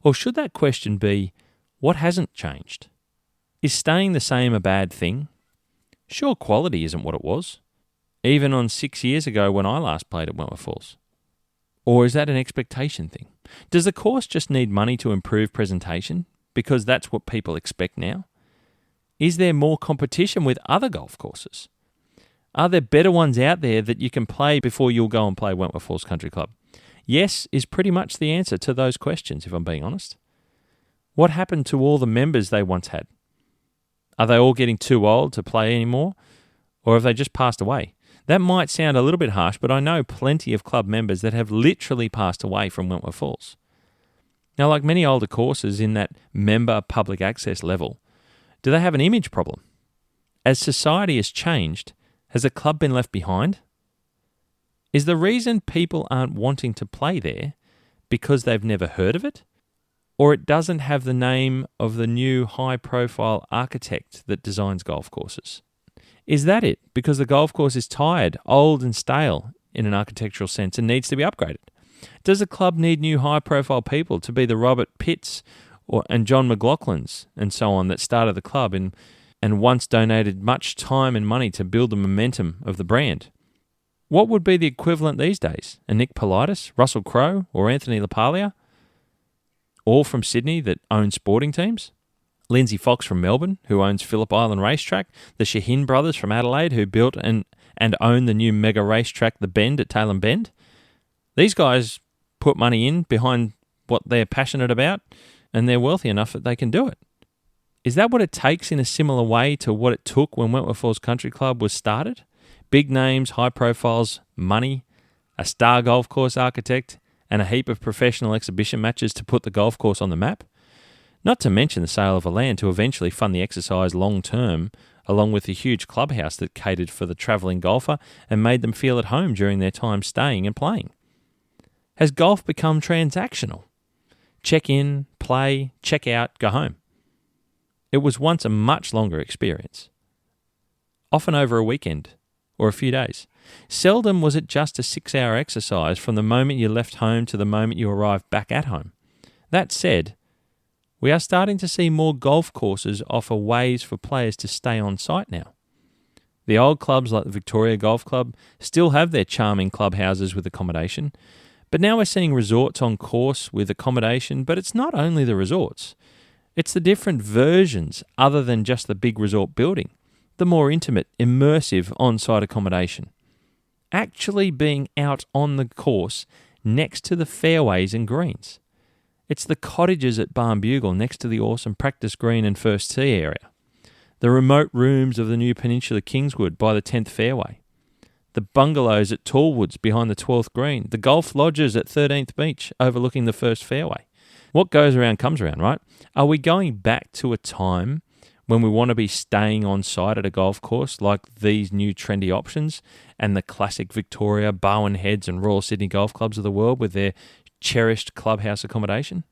Or should that question be, what hasn't changed? Is staying the same a bad thing? Sure, quality isn't what it was, even on 6 years ago when I last played at Wentworth Falls. Or is that an expectation thing? Does the course just need money to improve presentation because that's what people expect now? Is there more competition with other golf courses? Are there better ones out there that you can play before you'll go and play Wentworth Falls Country Club? Yes is pretty much the answer to those questions, if I'm being honest. What happened to all the members they once had? Are they all getting too old to play anymore? Or have they just passed away? That might sound a little bit harsh, but I know plenty of club members that have literally passed away from Wentworth Falls. Now, like many older courses in that member public access level, do they have an image problem? As society has changed, has a club been left behind? Is the reason people aren't wanting to play there because they've never heard of it? Or it doesn't have the name of the new high-profile architect that designs golf courses? Is that it? Because the golf course is tired, old and stale in an architectural sense and needs to be upgraded? Does the club need new high-profile people to be the Robert Pitts and John McLaughlins and so on that started the club and once donated much time and money to build the momentum of the brand? What would be the equivalent these days? A Nick Politis, Russell Crowe, or Anthony LaPaglia? All from Sydney that own sporting teams? Lindsay Fox from Melbourne, who owns Phillip Island Racetrack, the Shahin brothers from Adelaide, who built and own the new mega racetrack, The Bend at Tailem Bend. These guys put money in behind what they're passionate about, and they're wealthy enough that they can do it. Is that what it takes in a similar way to what it took when Wentworth Falls Country Club was started? Big names, high profiles, money, a star golf course architect, and a heap of professional exhibition matches to put the golf course on the map? Not to mention the sale of a land to eventually fund the exercise long term, along with the huge clubhouse that catered for the travelling golfer and made them feel at home during their time staying and playing. Has golf become transactional? Check in, play, check out, go home. It was once a much longer experience, often over a weekend or a few days. Seldom was it just a 6-hour exercise from the moment you left home to the moment you arrived back at home. That said, we are starting to see more golf courses offer ways for players to stay on site now. The old clubs like the Victoria Golf Club still have their charming clubhouses with accommodation, but now we're seeing resorts on course with accommodation, but it's not only the resorts. It's the different versions other than just the big resort building, the more intimate, immersive on-site accommodation. Actually being out on the course next to the fairways and greens. It's the cottages at Barnbugle next to the awesome practice green and first tee area. The remote rooms of the new Peninsula Kingswood by the 10th fairway. The bungalows at Tallwoods behind the 12th green. The golf lodges at 13th Beach overlooking the first fairway. What goes around comes around, right? Are we going back to a time when we want to be staying on site at a golf course like these new trendy options and the classic Victoria, Barwon Heads and Royal Sydney golf clubs of the world with their cherished clubhouse accommodation?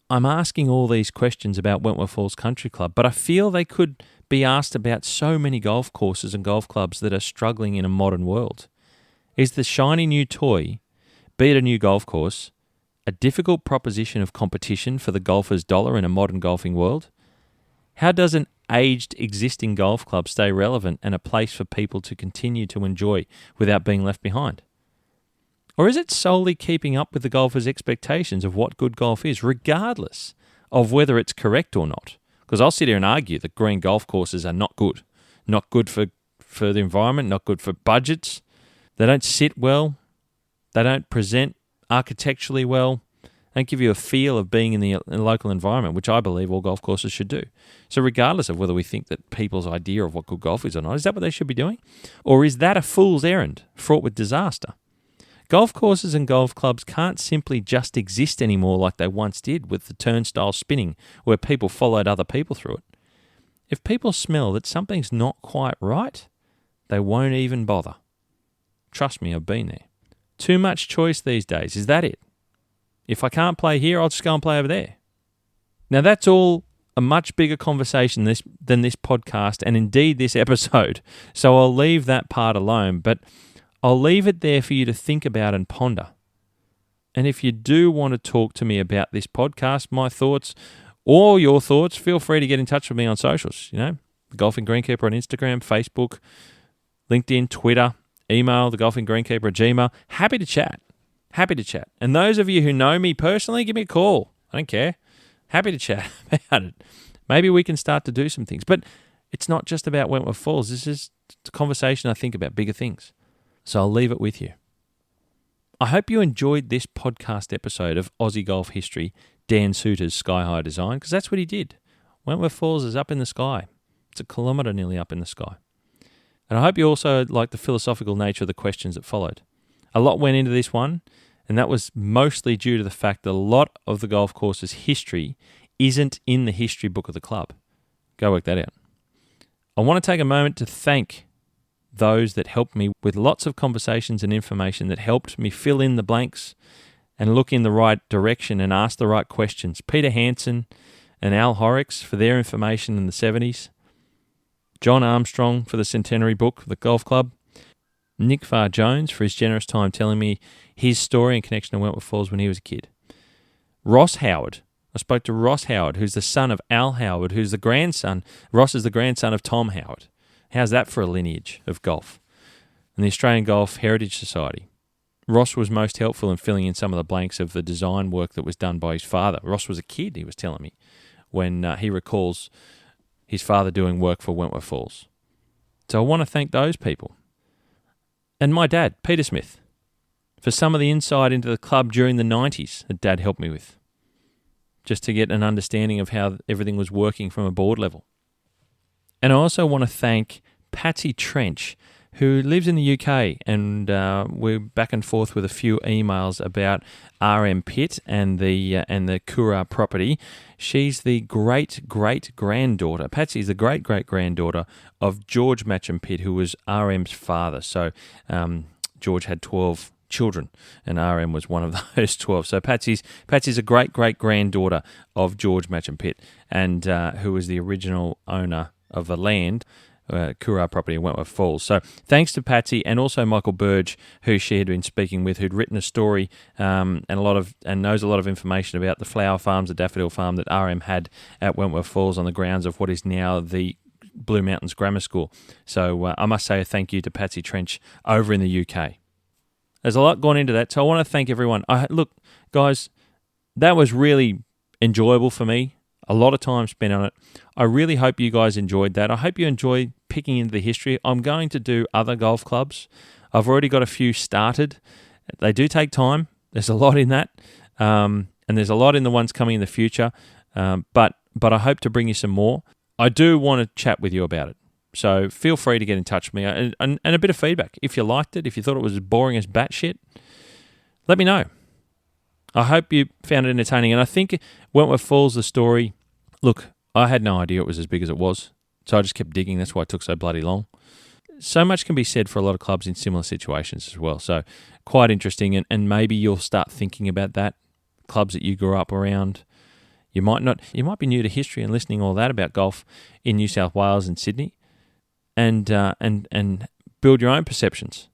I'm asking all these questions about Wentworth Falls Country Club, but I feel they could be asked about so many golf courses and golf clubs that are struggling in a modern world. Is the shiny new toy, be it a new golf course, a difficult proposition of competition for the golfer's dollar in a modern golfing world? How does an aged existing golf club stay relevant and a place for people to continue to enjoy without being left behind? Or is it solely keeping up with the golfer's expectations of what good golf is, regardless of whether it's correct or not? Because I'll sit here and argue that green golf courses are not good. Not good for the environment, not good for budgets. They don't sit well. They don't present architecturally well. They don't give you a feel of being in the local environment, which I believe all golf courses should do. So regardless of whether we think that people's idea of what good golf is or not, is that what they should be doing? Or is that a fool's errand fraught with disaster? Golf courses and golf clubs can't simply just exist anymore like they once did with the turnstile spinning where people followed other people through it. If people smell that something's not quite right, they won't even bother. Trust me, I've been there. Too much choice these days, is that it? If I can't play here, I'll just go and play over there. Now that's all a much bigger conversation than this podcast and indeed this episode, so I'll leave that part alone, but I'll leave it there for you to think about and ponder. And if you do want to talk to me about this podcast, my thoughts, or your thoughts, feel free to get in touch with me on socials. The Golfing Greenkeeper on Instagram, Facebook, LinkedIn, Twitter, email, thegolfinggreenkeeper@gmail.com. Happy to chat. Happy to chat. And those of you who know me personally, give me a call. I don't care. Happy to chat about it. Maybe we can start to do some things. But it's not just about Wentworth Falls. This is a conversation I think about bigger things. So I'll leave it with you. I hope you enjoyed this podcast episode of Aussie Golf History, Dan Soutar's Sky High Design, because that's what he did. Wentworth Falls is up in the sky. It's a kilometre nearly up in the sky. And I hope you also like the philosophical nature of the questions that followed. A lot went into this one, and that was mostly due to the fact that a lot of the golf course's history isn't in the history book of the club. Go work that out. I want to take a moment to thank those that helped me with lots of conversations and information that helped me fill in the blanks and look in the right direction and ask the right questions. Peter Hansen and Al Horrocks for their information in the 70s. John Armstrong for the Centenary book, The Golf Club. Nick Farr-Jones for his generous time telling me his story in connection to Wentworth Falls when he was a kid. Ross Howard. I spoke to Ross Howard, who's the son of Al Howard, who's the grandson. Ross is the grandson of Tom Howard. How's that for a lineage of golf? And the Australian Golf Heritage Society. Ross was most helpful in filling in some of the blanks of the design work that was done by his father. Ross was a kid, he was telling me, when he recalls his father doing work for Wentworth Falls. So I want to thank those people. And my dad, Peter Smith, for some of the insight into the club during the 90s that Dad helped me with, just to get an understanding of how everything was working from a board level. And I also want to thank Patsy Trench, who lives in the UK, and we're back and forth with a few emails about RM Pitt and the Kura property. She's the great-great-granddaughter. Patsy's the great-great-granddaughter of George Matcham Pitt, who was RM's father. So George had 12 children, and RM was one of those 12. So Patsy's a great-great-granddaughter of George Matcham Pitt, and who was the original owner of the land, Kura property in Wentworth Falls. So thanks to Patsy and also Michael Burge, who she had been speaking with, who'd written a story and knows a lot of information about the flower farms, the daffodil farm that RM had at Wentworth Falls on the grounds of what is now the Blue Mountains Grammar School. So I must say a thank you to Patsy Trench over in the UK. There's a lot gone into that, so I want to thank everyone. Look, guys, that was really enjoyable for me. A lot of time spent on it. I really hope you guys enjoyed that. I hope you enjoyed picking into the history. I'm going to do other golf clubs. I've already got a few started. They do take time. There's a lot in that. And there's a lot in the ones coming in the future. But I hope to bring you some more. I do want to chat with you about it. So feel free to get in touch with me and a bit of feedback. If you liked it, if you thought it was as boring as batshit, let me know. I hope you found it entertaining. And I think Wentworth Falls, the story, look, I had no idea it was as big as it was. So I just kept digging. That's why it took so bloody long. So much can be said for a lot of clubs in similar situations as well. So quite interesting. And maybe you'll start thinking about that. Clubs that you grew up around. You might be new to history and listening all that about golf in New South Wales and Sydney. And build your own perceptions.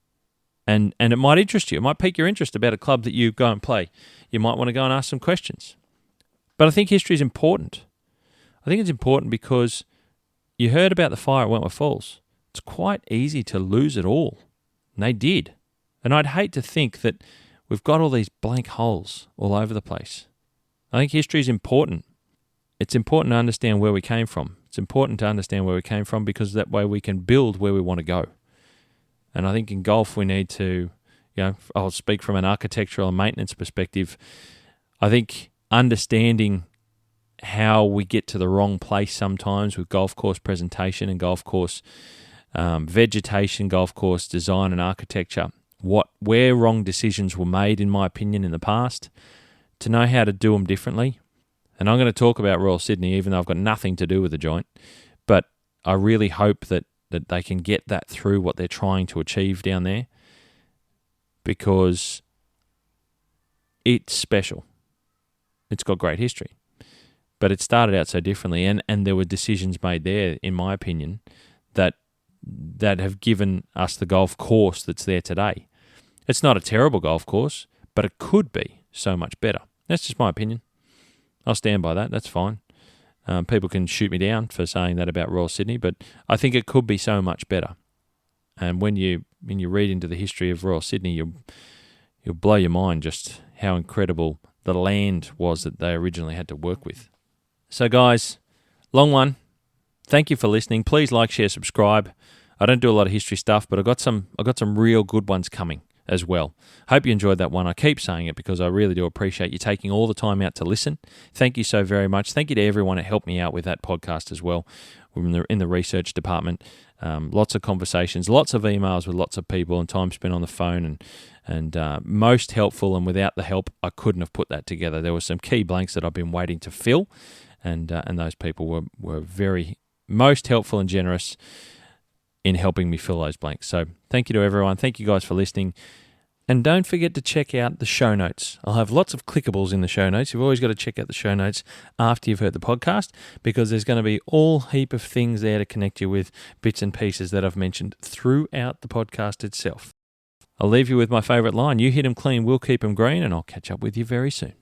And it might interest you. It might pique your interest about a club that you go and play. You might want to go and ask some questions. But I think history is important. I think it's important because you heard about the fire at Wentworth Falls. It's quite easy to lose it all. And they did. And I'd hate to think that we've got all these blank holes all over the place. I think history is important. It's important to understand where we came from. It's important to understand where we came from because that way we can build where we want to go. And I think in golf we need to, I'll speak from an architectural and maintenance perspective. I think understanding how we get to the wrong place sometimes with golf course presentation and golf course vegetation, golf course design and architecture, where wrong decisions were made, in my opinion, in the past, to know how to do them differently. And I'm going to talk about Royal Sydney, even though I've got nothing to do with the joint, but I really hope that they can get that through what they're trying to achieve down there, because it's special. It's got great history. But it started out so differently, and there were decisions made there, in my opinion, that have given us the golf course that's there today. It's not a terrible golf course, but it could be so much better. That's just my opinion. I'll stand by that. That's fine. People can shoot me down for saying that about Royal Sydney, but I think it could be so much better. And when you read into the history of Royal Sydney, It'll blow your mind just how incredible the land was that they originally had to work with. So guys, long one. Thank you for listening. Please like, share, subscribe. I don't do a lot of history stuff, but I got some real good ones coming as well. Hope you enjoyed that one. I keep saying it because I really do appreciate you taking all the time out to listen. Thank you so very much. Thank you to everyone that helped me out with that podcast as well. We're in the research department. Lots of conversations, lots of emails with lots of people, and time spent on the phone, and most helpful. And without the help, I couldn't have put that together. There were some key blanks that I've been waiting to fill, and those people were very most helpful and generous in helping me fill those blanks. So thank you to everyone. Thank you guys for listening. And don't forget to check out the show notes. I'll have lots of clickables in the show notes. You've always got to check out the show notes after you've heard the podcast, because there's going to be all heap of things there to connect you with bits and pieces that I've mentioned throughout the podcast itself. I'll leave you with my favourite line. You hit 'em clean, we'll keep 'em green, and I'll catch up with you very soon.